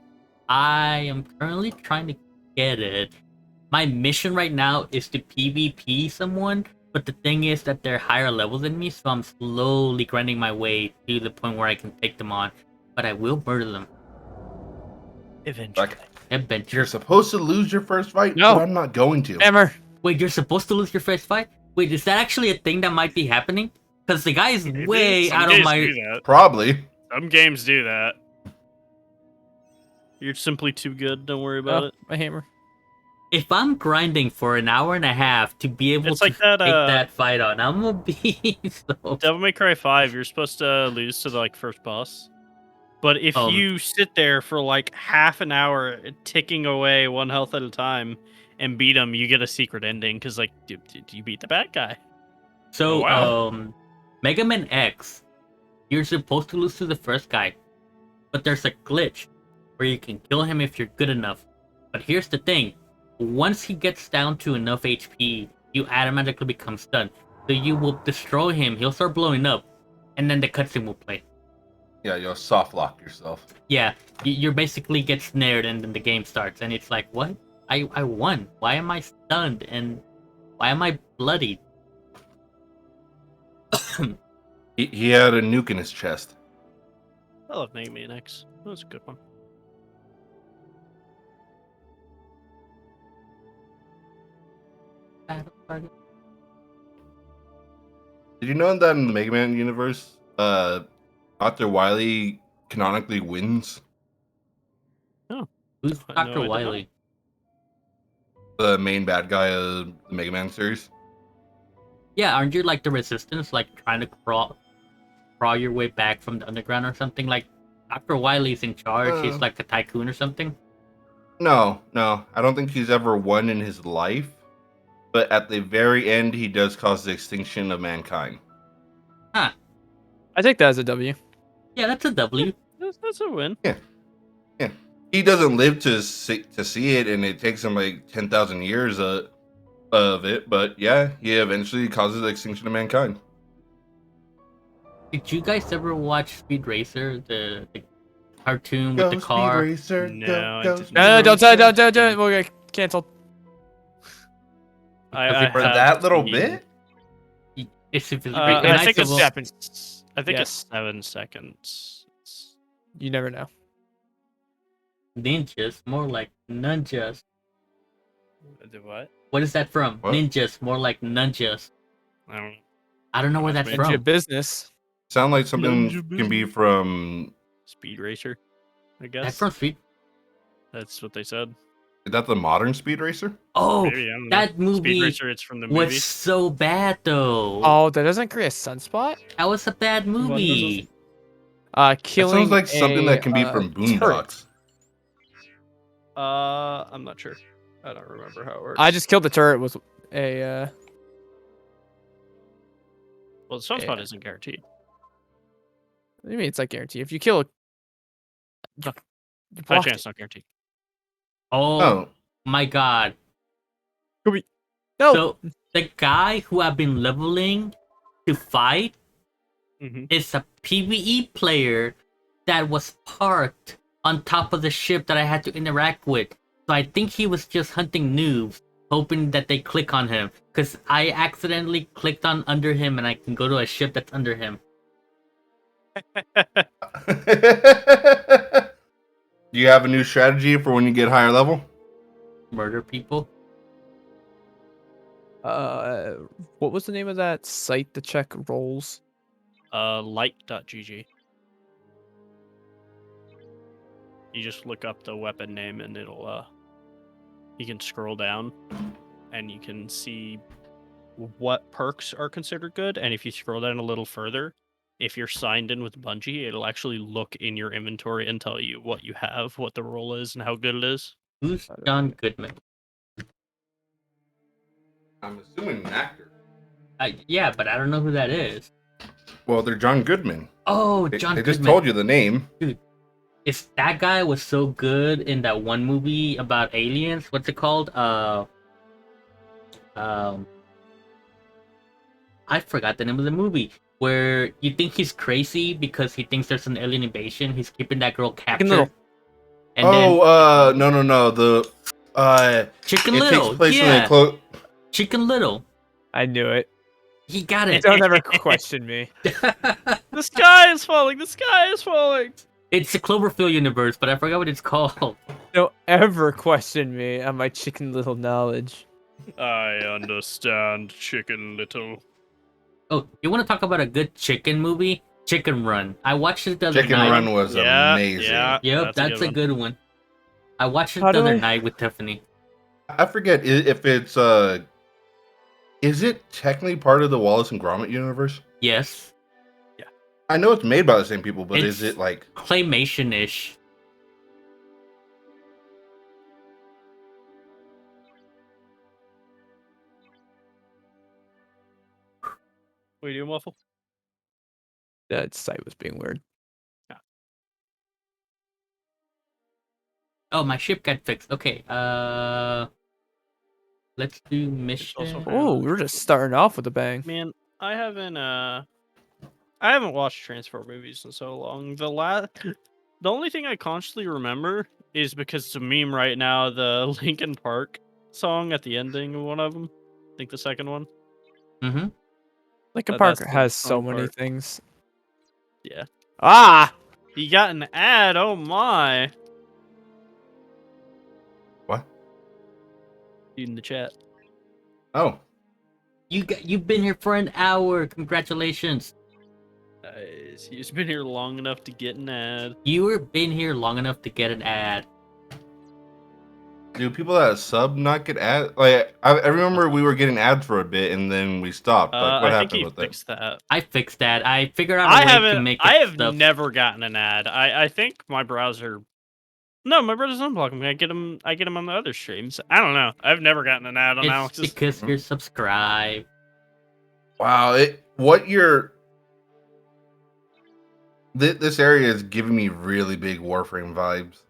I am currently trying to get it. My mission right now is to PvP someone, but the thing is that they're higher level than me, so I'm slowly grinding my way to the point where I can take them on. But I will murder them Eventually. Like, eventually. you're supposed to lose your first fight, No. but I'm not going to. Hammer. Wait, you're supposed to lose your first fight? Wait, is that actually a thing that might be happening? Because the guy is Maybe. way Some out of games my... do that. Probably. Some games do that. You're simply too good. Don't worry about Oh, it. my hammer. If I'm grinding for an hour and a half to be able It's to like that, take that fight on, I'm gonna be so... Devil May Cry 5, you're supposed to lose to the first boss. But if you sit there for like half an hour ticking away 1 health at a time and beat him, you get a secret ending because you beat the bad guy. So, Oh, wow. Mega Man X, you're supposed to lose to the first guy, but there's a glitch where you can kill him if you're good enough. But here's the thing, once he gets down to enough HP, you automatically become stunned. So you will destroy him, he'll start blowing up, and then the cutscene will play. Yeah, you'll soft lock yourself. Yeah, you basically get snared and then the game starts, and it's like, what? I won. Why am I stunned? And why am I bloodied? He had a nuke in his chest. I love Mega Man X. That was a good one. Did you know that in the Mega Man universe, Dr. Wily canonically wins? Who's I know, I Dr. did not. Wily? The main bad guy of the Mega Man series? Yeah, aren't you like the Resistance, like trying to crawl your way back from the underground or something? Like Dr. Wily's in charge. He's like a tycoon or something. No. I don't think he's ever won in his life. But at the very end, he does cause the extinction of mankind. I take that as a W. Yeah, that's a W. That's a win. He doesn't live to see it, and it takes him like 10,000 years of it. But yeah, he eventually causes the extinction of mankind. Did you guys ever watch Speed Racer, the cartoon Go with the Speed car? Racer. No, go, I go did Speed not. No, Racer. don't. We'll get canceled. I For have that little seen- bit? It's I recognizable. think it's happens. I think Yes. it's 7 seconds. You never know. Ninjas, more like nunjas. The what? What is that from? What? Ninjas, more like nunjas. I don't. I don't know where that's Must Into your from. business. Sound like something None of your can be business. from. Speed Racer. I guess That's from Speed. that's what they said. Is that the modern Speed Racer? Oh, Maybe, I don't know. that Speed movie Racer. It's from the was movie. so bad though. Oh, that doesn't create a sunspot? That was a bad movie. That Killing sounds like something that can be a from turret. Boondocks. I'm not sure. I don't remember how it works. I just killed the turret with a Well, the sunspot Yeah. isn't guaranteed. what do you mean it's like guaranteed? If you kill a you High blocked chance, it. not guaranteed. Oh Oh, my god. No. So the guy who I've been leveling to fight Mm-hmm. is a PvE player that was parked on top of the ship that I had to interact with. So I think he was just hunting noobs, hoping that they click on him. Because I accidentally clicked on under him and I can go to a ship that's under him. Do you have a new strategy for when you get higher level? Murder people. What was the name of that site to check rolls? Light.gg. You just look up the weapon name and it'll you can scroll down and you can see what perks are considered good, and if you scroll down a little further, if you're signed in with Bungie, it'll actually look in your inventory and tell you what you have, what the roll is, and how good it is. Who's John Goodman? I'm assuming an actor. Yeah, but I don't know who that is. Well, they're John Goodman. Oh, They, John they Goodman. just told you the name. Is that guy was so good in that one movie about aliens? What's it called? I forgot the name of the movie. Where you think he's crazy because he thinks there's an alien invasion. He's keeping that girl captured. Little. And then No. The Chicken it Little. takes place Yeah, in a Chicken Little. I knew it. He got it. Don't ever question me. The sky is falling! The sky is falling! It's the Cloverfield universe, but I forgot what it's called. Don't ever question me on my Chicken Little knowledge. I understand, Chicken Little. Oh, you want to talk about a good chicken movie? Chicken Run. I watched it the other Chicken night. Run was amazing. Yep, that's a good one. I watched it How the do other I- night with Tiffany. I forget if it's is it technically part of the Wallace and Gromit universe? Yes, I know it's made by the same people, but It's- is it like claymation-ish. What are you doing, Waffle? That site was being weird. Oh, my ship got fixed. Okay, let's do also mission. for- Oh, we're just starting off with a bang. Man, I haven't watched Transport movies in so long. The only thing I consciously remember is because it's a meme right now, the Linkin Park song at the ending of one of them. I think the second one. Mm-hmm. Linkin That's Park the has so fun many part. things. Yeah. Ah! You got an ad, oh my. what? In the chat. Oh, You've been here for an hour. Congratulations. Nice. He's been here long enough to get an ad. You've been here long enough to get an ad. do people that sub not get ads? Like I remember we were getting ads for a bit and then we stopped. Like what I think happened he with that? fixed that. I fixed that. I figured out a I way to haven't. make I it have stuff. never gotten an ad. I think my browser. No, my browser's unblocking me. I get them on the other streams. I don't know. I've never gotten an ad on It's Alex's. because you're subscribed. Wow, this area is giving me really big Warframe vibes.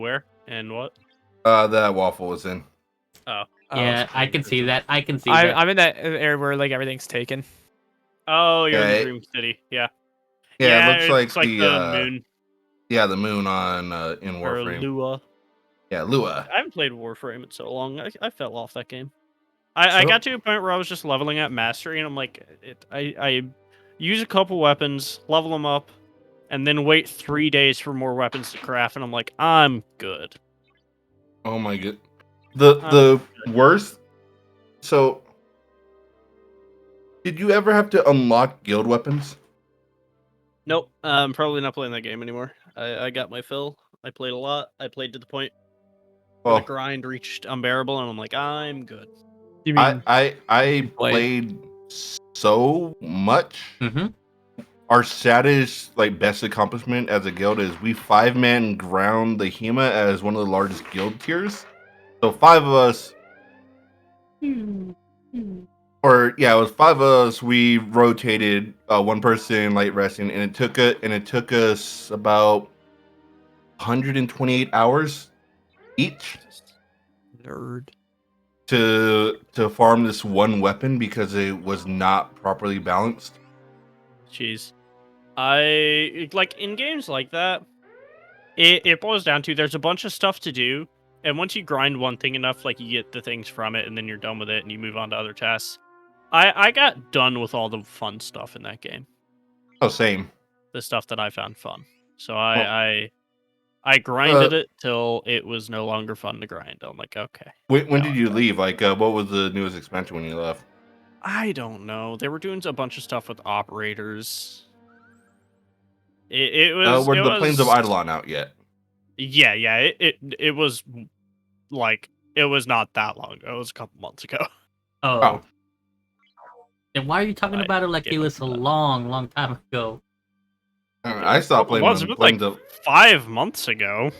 Where and what? That Waffle was in. Yeah, I can see that. I can see that. I'm in that area where like everything's taken. Oh, you're in Okay. the Dream City. Yeah. Yeah, it looks like the moon the moon on in or Warframe. Lua. Yeah, Lua. I haven't played Warframe in so long. I fell off that game. I So- got to a point where I was just leveling at mastery, and I'm like, I use a couple weapons, level them up, and then wait 3 days for more weapons to craft, and I'm like, I'm good. Oh my god. The worst. So, did you ever have to unlock guild weapons? Nope, I'm probably not playing that game anymore. I got my fill. I played a lot. I played to the point where Well, the grind reached unbearable, and I'm like, I'm good. You mean I played so much. Mm-hmm. Our saddest, like, best accomplishment as a guild is we 5-man ground the HEMA as one of the largest guild tiers. So 5 of us, or yeah, it was 5 of us. We rotated one person light resting, and it took us about 128 hours each nerd? to farm this one weapon because it was not properly balanced. Jeez. I like in games like that, it boils down to there's a bunch of stuff to do, and once you grind one thing enough, like you get the things from it, and then you're done with it, and you move on to other tasks. I got done with all the fun stuff in that game, Oh, same. the stuff that I found fun. So I grinded it till it was no longer fun to grind. I'm like, okay. When now did I'm you done. leave? Like, what was the newest expansion when you left? I don't know. They were doing a bunch of stuff with operators. It was. Were it the Plains of was- Eidolon out yet? Yeah. It was like it was not that long ago. It was a couple months ago. Oh. Oh. Then why are you talking I about it like gave it up was a on that. long time ago? I stopped playing Once, when it was like Plains of. 5 months ago.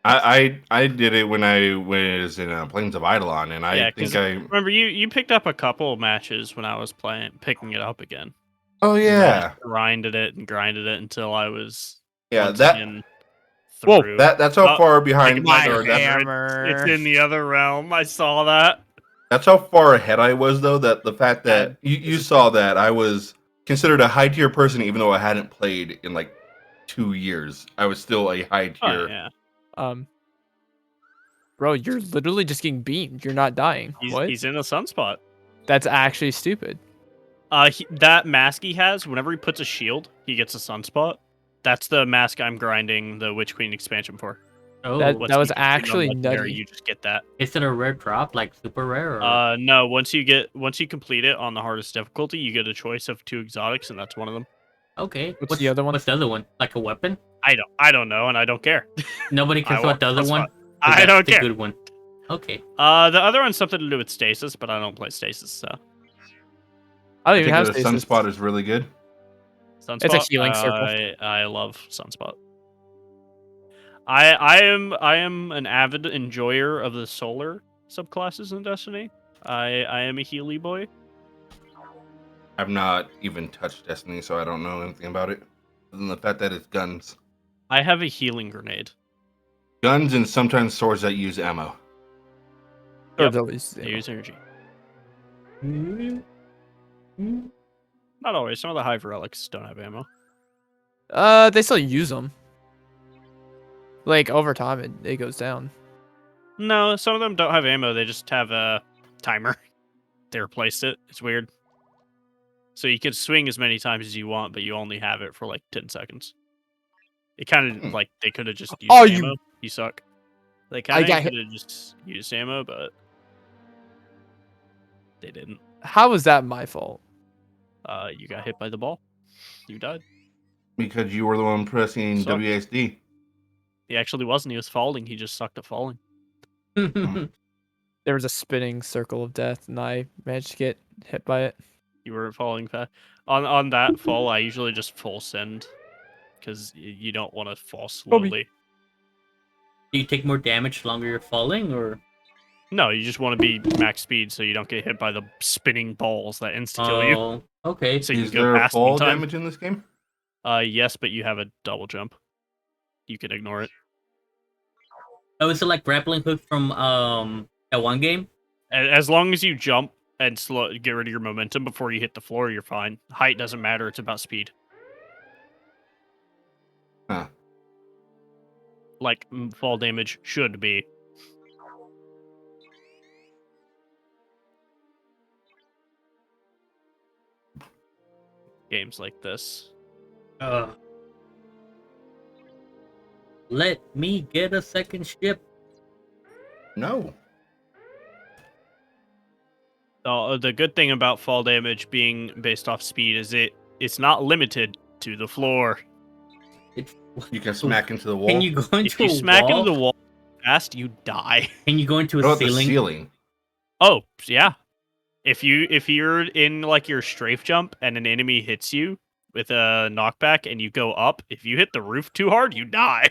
I did it when I was in Plains of Eidolon, and I Yeah, think 'cause I. Remember, you picked up a couple matches when I was picking it up again. Oh And I yeah, just grinded it until I was yeah. once That again Whoa, through. that's how Oh, far behind. my or that's, hammer. It's in the other realm. I saw that. that's how far ahead I was, though. That the fact that Yeah, you saw that I was considered a high tier person, even though I hadn't played in like 2 years. I was still a high Oh, tier. yeah. Bro, you're literally just getting beamed. You're not dying. What? He's in a sunspot. That's actually stupid. That mask he has, whenever he puts a shield, he gets a sunspot. That's the mask I'm grinding the Witch Queen expansion for. Oh, That Once was you get to actually legendary, nutty. You just get that. is it a rare drop, like super rare? Or... No. Once you complete it on the hardest difficulty, you get a choice of 2 exotics, and that's one of them. Okay. What's the other one? What's the other one? Like a weapon? I don't know, and I don't care. Nobody cares I about the want other one? sunspot. I don't That's care. the good one. Okay. The other one's something to do with stasis, but I don't play stasis, so I don't I even think have the stasis. Sunspot is really good. Sunspot. It's a healing circle. I love Sunspot. I am an avid enjoyer of the solar subclasses in Destiny. I am a Healy boy. I've not even touched Destiny, so I don't know anything about it. Other than the fact that it's guns. I have a healing grenade. Guns and sometimes swords that use ammo. Yep. Always, They use energy. Not always. Some of the Hive relics don't have ammo. They still use them. Like over time, it goes down. No, some of them don't have ammo. They just have a timer. They replaced it. It's weird. So you can swing as many times as you want, but you only have it for like 10 seconds. It kind of like they could have just used Oh, ammo. You suck. They kind got of hit- could have just used ammo, but they didn't. How was that my fault? You got hit by the ball. You died. Because you were the one pressing Suck. WSD. He actually wasn't. He was falling. He just sucked at falling. There was a spinning circle of death, and I managed to get hit by it. You weren't falling fast. On that fall, I usually just full send because you don't want to fall slowly. Do you take more damage the longer you're falling, or? No, you just want to be max speed so you don't get hit by the spinning balls that insta kill you. Oh, okay. So you Is can go there past fall one time. damage in this game? Yes, but you have a double jump. You can ignore it. Oh, is it like grappling hook from that one game? As long as you jump and get rid of your momentum before you hit the floor, you're fine. Height doesn't matter. It's about speed. like fall damage should be. Games like this. Let me get a second ship. No. The good thing about fall damage being based off speed is it's not limited to the floor. You can smack into the wall. Can you go into If you a smack wall? into the wall fast, you die. Can you go into What a about the ceiling? ceiling? Oh, yeah. If you're in like your strafe jump and an enemy hits you with a knockback and you go up, if you hit the roof too hard, you die.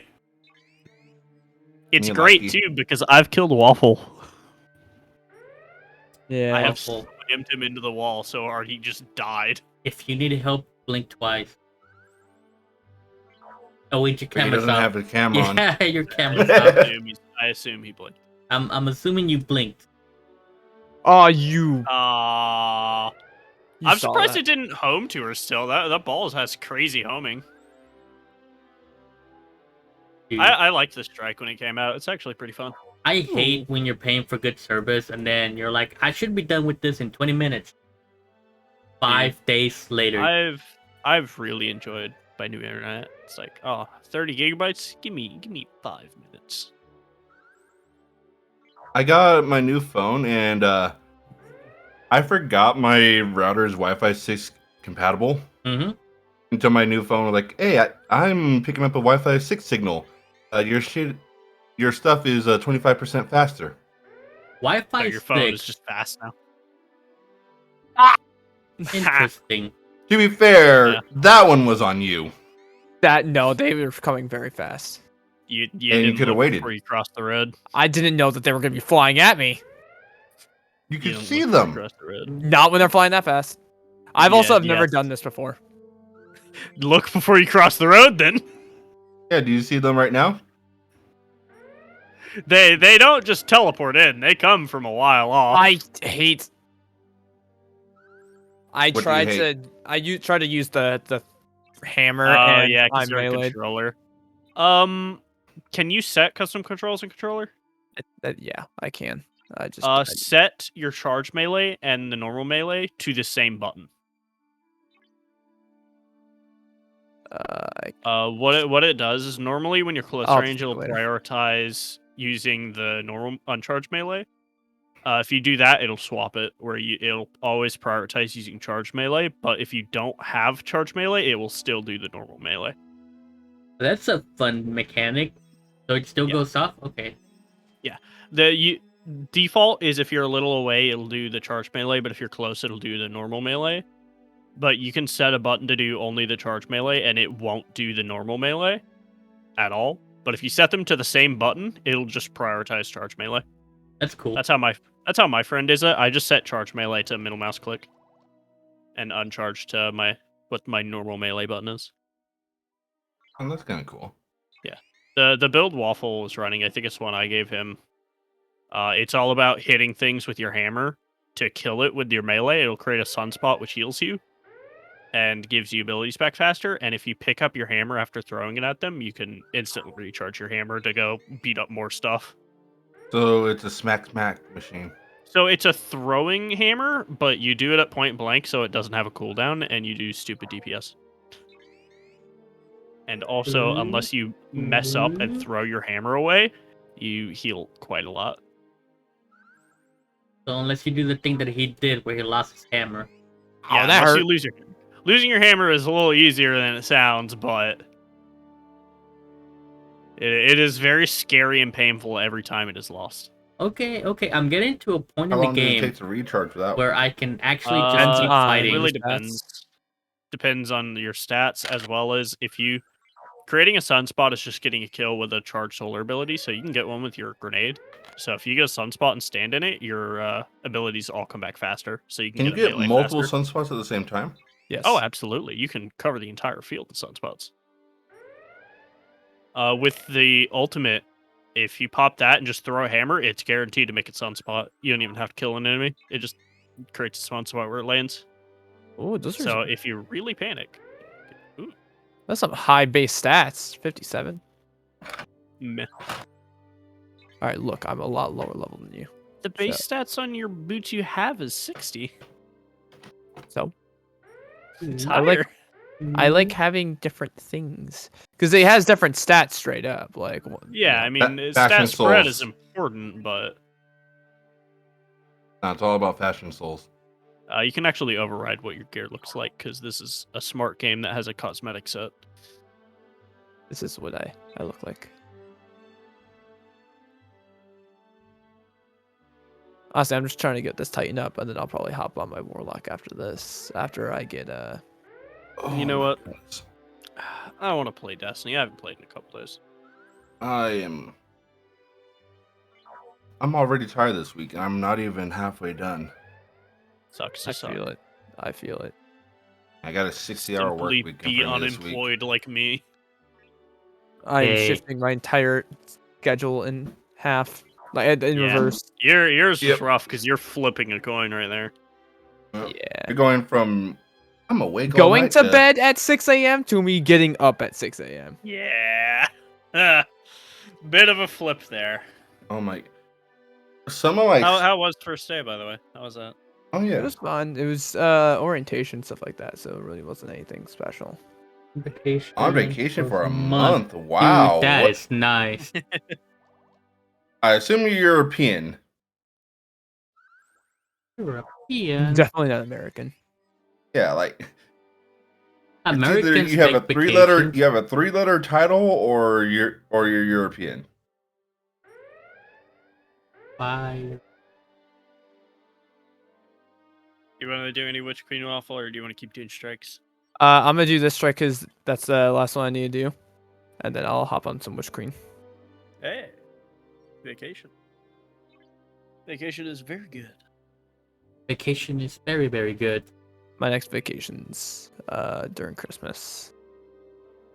It's You're great lucky. too because I've killed Waffle. Yeah. I have Waffle. slammed him into the wall so hard he just died. If you need help, blink twice. Oh wait, your But he camera's doesn't off. have the camera on. Yeah, your camera's off. I assume he blinked. I'm assuming you blinked. Oh, you. You I'm I'm surprised it didn't home to her still. That ball has crazy homing. Dude, I liked the strike when it came out. It's actually pretty fun. I hate when you're paying for good service and then you're like, I should be done with this in 20 minutes. 5 days later. I've really enjoyed my new internet. It's like, 30 gigabytes? Give me 5 minutes. I got my new phone and I forgot my router is Wi-Fi 6 compatible. Mm-hmm. Until my new phone was like, hey, I'm picking up a Wi-Fi 6 signal. Your stuff is 25% faster. Wi-Fi So your phone 6. is just fast now. Interesting. To be fair, Yeah. that one was on you. No, they were coming very fast. You And you didn't could have look waited. before you crossed the road. I didn't know that they were going to be flying at me. You You could didn't see look before you them. crossed the road. Not when they're flying that fast. I've also have never yes. done this before. Look before you cross the road. Then Yeah, do you see them right now? they don't just teleport in. They come from a while off. I hate. I What do you tried hate? to. Tried to use the hammer Oh and yeah, I'm because you're a melee. controller. Can you set custom controls in controller? Yeah, I can. I just. Set your charge melee and the normal melee to the same button. What it does is normally when you're close I'll range, do it it'll later. prioritize using the normal uncharged melee. If you do that, it'll swap it where it'll always prioritize using charge melee. But if you don't have charge melee, it will still do the normal melee. That's a fun mechanic. So it still Yeah. goes off? Okay. Default is if you're a little away, it'll do the charge melee, but if you're close, it'll do the normal melee. But you can set a button to do only the charge melee, and it won't do the normal melee at all. But if you set them to the same button, it'll just prioritize charge melee. That's cool. That's how my friend is it. I just set charge melee to middle mouse click, and uncharged to what my normal melee button is. Oh, that's kind of cool. The build Waffle was running. I think it's one I gave him. It's all about hitting things with your hammer to kill it with your melee. It'll create a sunspot which heals you and gives you abilities back faster. And if you pick up your hammer after throwing it at them, you can instantly recharge your hammer to go beat up more stuff. So it's a smack machine. So it's a throwing hammer, but you do it at point blank, so it doesn't have a cooldown, and you do stupid DPS. And also, unless you mess up and throw your hammer away, you heal quite a lot. So unless you do the thing that he did where he lost his hammer. Yeah, that unless hurt. you losing your hammer is a little easier than it sounds, but it is very scary and painful every time it is lost. Okay. I'm getting to a point How in the long does it game take to recharge for that? where I can actually Uh, just keep it fighting. really stats. depends. Depends on your stats as well as if you creating a sunspot is just getting a kill with a charged solar ability, so you can get one with your grenade. So if you get a sunspot and stand in it, your abilities all come back faster. So you Can you a get melee multiple faster. sunspots at the same time? Yes. Oh, absolutely. You can cover the entire field in sunspots. With the ultimate, if you pop that and just throw a hammer, it's guaranteed to make it sunspot. You don't even have to kill an enemy. It just creates a sunspot where it lands. Oh, those are So if you really panic, that's some high base stats. 57. Meh. All right, look, I'm a lot lower level than you. The base stats on your boots you have is 60. So It's I like- higher. I like having different things because it has different stats straight up. Like, Yeah, I mean, Fashion stat spread is Souls. important, but No, it's all about Fashion Souls. you can actually override what your gear looks like because this is a smart game that has a cosmetic set. this is what I look like. Honestly, I'm just trying to get this tightened up, and then I'll probably hop on my Warlock after this. After I get You know my what? goodness. I want to play Destiny. I haven't played in a couple days. I'm already tired this week, and I'm not even halfway done. Sucks I to suck. feel it. I feel it. I got a 60-hour work Simply week be in front of me this week. unemployed like me. I am Hey. shifting my entire schedule in half, like in Yeah. reverse. Yours Yep. is rough because you're flipping a coin right there. Yep. Yeah. You're going from I'm awake all Going night to bed at 6 a.m. to me getting up at 6 a.m. Yeah. Bit of a flip there. Oh my! Some of my How was first day, by the way? How was that? oh It yeah. was fun. It was orientation stuff like that, so it really wasn't anything special. Vacation. On vacation for a month. Wow. Dude, that What- is nice. I assume you're European. European. Definitely not American. Yeah, like it's either Americans you have a take three-letter vacations. you have a three-letter title or you're European. Why? You want to do any Witch Queen Waffle, or do you want to keep doing strikes? I'm gonna do this strike because that's the last one I need to do, and then I'll hop on some Witch Queen. Hey, vacation. Vacation is very good. Vacation is very, very good. My next vacation's during Christmas.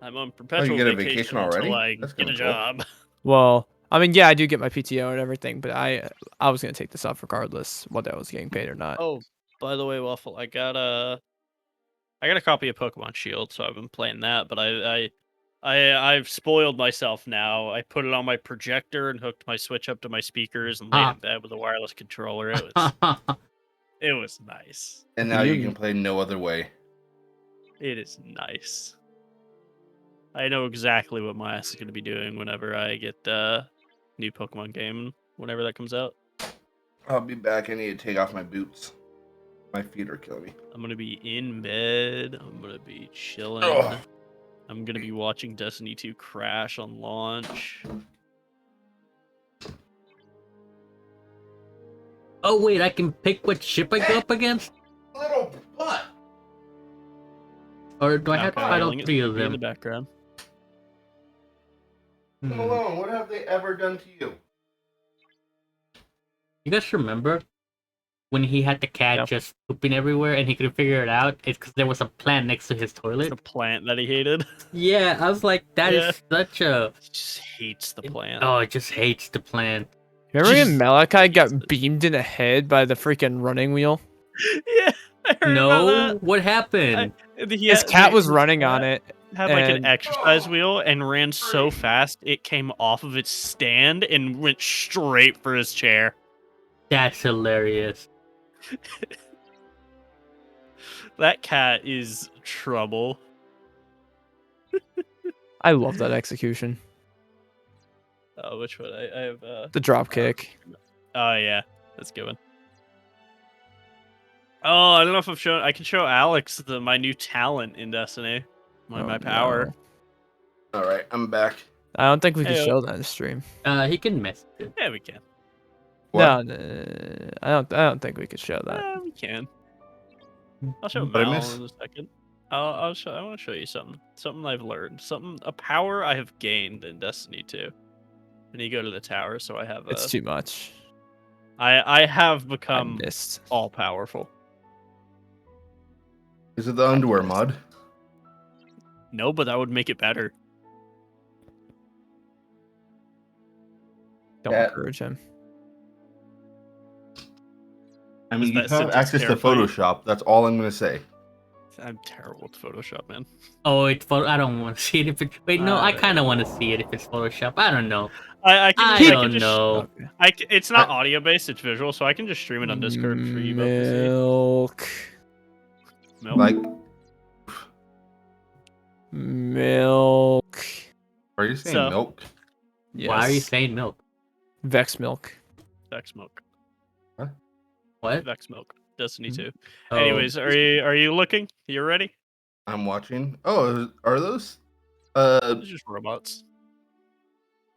I'm on perpetual get a vacation, vacation already? until I That's get a kinda cool. job. Well, I mean, yeah, I do get my PTO and everything, but I was gonna take this off regardless whether I was getting paid or not. Oh, by the way, Waffle, I got a copy of Pokemon Shield, so I've been playing that. But I've spoiled myself now. I put it on my projector and hooked my Switch up to my speakers and laid in bed with a wireless controller. It was nice. And Can now you you- can play no other way. It is nice. I know exactly what my ass is going to be doing whenever I get the new Pokemon game, whenever that comes out. I'll be back. I need to take off my boots. My feet are killing me. I'm going to be in bed. I'm going to be chilling. Ugh. I'm going to be watching Destiny 2 crash on launch. Oh wait, I can pick what ship I go up against, Little butt. or do I have to fight all Yelling at three of me in the them? background. Hmm. Alone. What have they ever done to you? You guys remember when he had the cat Yep. just pooping everywhere and he couldn't figure it out? It's because there was a plant next to his toilet. The plant that he hated. Yeah, I was like, that is Yeah. such a. He just hates the plant. Oh, it just hates the plant. Remember when Jesus. Malachi got beamed in the head by the freaking running wheel? Yeah, I heard No, about what happened? that. His cat was running on it. Had like an and- exercise wheel and ran so fast it came off of its stand and went straight for his chair. That's hilarious. That cat is trouble. I love that execution. Oh, which one? I have. The drop kick. Oh yeah, that's a good one. Oh, I don't know if I've shown. I can show Alex my new talent in Destiny. My Oh, power. no. All right, I'm back. I don't think we can Heyo. show that in stream. He can mess it. Yeah, we can. What? No, I don't think we could show that. Yeah, we can. I'll show But I Mal miss- in a second. I'll show. I want to show you something. Something I've learned. A power I have gained in Destiny 2. When you go to the tower, so I have. It's too much. I have I become missed. all powerful. Is it the underwear mod? No, but that would make it better. Don't That- encourage him. I mean, Does you that have sentence access to terrify you? Photoshop. That's all I'm gonna say. I'm terrible with Photoshop, man. Oh, it's photo. I don't want to see it if it's. Wait, no, I kind of want to see it if it's Photoshop. I don't know. I I can don't just, know. Okay. it's not audio based, it's visual, so I can just stream it on Discord for you both to see. Milk. Milk? Like, Milk. are you saying So- milk? Yes. Why are you saying milk? Vex milk? Vex Milk. What? Vex Milk. Destiny 2. Oh, Anyways, are you looking? You ready? I'm watching. Oh, are those? It's just robots.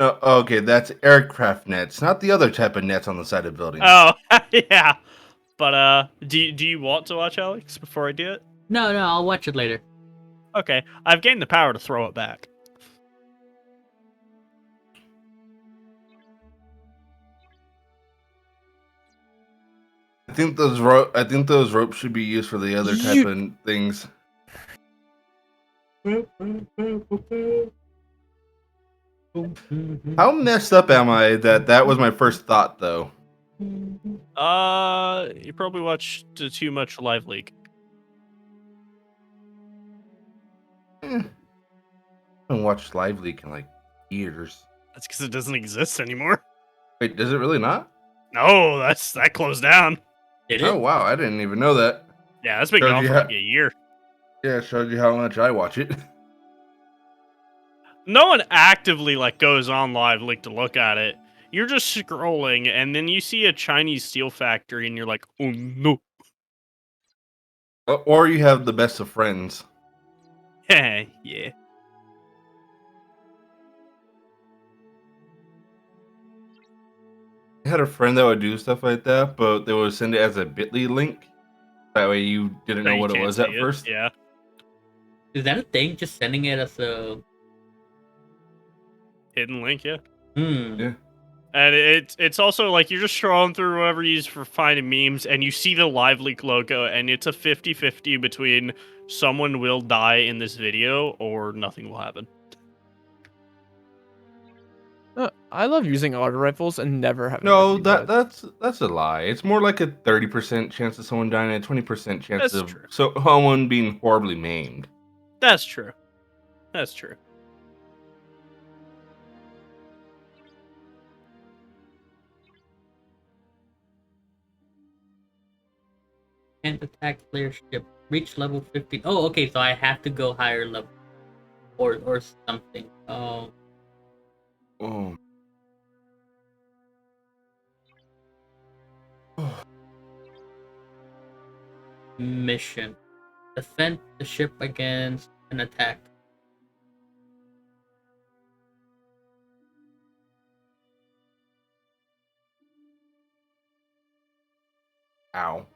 Okay, that's aircraft nets, not the other type of nets on the side of buildings. Oh, yeah. But do you want to watch Alex before I do it? no, I'll watch it later. Okay, I've gained the power to throw it back. I think those ropes should be used for the other type of things. How messed up am I that was my first thought though? You probably watched too much Live League. I haven't watched Live Leak in like years. That's because it doesn't exist anymore. Wait, does it really not? No, that closed down. Did Oh it? wow, I didn't even know that. Yeah, that's been Shows gone you for how- like a year. Yeah, it showed you how much I watch it. No one actively like goes on Live Leak to look at it. You're just scrolling, and then you see a Chinese steel factory, and you're like, oh no. Or you have the best of friends. Yeah. I had a friend that would do stuff like that, but they would send it as a bit.ly link. That way you didn't So know you what it can't was see at first. Yeah. Is that a thing? Just sending it as a. Hidden link, yeah. Yeah. And it's also like you're just scrolling through whatever you use for finding memes, and you see the Live Leak logo, and it's a 50-50 between someone will die in this video or nothing will happen. I love using auto rifles and never having. No, to do that's a lie. It's more like a 30% chance of someone dying and a 20% chance That's of true. someone being horribly maimed. That's true. That's true. Can't attack player ship. Reach level 50. Oh, okay, so I have to go higher level. Or something. Oh. Oh. Mission. Defend the ship against an attack. Ow.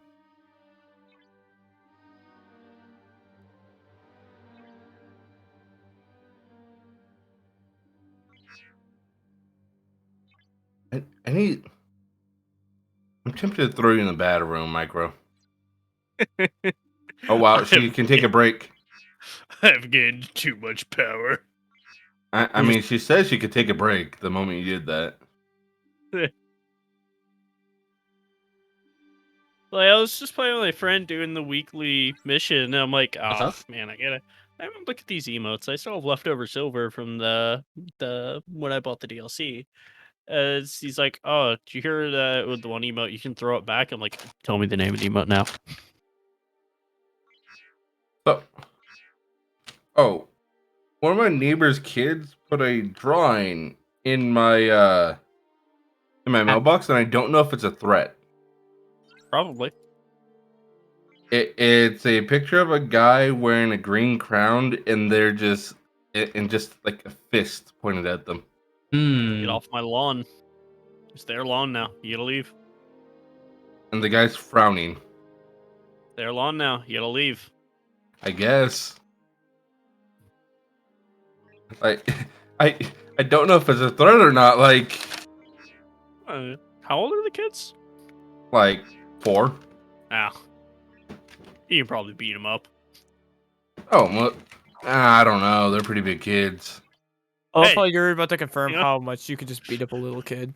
I need. I'm tempted to throw you in the bad room, Micro. Oh wow, she can take a break. I've gained too much power. I mean, she says she could take a break the moment you did that. Like, I was just playing with my friend doing the weekly mission, and I'm like, oh Uh-huh. man, I gotta look at these emotes. I still have leftover silver from the when I bought the DLC. He's like, oh, did you hear that with the one emote you can throw it back? I'm like, tell me the name of the emote now. Oh, one of my neighbor's kids put a drawing in my mailbox, and I don't know if it's a threat. Probably. It's a picture of a guy wearing a green crown, and they're just like a fist pointed at them. Get off my lawn. It's their lawn now. You gotta leave. And the guy's frowning. Their lawn now. You gotta leave. I guess. Like, I don't know if it's a threat or not. Like How old are the kids? 4. Ah. You can probably beat them up. Oh, well, I don't know. They're pretty big kids. I love Hey. how you're about to confirm You know? how much you could just beat up a little kid.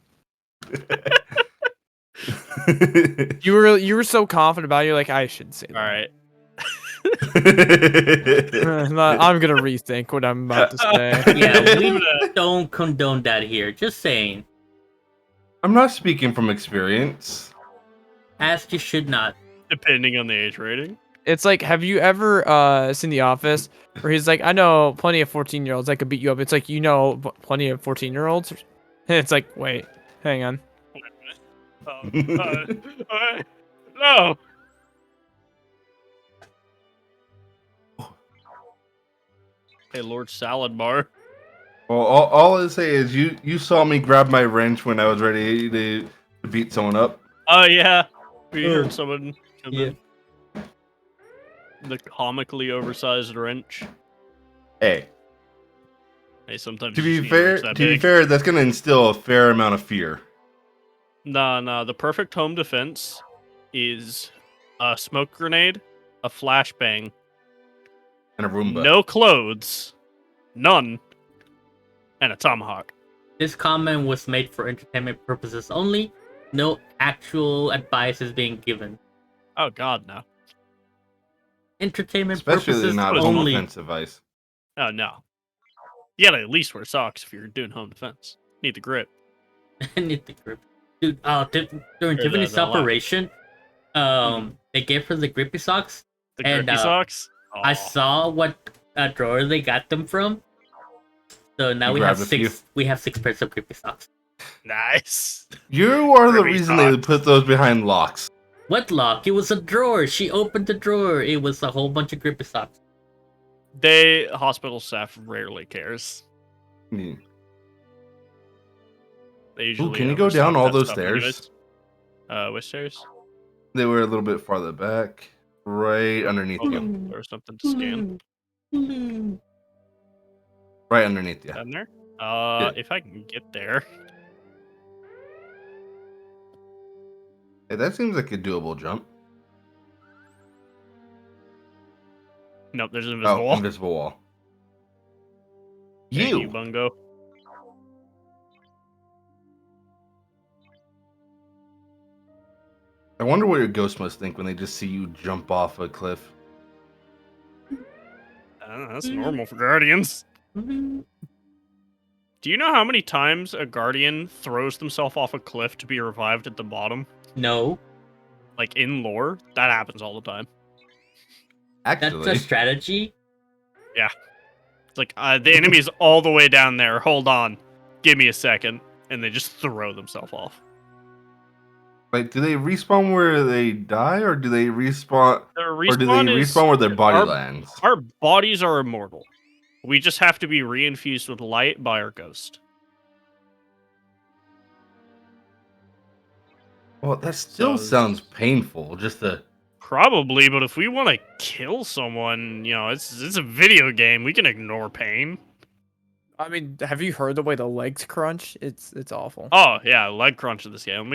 You were so confident about it, you're like, I shouldn't say that. All right. I'm gonna rethink what I'm about to say. Yeah, we don't condone that here. Just saying. I'm not speaking from experience. As you should not. Depending on the age rating. It's like, have you ever seen The Office where he's like, I know plenty of 14-year-olds that could beat you up. It's like, you know plenty of 14-year-olds. It's like, wait, hang on. No. Hey, Lord Salad Bar. Well, all I say is you saw me grab my wrench when I was ready to beat someone up. Oh yeah, we heard someone come in. The comically oversized wrench. Hey, Hey, sometimes to you be just need a wrench fair, that big. that's gonna instill a fair amount of fear. Nah. The perfect home defense is a smoke grenade, a flashbang, And a Roomba. no clothes, none, and a tomahawk. This comment was made for entertainment purposes only. No actual advice is being given. Oh God, no. Entertainment Especially purposes not home only. defense device. Oh no. You gotta at least wear socks if you're doing home defense. Need the grip. Need the grip. Dude, during Or Tiffany's the lock. operation, they gave her the grippy socks. The And, grippy socks. I Aw. saw what drawer they got them from. So now You we have grabbed a few? six. We have 6 pairs of grippy socks. Nice. You are the Grippy reason they socks. put those behind locks. What lock? It was a drawer. She opened the drawer. It was a whole bunch of grippy socks. Hospital staff rarely cares. Hmm. They usually can you go down overstock all that those stuff stairs? anyways. Which stairs? They were a little bit farther back, right underneath Hold you. on, there's something to scan. Right underneath you. Down there? Yeah. If I can get there. Hey, that seems like a doable jump. Nope, there's an invisible Oh, wall. invisible wall. Thank you, You. Bungo. I wonder what your ghost must think when they just see you jump off a cliff. I don't know, that's normal for guardians. Do you know how many times a guardian throws themselves off a cliff to be revived at the bottom? No, Like in lore, that happens all the time. that's Actually, a strategy. It's like the enemy's all the way down there. Hold on, give me a second, and they just throw themselves off. like, do they respawn where they die, or do they respawn, Their or do they respawn is respawn where their body our- lands? Our bodies are immortal. We just have to be reinfused with light by our ghost. Well, that still So- sounds painful. Just to Probably, but if we want to kill someone, it's a video game. We can ignore pain. I mean, have you heard the way the legs crunch? It's awful. Oh yeah, leg crunch in this game. Let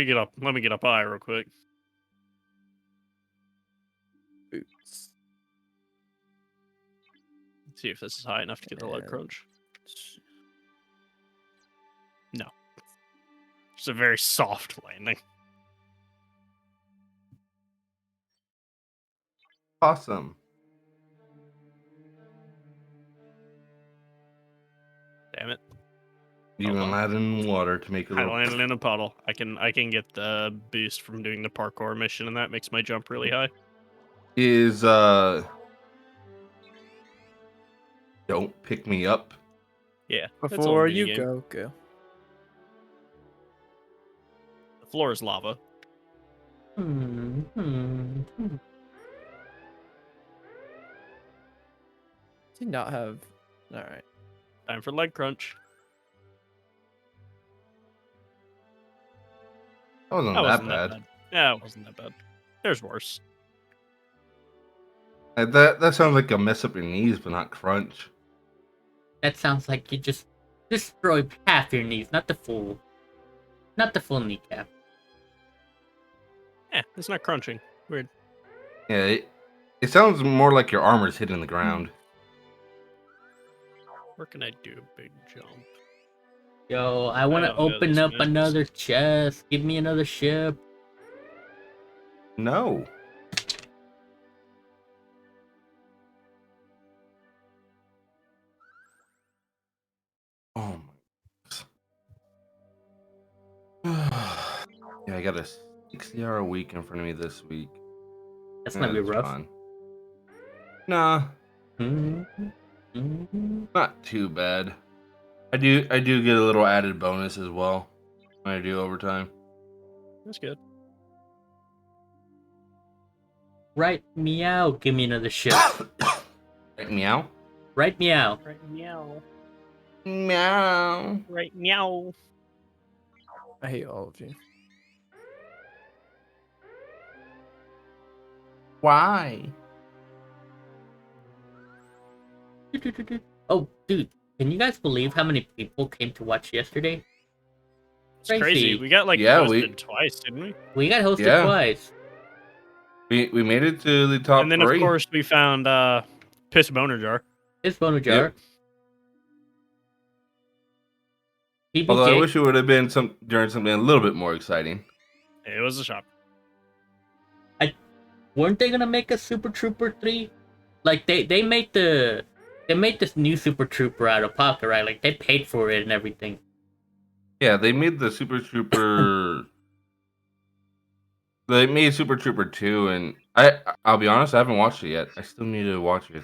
me get up high real quick. Boots. Let's see if this is high enough to get the leg And- crunch. No. It's a very soft landing. awesome. Damn it. You Hold even on. landed in water to make it a I little. landed in a puddle. I can get the boost from doing the parkour mission, and that makes my jump really high. Is don't pick me up. Yeah. that's all Before in the you game. go. The floor is lava. Does he not have? All right. Time for leg crunch. That wasn't That that wasn't bad. that bad. Yeah, it wasn't that bad. There's worse. That sounds like a mess up your knees, but not crunch. That sounds like you just destroyed half your knees, not the full kneecap. Yeah, it's not crunching. Weird. Yeah, it sounds more like your armor's hitting the ground. Where can I do a big jump? Yo, I want to don't know open these up missions. another chest. Give me another ship. No. Yeah, I got a 60-hour week in front of me this week. That's gonna be That's rough. fun. Nah, Mm-hmm. not too bad. I do get a little added bonus as well when I do overtime. That's good. Right, meow. Give me another shit. Right, meow. Right, meow. Right, meow. Meow. Right, meow. I hate all of you. Why? Oh, dude, can you guys believe how many people came to watch yesterday? It's crazy. Crazy. We got like Yeah, hosted twice, didn't we? We got hosted Yeah. twice. We made it to the top And then 3. of course we found Piss Boner Jar. It's Bono Jar. PBJ. Although I wish it would have been during something a little bit more exciting. It was a shop. Weren't they gonna make a Super Trooper 3? Like they made this new Super Trooper out of pocket, right? Like they paid for it and everything. Yeah, they made the Super Trooper. They made Super Trooper 2, and I'll be honest, I haven't watched it yet. I still need to watch it.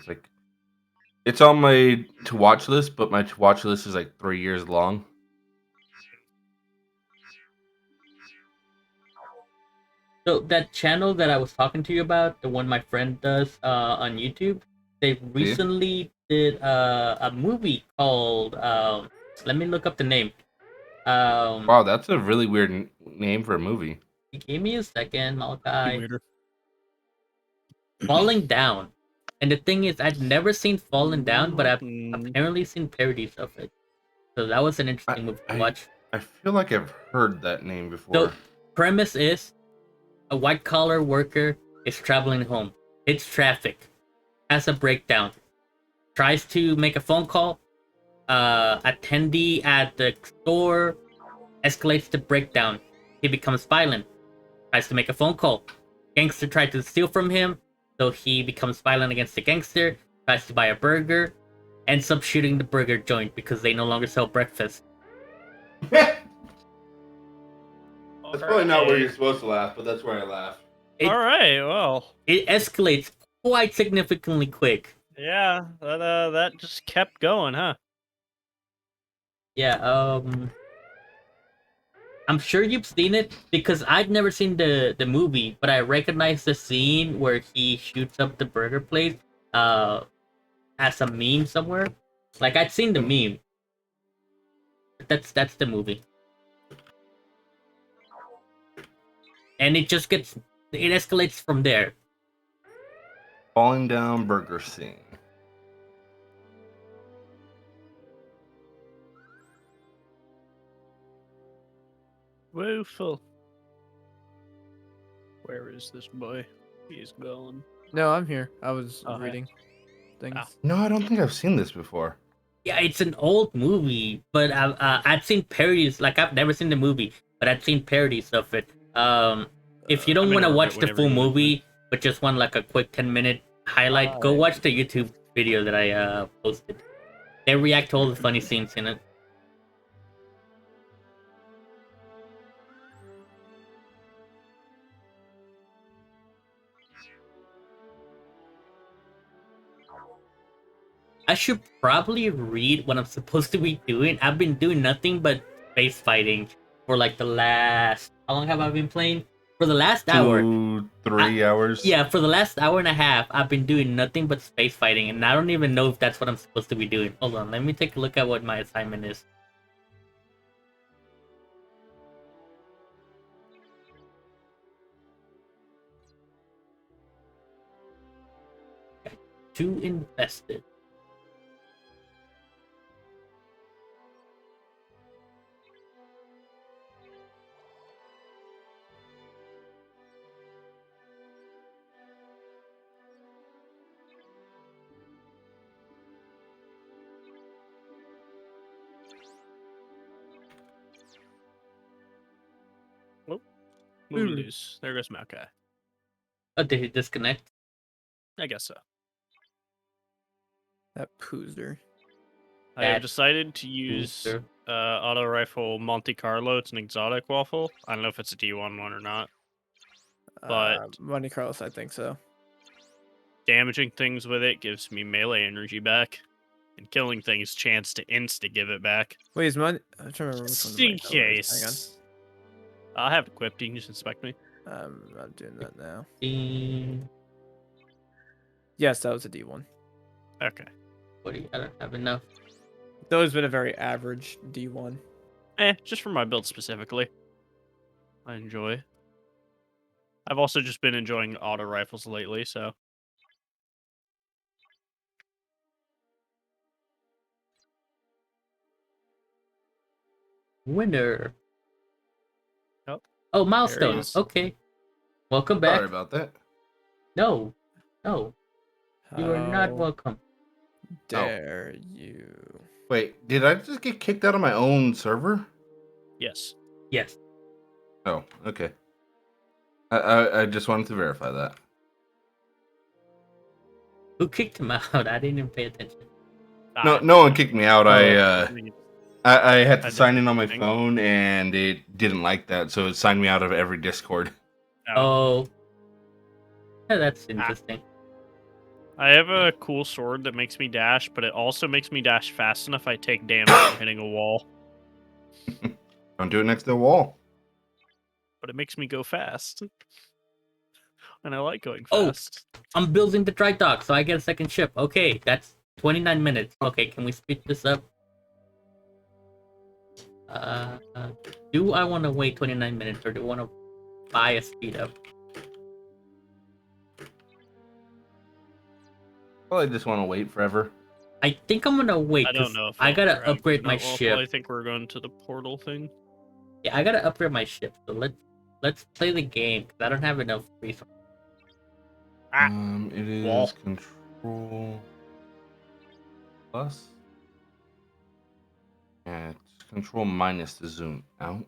It's on my to watch list, but my to watch list is like 3 years long. So that channel that I was talking to you about, the one my friend does on YouTube, they recently did a movie called let me look up the name. Wow, that's a really weird name for a movie. Give me a second, Malachi. Weirder. Falling Down. And the thing is, I'd never seen Falling Down, but I've apparently seen parodies of it. So that was an interesting movie to watch. I feel like I've heard that name before. So premise is a white collar worker is traveling home, hits traffic, has a breakdown, tries to make a phone call. Attendee at the store escalates the breakdown. He becomes violent, tries to make a phone call. Gangster tries to steal from him, so he becomes violent against the gangster, tries to buy a burger, ends up shooting the burger joint because they no longer sell breakfast. That's probably not where you're supposed to laugh, but that's where I laugh. All right, well. It escalates quite significantly quick. Yeah, that just kept going, huh? Yeah, I'm sure you've seen it because I've never seen the movie, but I recognize the scene where he shoots up the burger place as a meme somewhere. Like I'd seen the meme. That's the movie. And it escalates from there. Falling Down burger scene. Woeful. Where is this boy? He's gone. No, I'm here. I was Oh, hey. reading things. Ah. No, I don't think I've seen this before. Yeah, it's an old movie, but I'd seen parodies. Like I've never seen the movie, but I'd seen parodies of it. If you don't want to watch the full movie, but just want like a quick 10-minute highlight, go watch the YouTube video that I posted. They react to all the funny scenes in it. I should probably read what I'm supposed to be doing. I've been doing nothing but space fighting for like the last... How long have I been playing? For the last hour. 2-3 hours. Yeah, for the last hour and a half, I've been doing nothing but space fighting, and I don't even know if that's what I'm supposed to be doing. Hold on, let me take a look at what my assignment is. Too invested. Move loose. There goes Maokai. Oh, did he disconnect? I guess so. That poozer. I have That decided to use Booster. auto rifle Monte Carlo. It's an exotic waffle. I don't know if it's a D1 one or not. But Monte Carlos, I think so. damaging things with it gives me melee energy back, and killing things chance to insta give it back. Wait, is Monte? I'm trying to remember which Just one. in case. I have it equipped. You can just inspect me. I'm doing that now. Mm, Yes, that was a D1. Okay. what do you? I don't have enough. Those been a very average D1. Just for my build specifically. I enjoy. I've also just been enjoying auto rifles lately, so. Winner. Oh. Oh, There he milestones. is. Okay. Welcome back. Sorry about that. No, no, you are not How welcome. dare you? Wait, did I just get kicked out of my own server? Yes. Yes. Oh, okay. I just wanted to verify that. Who kicked him out? I didn't even pay attention. No one kicked me out. Oh. I had to I sign did in on my thing. phone, and it didn't like that, so it signed me out of every Discord. Oh. Yeah, that's interesting. I have a cool sword that makes me dash, but it also makes me dash fast enough I take damage from hitting a wall. Don't do it next to the wall. But it makes me go fast. And I like going Oh. fast. I'm building the dry dock, so I get a second ship. Okay, that's 29 minutes. Okay, can we speed this up? Do I want to wait 29 minutes, or do I want to buy a speed up? Well, I just want to wait forever. I think I'm gonna wait. I don't 'cause know if I I'll gotta grab upgrade my Waffle. ship. I think we're going to the portal thing. Yeah, I gotta upgrade my ship. So let's play the game, because I don't have enough resources. It is Wall. control plus. Yeah, it's control minus to zoom out.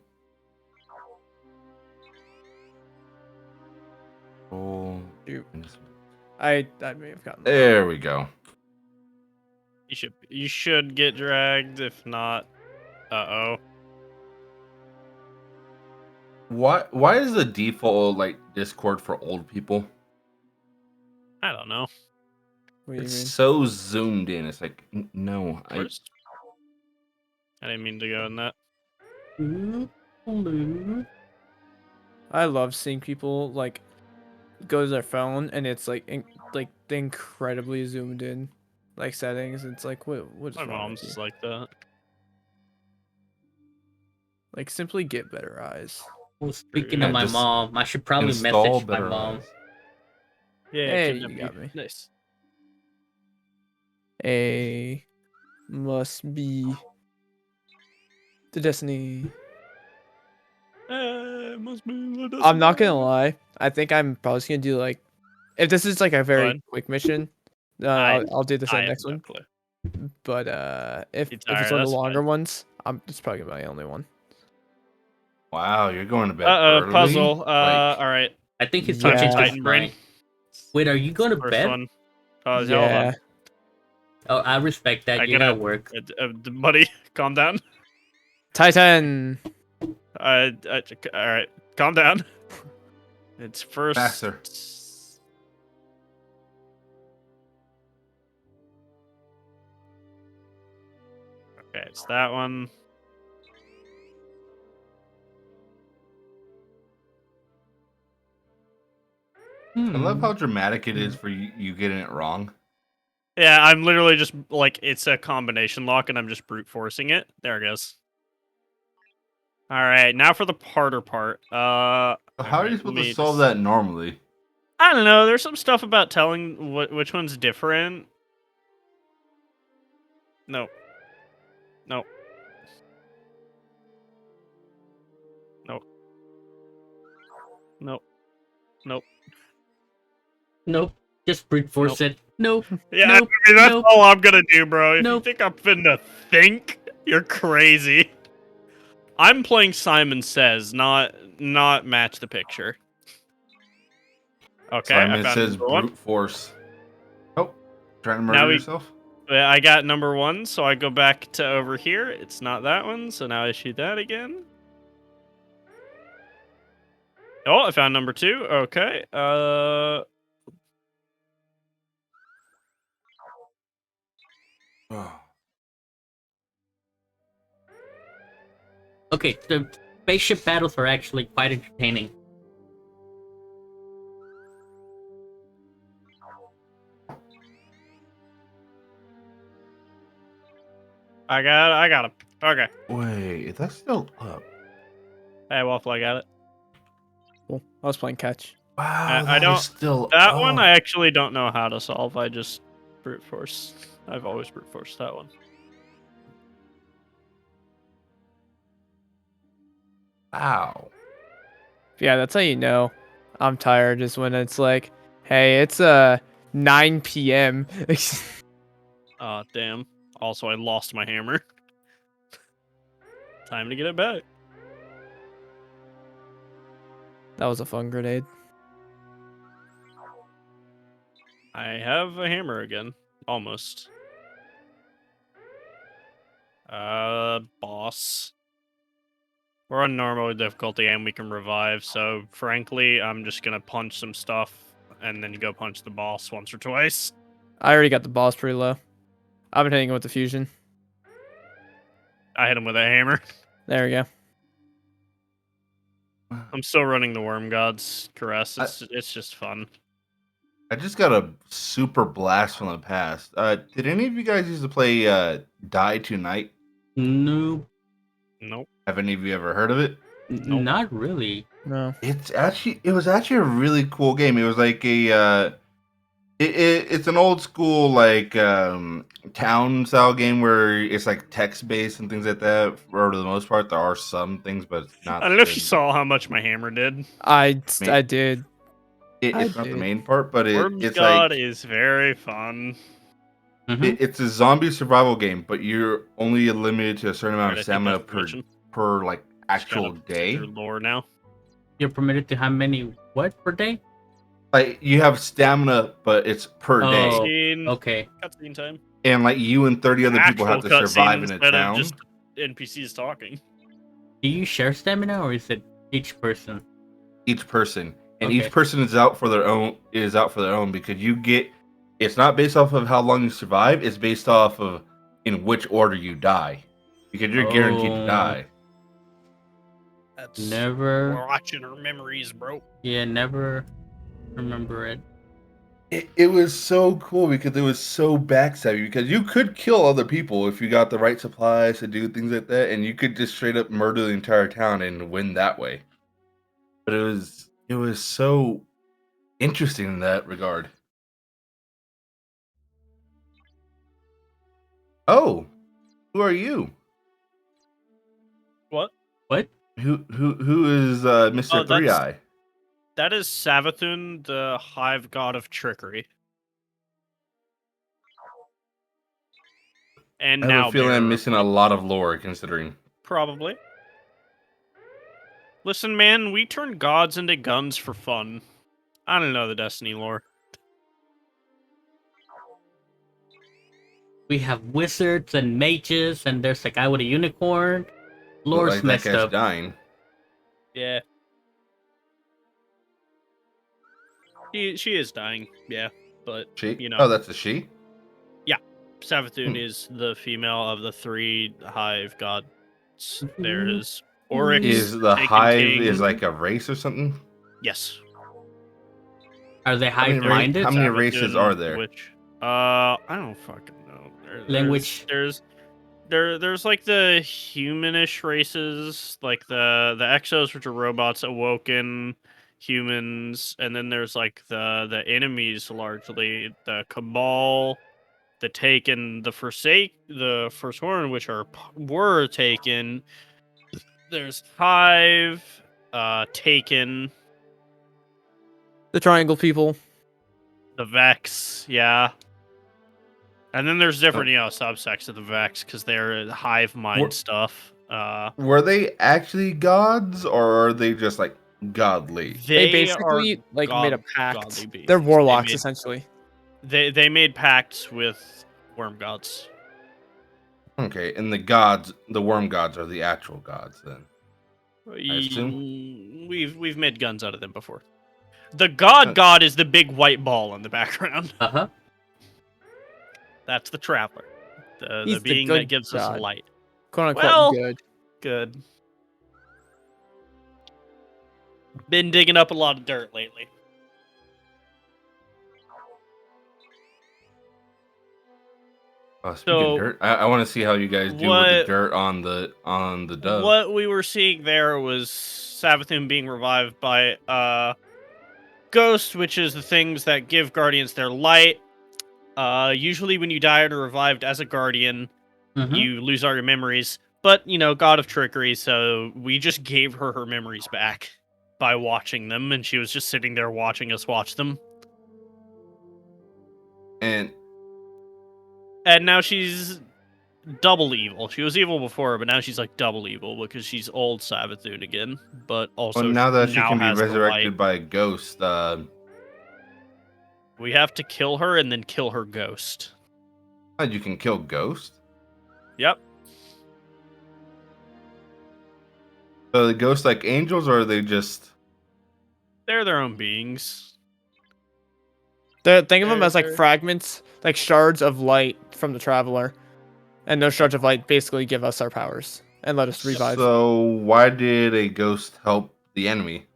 Control. Shoot. minus- I may have gotten. There we go. You should get dragged. If not, uh-oh. Why is the default like Discord for old people? I don't know. What do you It's mean? so zoomed in. It's like no. I didn't mean to go in that. I love seeing people like go to their phone and it's like like the incredibly zoomed in like settings. It's like what is My wrong mom's with is you? like that. Like simply get better eyes. Well, speaking Yeah, of my just mom, I should probably Install message my better mom. eyes. Yeah, Hey, kidnap you got me. Nice. A must be the destiny. Must be the I'm not gonna destiny. lie. I think I'm probably just gonna do like if this is like a very ahead. quick mission. I- I'll do the I same have next no one. clue. But if It's it's one of alright, the that's longer fine. ones, it's probably gonna be my only one. Wow, you're going to bed Uh-oh, early? puzzle. Like, Alright. I think he's Yeah. touching his Titan brain. mind. Wait, are you going to First bed? one. Hold on. Yeah. Oh, I respect that. I You gotta- gotta work. Buddy, calm down. Titan. Alright, calm down. It's first. Faster. Okay, it's that one. I love Hmm. how dramatic it is for you getting it wrong. Yeah, I'm literally just like it's a combination lock, and I'm just brute forcing it. There it goes. All right, now for the harder part. How are alright, you let supposed me to solve just- that normally? I don't know. There's some stuff about telling which one's different. No. No. No. Nope. Nope. Nope. Just brute force it. Nope. Yeah, Nope, I mean, that's nope. all I'm gonna do, bro. If Nope. you think I'm finna think, you're crazy. I'm playing Simon Says, not match the picture. Okay, I Simon found says another one. brute force. Oh, trying to Now murder we- yourself? I got number 1, so I go back to over here. It's not that one, so now I shoot that again. Oh, I found number 2. Okay. Okay, the spaceship battles are actually quite entertaining. I got him. Okay. Wait, that's still up. Hey, Waffle, I got it. Cool. I was playing catch. Wow, I that don't- is still That up. one I actually don't know how to solve. I just brute force. I've always brute forced that one. Wow. Yeah, that's how you know I'm tired. Is when it's like, hey, it's 9 p.m. Oh, damn. Also, I lost my hammer. Time to get it back. That was a fun grenade. I have a hammer again. Almost. Boss. We're on normal difficulty and we can revive, so frankly, I'm just gonna punch some stuff and then go punch the boss once or twice. I already got the boss pretty low. I've been hitting him with the fusion. I hit him with a hammer. There we go. I'm still running the Worm God's Caress. It's just fun. I just got a super blast from the past. Did any of you guys used to play Die Tonight? No, Nope. Have any of you ever heard of it? not really. No. It was actually a really cool game. It was like a it's an old school like town style game where it's like text based and things like that. For the most part, there are some things, but it's not. I don't know if you saw how much my hammer did. I did. It's not the main part, but Worm's it's God like is very fun. Mhm. it's a zombie survival game, but you're only limited to a certain amount of stamina per like actual day. Your lore now. You're permitted to how many what per day? Like you have stamina, but it's per day, Oh, Cutscene. okay. Cutscene time. and like you and 30 other people have Actual to survive cutscene in a instead of town. just NPCs talking. Do you share stamina or is it each person? Each person, and Okay. each person is out for their own. Because you get. It's not based off of how long you survive. It's based off of in which order you die, because you're guaranteed to Oh. die. That's Never. We're watching our memories, bro. Yeah, never remember it. It was so cool because it was so backstabby because you could kill other people if you got the right supplies to do things like that, and you could just straight up murder the entire town and win that way. But it was so interesting in that regard. Oh, who are you? What? What? Who is Mr. Oh, Three that's- Eye? That is Savathun, the hive god of trickery. And I now have a feeling I'm Bearer. missing a lot of lore considering. Probably. Listen, man, we turn gods into guns for fun. I don't know the Destiny lore. We have wizards and mages, and there's a guy with a unicorn. Look Lore's like messed that guy's up. dying. Yeah. She is dying, yeah. But, She? you know. Oh, that's a she? Savathun is the female of the 3 hive gods. Mhm. There's Oryx. Is the Taken hive King. is like a race or something? Yes. Are they How many ra- hive-minded? how many Savathun, races are there? Which, I don't fucking know. Language. There's like the humanish races, like the Exos, which are robots, Awoken, humans, and then there's like the enemies, largely the Cabal, the Taken, the Forsworn, which were Taken. There's Hive, Taken, The triangle people. the Vex, yeah. And then there's different, subsects of the Vex because they're hive mind What- stuff. Were they actually gods or are they just like godly? They basically are made a godly pact. beings. They're They warlocks made- essentially. They made pacts with worm gods. Okay, and the worm gods are the actual gods then. We've made guns out of them before. The god is the big white ball in the background. Uh-huh. That's the traveler, the He's the being good that gives us god. light. Quote unquote Well, good. Good. Been digging up a lot of dirt lately. Speaking So, of dirt, I want to see how you guys do with the dirt on the dove. What we were seeing there was Savathun being revived by Ghost, which is the things that give Guardians their light. Usually when you die and are revived as a Guardian, Mhm. you lose all your memories. But, God of trickery, so we just gave her her memories back by watching them, and she was just sitting there watching us watch them. And now she's double evil. She was evil before, but now she's like double evil because she's old Savathun again. But also now that she can be has the resurrected light. by a ghost, We have to kill her and then kill her ghost. you can kill ghosts. Yep. So the ghosts like angels, or are they just? They're their own beings. Think of them as like They're- fragments, like shards of light from the traveler, and those shards of light basically give us our powers and let us revive. So why did a ghost help the enemy?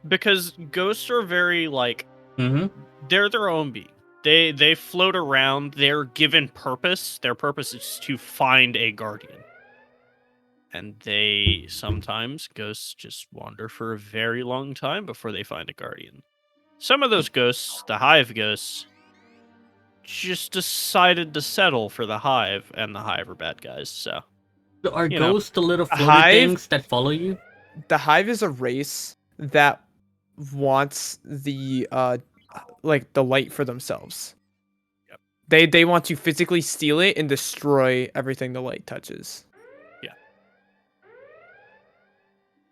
Because ghosts are very Mhm. they're their own being. They float around. They're given purpose. Their purpose is to find a guardian. And sometimes ghosts just wander for a very long time before they find a guardian. Some of those ghosts, the hive ghosts, just decided to settle for the hive, and the hive are bad guys. So So are You know, ghosts the little floaty hive- things that follow you? The hive is a race that wants the like the light for themselves. Yep. They want to physically steal it and destroy everything the light touches.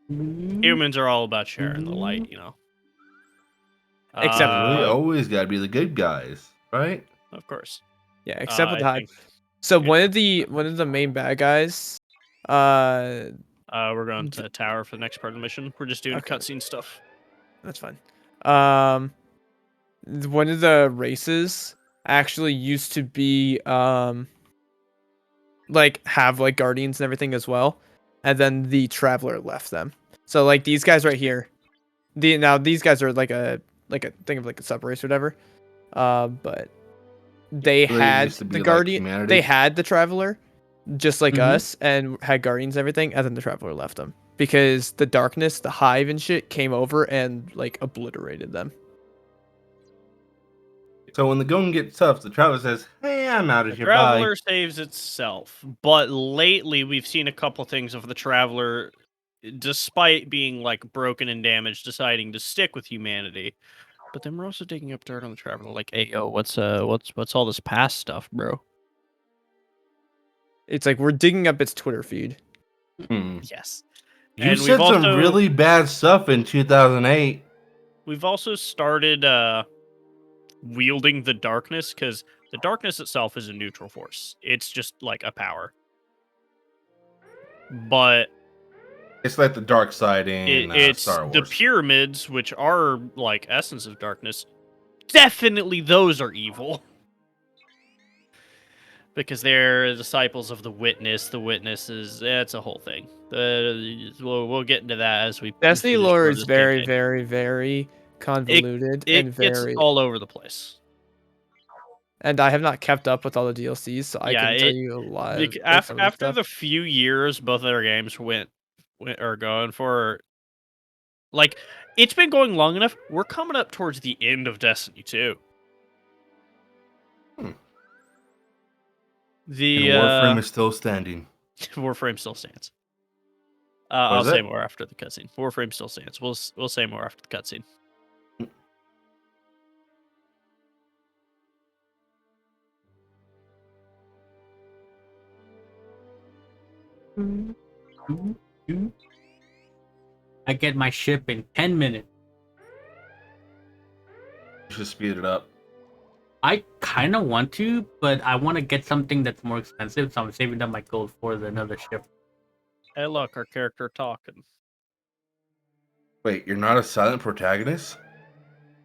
humans are all about sharing the light, Except- We always gotta be the good guys, right? Of course. Yeah, except with the I hive. think, So yeah. one of the main bad guys, we're going to the tower for the next part of the mission. We're just doing Okay. cutscene stuff. that's fine. One of the races actually used to be like have like guardians and everything as well, and then the traveler left them. So like these guys right here, these guys are like a think of like a sub race or whatever. But they So they had used to be the like guardian. humanity? They had the traveler, just like Mhm. us, and had guardians and everything, and then the traveler left them because the darkness, the hive and shit came over and like obliterated them. So when the going gets tough, the traveler says, "Hey, I'm out of The here. Traveler Bye." saves itself, but lately we've seen a couple things of the Traveler, despite being like broken and damaged, deciding to stick with humanity. But then we're also digging up dirt on the Traveler, like, hey, yo, what's all this past stuff, bro? It's like we're digging up its Twitter feed. Yes. You And said we've some also- really bad stuff in 2008. We've also started wielding the darkness, because the darkness itself is a neutral force. It's just like a power. But It's like the dark side in it's Star the Wars. pyramids, which are like essence of darkness. Definitely those are evil. Because they're disciples of the Witness. The Witness it's a whole thing. We'll get into that as we Destiny finish lore more of is this very, campaign. very, very convoluted and It gets very. all over the place. And I have not kept up with all the DLCs, so I Yeah, can tell you a lot. Of, like, some of the After stuff. the few years both of their games went are going for, like, it's been going long enough. We're coming up towards the end of Destiny 2. The And Warframe is still standing. Warframe still stands. What I'll is say it? more after the cutscene. Warframe still stands. We'll say more after the cutscene. I get my ship in 10 minutes. You should speed it up. I kind of want to, but I want to get something that's more expensive, so I'm saving up my gold for another ship. Hey, look, our character talking. Wait, you're not a silent protagonist?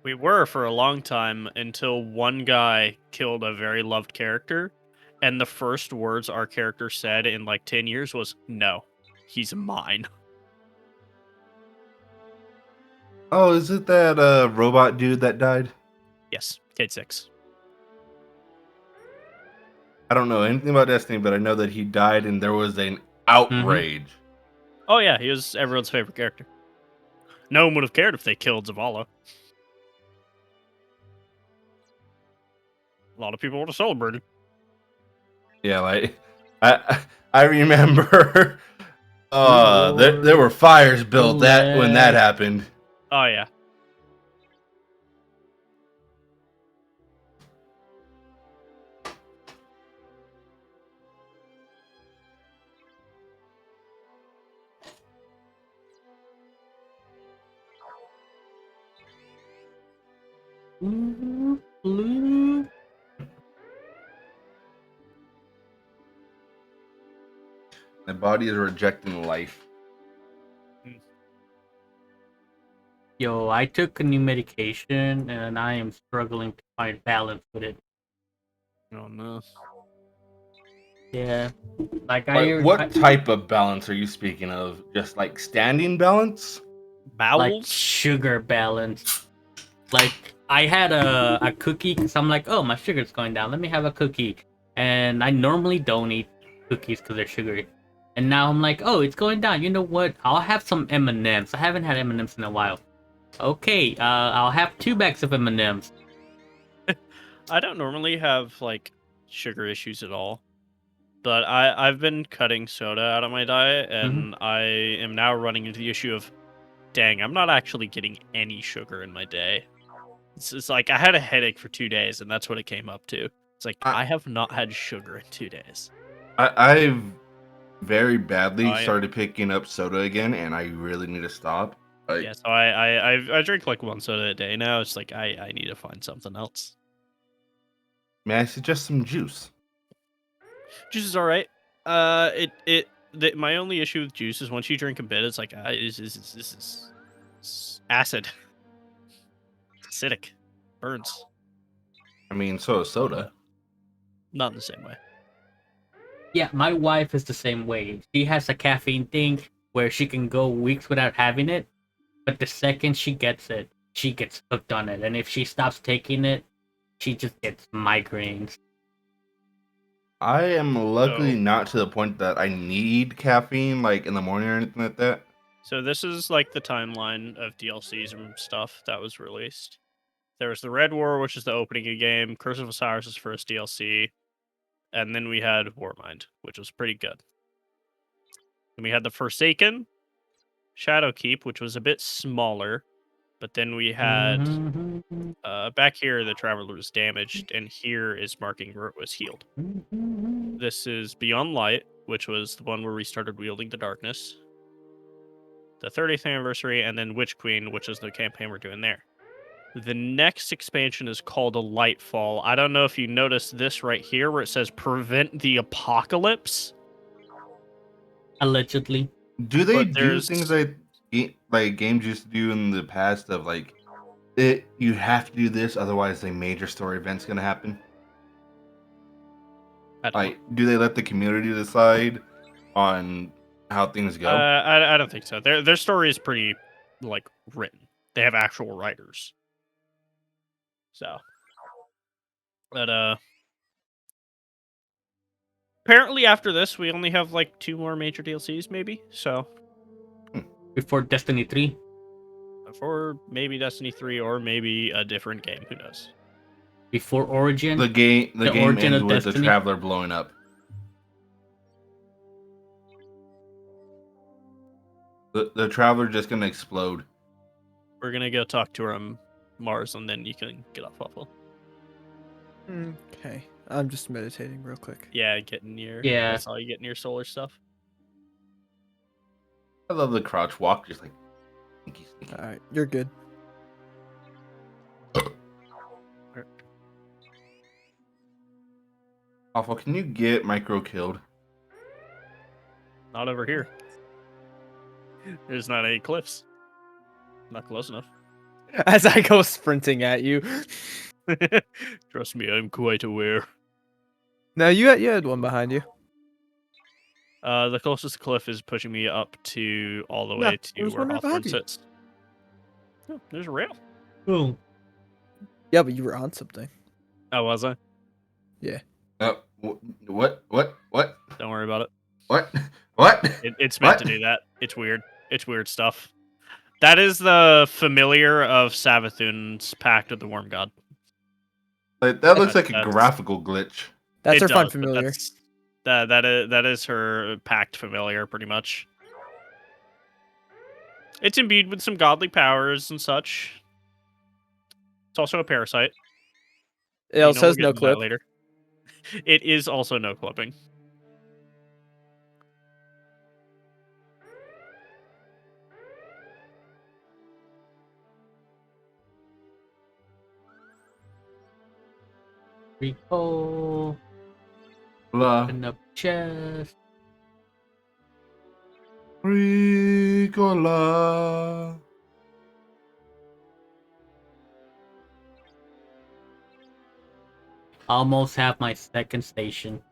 We were for a long time until one guy killed a very loved character, and the first words our character said in like 10 years was, "No, he's mine." Oh, is it that robot dude that died? Yes, Kate 6. I don't know anything about Destiny, but I know that he died and there was an outrage. Oh yeah, he was everyone's favorite character. No one would have cared if they killed Zavala. A lot of people would have celebrated. Yeah, like I remember there were fires built that when that happened. Oh yeah. Blue. My body is rejecting life. Yo, I took a new medication and I am struggling to find balance with it. Oh no. Yeah, like What type of balance are you speaking of? Just like standing balance? like Bowels? sugar balance. Like I had a cookie because I'm like, oh, my sugar's going down. Let me have a cookie. And I normally don't eat cookies because they're sugary. And now I'm like, oh, it's going down. You know what? I'll have some M&Ms. I haven't had M&Ms in a while. Okay, I'll have 2 bags of M&Ms. I don't normally have like sugar issues at all. But I've been cutting soda out of my diet, and I am now running into the issue of, dang, I'm not actually getting any sugar in my day. It's like I had a headache for 2 days, and that's what it came up to. It's like I have not had sugar in 2 days. I've very badly Oh, yeah. started picking up soda again, and I really need to stop. Yeah, so I drink like 1 soda a day now. It's like I need to find something else. May I suggest some juice? Juice is all right. My only issue with juice is once you drink a bit, it's like this is acid. It's acidic, burns. I mean, so is soda. Not in the same way. Yeah, my wife is the same way. She has a caffeine thing where she can go weeks without having it, but the second she gets it, she gets hooked on it. And if she stops taking it, she just gets migraines. I am luckily not to the point that I need caffeine like in the morning or anything like that. So this is like the timeline of DLCs and stuff that was released. There was the Red War, which is the opening of the game, Curse of Osiris' first DLC, and then we had Warmind, which was pretty good. Then we had the Forsaken, Shadowkeep, which was a bit smaller, but then we had back here the Traveler was damaged, and here is marking where it was healed. This is Beyond Light, which was the one where we started wielding the darkness. The 30th anniversary, and then Witch Queen, which is the campaign we're doing there. The next expansion is called a Lightfall. I don't know if you noticed this right here where it says Prevent the Apocalypse. Allegedly. Do they do things like games used to do in the past of like you have to do this, otherwise a major story event's gonna happen? Do they let the community decide on how things go? I don't think so. Their story is pretty like written. They have actual writers. So, but apparently after this we only have like 2 more major DLCs, maybe. So before Destiny 3. Before maybe Destiny 3 or maybe a different game. Who knows? Before Origin. The game Origin ends of with Destiny. the Traveler blowing up. The Traveler just gonna explode. We're gonna go talk to her Mars, and then you can get off Waffle. Okay, I'm just meditating real quick. Yeah, getting your that's all you get in your solar stuff. I love the crouch walk, just like sneaky. All right, you're good. Awful, can you get micro killed? Not over here. There's not any cliffs. Not close enough. As I go sprinting at you. Trust me, I'm quite aware. No, you had one behind you. The closest cliff is pushing me up to all the way to there's where one right Hawthorne behind you. sits. Oh, there's a rail. Boom. Yeah, but you were on something. Oh, was I? What? Don't worry about it. What? It's meant What? to do that. It's weird. It's weird stuff. That is the familiar of Savathun's Pact of the Worm God. Like, that looks like a That's- graphical glitch. That's It her fun does, but familiar. that is her pact familiar, pretty much. It's imbued with some godly powers and such. It's also a parasite. It also has we'll no get into that clip. later. It is also no clipping. Recall. Blah. Open up chest. Ricola. Almost have my second station.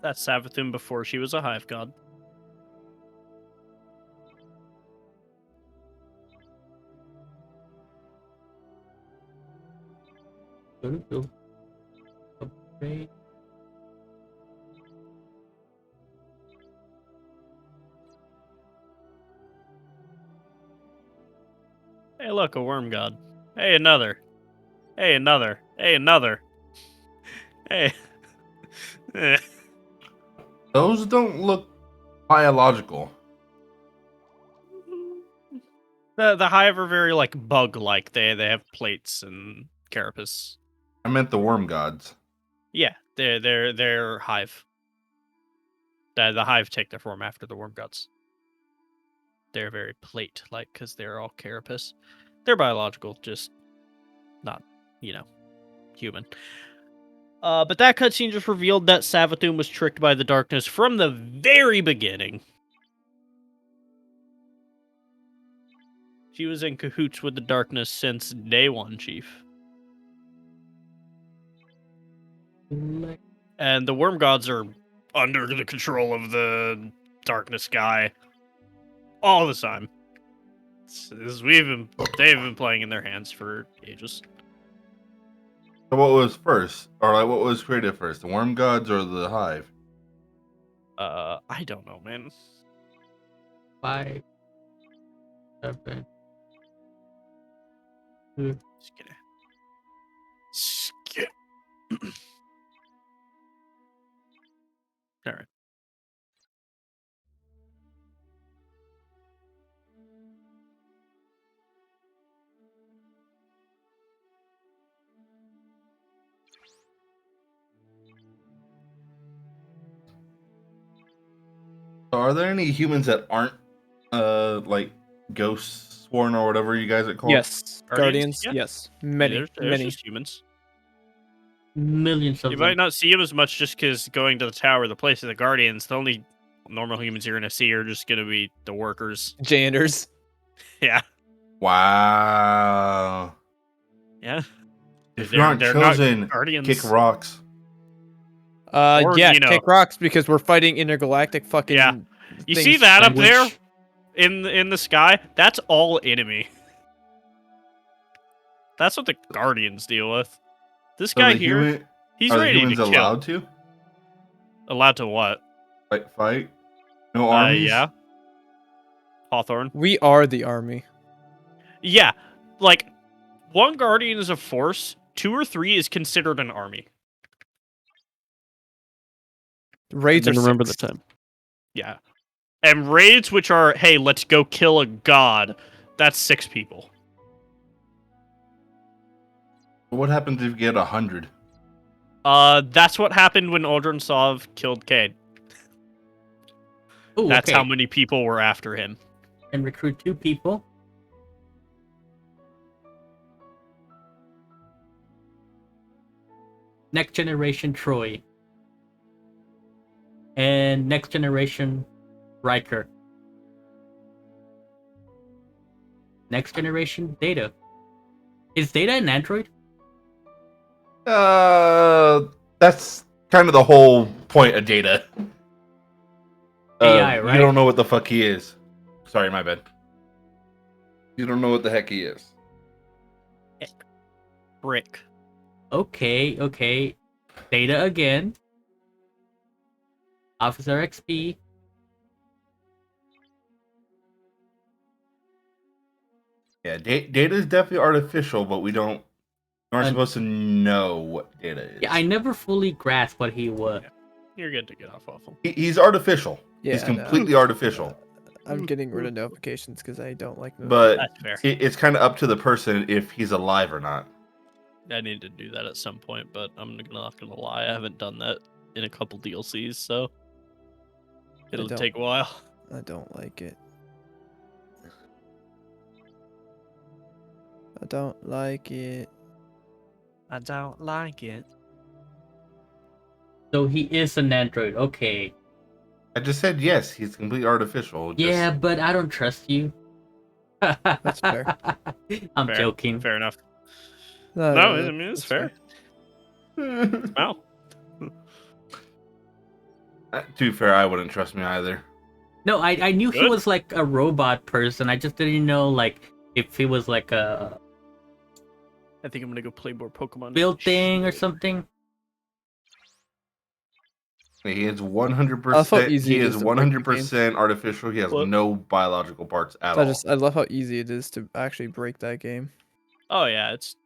That's Savathun before she was a hive god. Upgrade. Hey, look, a worm god. Hey, another. Hey, another. Hey, another. Hey. Eh. Those don't look biological. The hive are very like bug-like. They have plates and carapace. I meant the worm gods. Yeah, they're hive. The hive take their form after the worm gods. They're very plate-like because they're all carapace. They're biological, just not, human. But that cutscene just revealed that Savathun was tricked by the darkness from the very beginning. She was in cahoots with the darkness since day one, Chief. And the worm gods are under the control of the darkness guy all the time. They've been playing in their hands for ages. So what was first? Or like what was created first? The worm gods or the hive? I don't know, man. 5, 7. Just gonna skip. All right. So are there any humans that aren't like ghosts sworn or whatever you guys are called? Yes. Guardians? Guardians. Yeah. Yes. Many. There's many. just humans. Millions of You them. might not see them as much just because going to the tower, the place of the Guardians, the only normal humans you're going to see are just going to be the workers. Janders. Yeah. Wow. Yeah. If you aren't They're not chosen, Guardians. kick rocks. Or, Yeah, you know- kick rocks because we're fighting intergalactic fucking. Yeah. You see things. that up Which- there in the sky? That's all enemy. That's what the Guardians deal with. This So guy the here, human, he's are the ready humans to kill. allowed to Allowed to what? like fight? No armies? Yeah. Hawthorne. We are the army. Yeah. Like, one Guardian is a force, 2 or 3 is considered an army. Raids are six. time. Yeah. And raids, which are, hey, let's go kill a god. That's 6 people. What happens if you get 100? That's what happened when Aldrin Sov killed Cade. Ooh, That's okay. how many people were after him. And recruit 2 people. Next generation Troy. And next generation Riker. Next generation Data. Is Data an android? That's kind of the whole point of Data. AI, right? You don't know what the fuck he is. Sorry, my bad. You don't know what the heck he is. Brick. Okay. Data again. Officer XP. Yeah, Data is definitely artificial, but we aren't supposed to know what Data is. Yeah, I never fully grasped what he was. You're good to get off Waffle. He's artificial. Yeah, He's no. completely artificial. I'm getting rid of notifications because I don't like But That's fair. it's kind of up to the person if he's alive or not. I need to do that at some point, but I'm not gonna lie, I haven't done that in a couple DLCs, so it'll don't- take a while. I don't like it. I don't like it. I don't like it. So he is an android. Okay. I just said yes. He's completely artificial. Yeah, but I don't trust you. That's fair. I'm Fair. joking. Fair enough. No, No, I mean it's fair. Just... Wow. To be fair, I wouldn't trust me either. No, I knew he Good. was like a robot person. I just didn't know like if he was like a I think I'm gonna go play more Pokemon. built thing or something. He is I thought 100%. easy He it is is to break the 100% artificial. He has What? no biological parts at all. I love how easy it is to actually break that game. Oh yeah, it's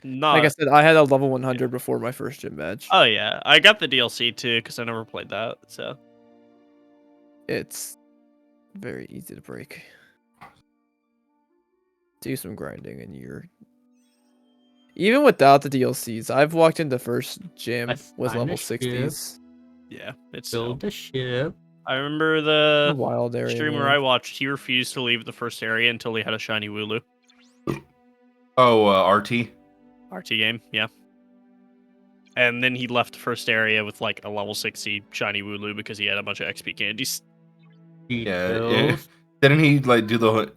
not. Like I said, I had a level 100 before my first gym badge. Oh yeah, I got the DLC too because I never played that. So It's very easy to break. Do some grinding and you're... Even without the DLCs, I've walked into first gym Let's was find a level ship. 60s. yeah, it's. Build the ship. I remember The the wild area. streamer man. I watched. He refused to leave the first area until he had a shiny Wooloo. Oh, RT. RT game, yeah. And then he left the first area with like a level 60 shiny Wooloo because he had a bunch of XP candies. Yeah. Details. Didn't he like do the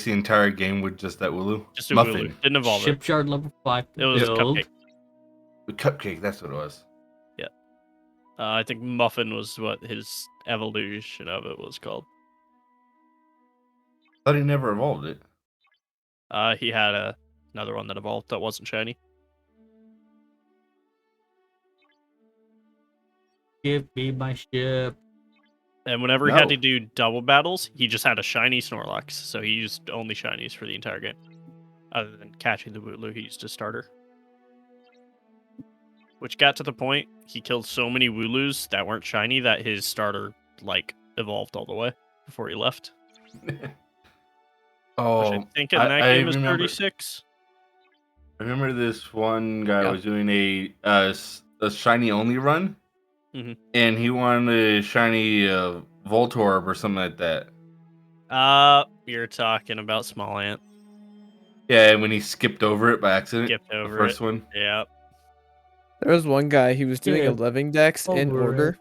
entire game with just that Wooloo? Just a Muffin. Wooloo. Didn't evolve it. Shipyard level 5. It was build. Cupcake. The cupcake. That's what it was. I think Muffin was what his evolution of it was called. I thought he never evolved it. He had another one that evolved that wasn't shiny. Give me my ship. And whenever he had No. to do double battles, he just had a shiny Snorlax, so he used only shinies for the entire game. Other than catching the Wooloo, he used a starter. Which got to the point, he killed so many Wooloos that weren't shiny that his starter, like, evolved all the way before he left. Which Oh, I think in I- that I game is remember- 36. I remember this one guy Yeah. was doing a shiny only run, Mhm. and he wanted a shiny Voltorb or something like that. You're talking about Small Ant. Yeah, and when he skipped over it by accident, Skipped the over first it. one. Yeah. There was one guy, he was doing Yeah, a living dex in over it. order.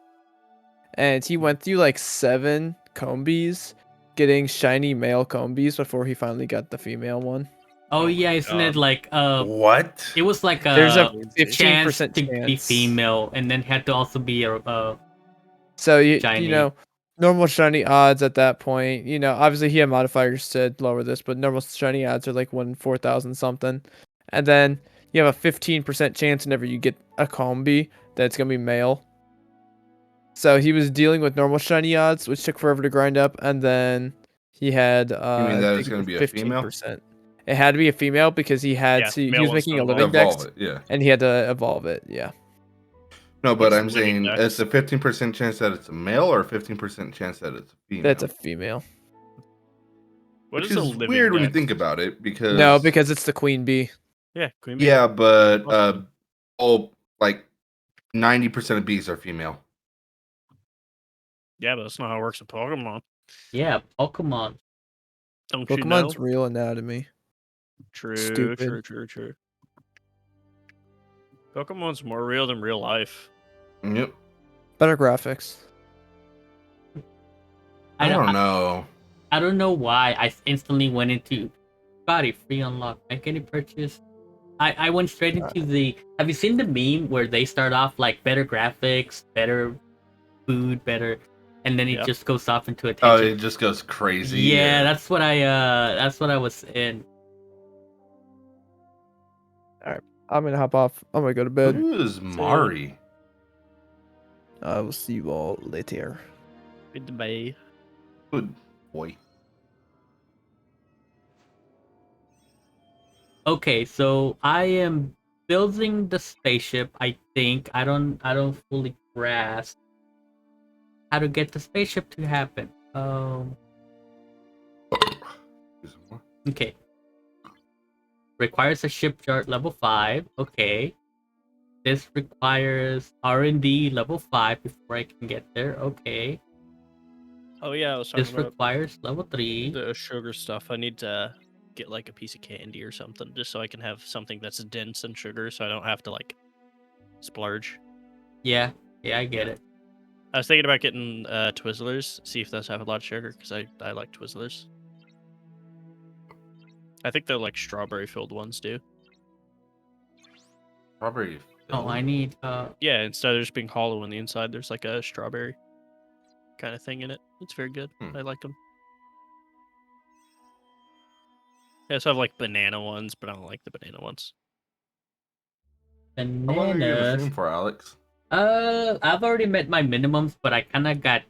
And he went through like 7 combies, getting shiny male combies before he finally got the female one. Oh Oh yeah, my isn't God. it like What? it was like There's a a 15% chance to be female, and then had to also be a So you Shiny. know, normal shiny odds at that point, you know, obviously he had modifiers to lower this, but normal shiny odds are like 1 in 4,000 something. And then you have a 15% chance whenever you get a combi that it's gonna be male. So he was dealing with normal shiny odds, which took forever to grind up, and then he had mean I that think it's gonna it be was a female? 15%. It had to be a female because he had Yeah, to he male was ones making a don't living evolve. dex Evolve it, yeah. and he had to evolve it, yeah. No, but What's I'm the living saying dex? it's a 15% chance that it's a male or a 15% chance that it's a female. That's a female. What which is a is living weird when you duck? think about it, because No, because it's the queen bee. Yeah, queen bee. yeah, but all like 90% of bees are female. Yeah, but that's not how it works in Pokemon. Yeah, Pokemon. Don't you know? Pokemon's real anatomy. True, Stupid. true. Pokemon's more real than real life. Yep. Better graphics. I don't know. I don't know why I instantly went into body free unlock. Make any purchase. I went straight into the. Have you seen the meme where they start off like better graphics, better food, better, and then it Yep. just goes off into a Oh, tangent. it just goes crazy. Yeah, that's what I was in. I'm gonna hop off. I'm gonna go to bed. Who is Mari? I will see you all later. Goodbye. Good boy. Okay, so I am building the spaceship. I think I don't fully grasp how to get the spaceship to happen. Okay. Requires a shipyard level 5. Okay. This requires R&D level 5 before I can get there. Okay. Oh yeah, I was talking This about requires level 3. the sugar stuff. I need to get like a piece of candy or something, just so I can have something that's dense in sugar, so I don't have to like splurge. Yeah, I get it. I was thinking about getting Twizzlers, see if those have a lot of sugar, because I like Twizzlers. I think they're like strawberry filled ones do. Strawberry. Oh, I need Yeah, instead of just being hollow on the inside, there's like a strawberry kind of thing in it. It's very good. I like them. They also have like banana ones, but I don't like the banana ones. How long are you gonna bananas. stream for, Alex? I've already met my minimums, but I kind of got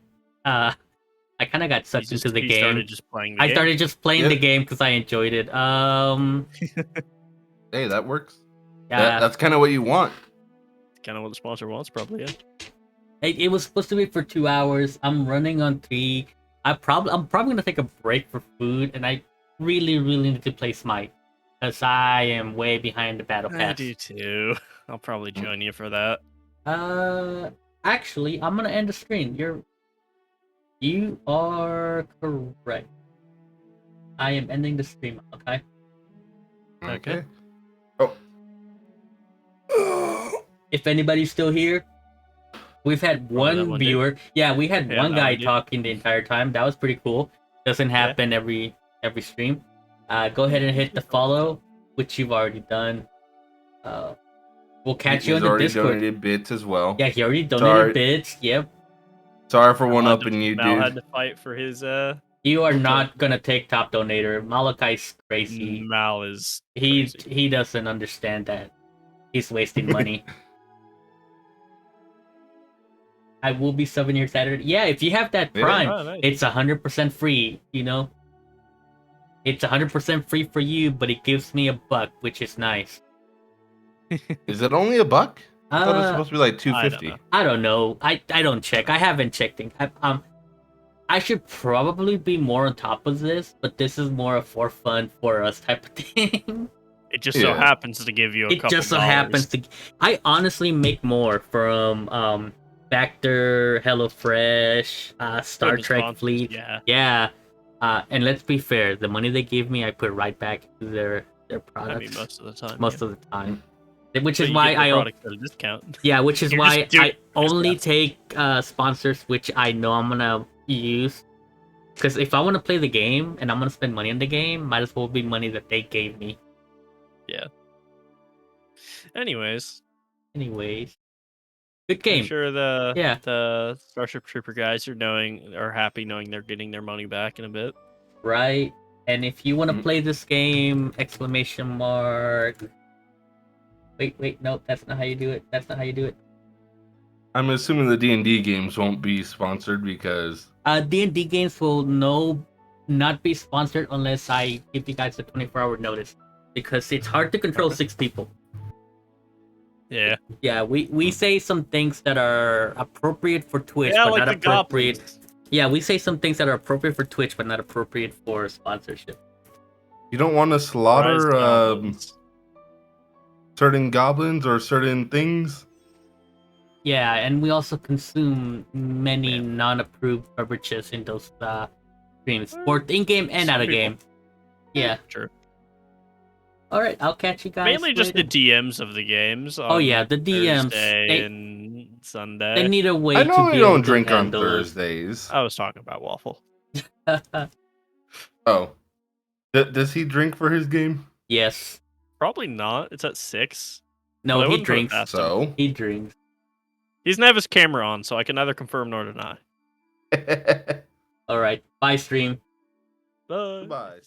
sucked into the game. Started just playing the I game? started just playing the game because I enjoyed it. Hey, that works. Yeah, That's kind of what you want. Kind of what the sponsor wants, probably. Yeah. it was supposed to be for 2 hours. I'm running on 3. I'm probably gonna take a break for food, and I really need to play Smite because I am way behind the battle pass. I do too. I'll probably join you for that. Actually, I'm gonna end the stream. You are correct. I am ending the stream. Okay. Okay. Oh. If anybody's still here, we've had Probably that one one dude. viewer. Yeah, we had Yeah, one that guy one dude. talking the entire time. That was pretty cool. Doesn't happen every stream. Go ahead and hit the follow, which you've already done. We'll catch you on He's the already Discord. donated bits as well. Yeah, he already donated Sorry. bits. Yep. Sorry for one up and you, Mal had dude. to fight for his You are not gonna take top donator. Malakai's crazy. Mal is He doesn't understand that. He's wasting money. I will be subbing here Saturday. Yeah, if you have that Yeah. Prime, Oh, nice. it's 100% free. You know, it's 100% free for you, but it gives me $1, which is nice. Is it only $1? I thought it was Uh, supposed to be like I don't $2.50. know. I don't know. I don't check. I haven't checked it. I should probably be more on top of this, but this is more a for fun for us type of thing. It just so Yeah. happens to give you a It couple just so dollars. happens to. I honestly make more from Factor, HelloFresh, Star Goodness Trek sponsors, Fleet. Yeah. Yeah. And let's be fair, the money they give me, I put right back into their I products mean, most of the time. most yeah. of the time. Which So is you why get the I product at a discount. yeah, which is You're why just doing I only discounts. take sponsors which I know I'm gonna use. Because if I want to play the game and I'm gonna spend money on the game, might as well be money that they gave me. Anyways, Anyways, good I'm game. sure Yeah. the Starship Trooper guys are happy knowing they're getting their money back in a bit. Right? And if you want to Mhm. play this game, exclamation mark. Wait, no, that's not how you do it. That's not how you do it. I'm assuming the D&D games won't be sponsored because D&D games will not be sponsored unless I give you guys a 24-hour notice. Because it's hard to control 6 people. Yeah. Yeah, we say some things that are appropriate for Twitch, Yeah, but like not the appropriate. goblins. Yeah, we say some things that are appropriate for Twitch, but not appropriate for sponsorship. You don't want to slaughter Rise goblins. certain goblins or certain things. Yeah, and we also consume many Yeah. non-approved beverages in those streams, both in-game and Some out of people- game. Yeah. Sure. All right, I'll catch you guys. Mainly just the later. DMs of the games. Oh on yeah, the DMs. Thursday and Sunday. They need a way I to know be you able don't to drink on handle it. Thursdays. I was talking about Waffle. Oh, does he drink for his game? Yes. Probably not. It's at 6. No, But I he wouldn't put it drinks. past him. So, He drinks. He's gonna have his camera on, so I can neither confirm nor deny. All right. Bye, stream. Bye. goodbye.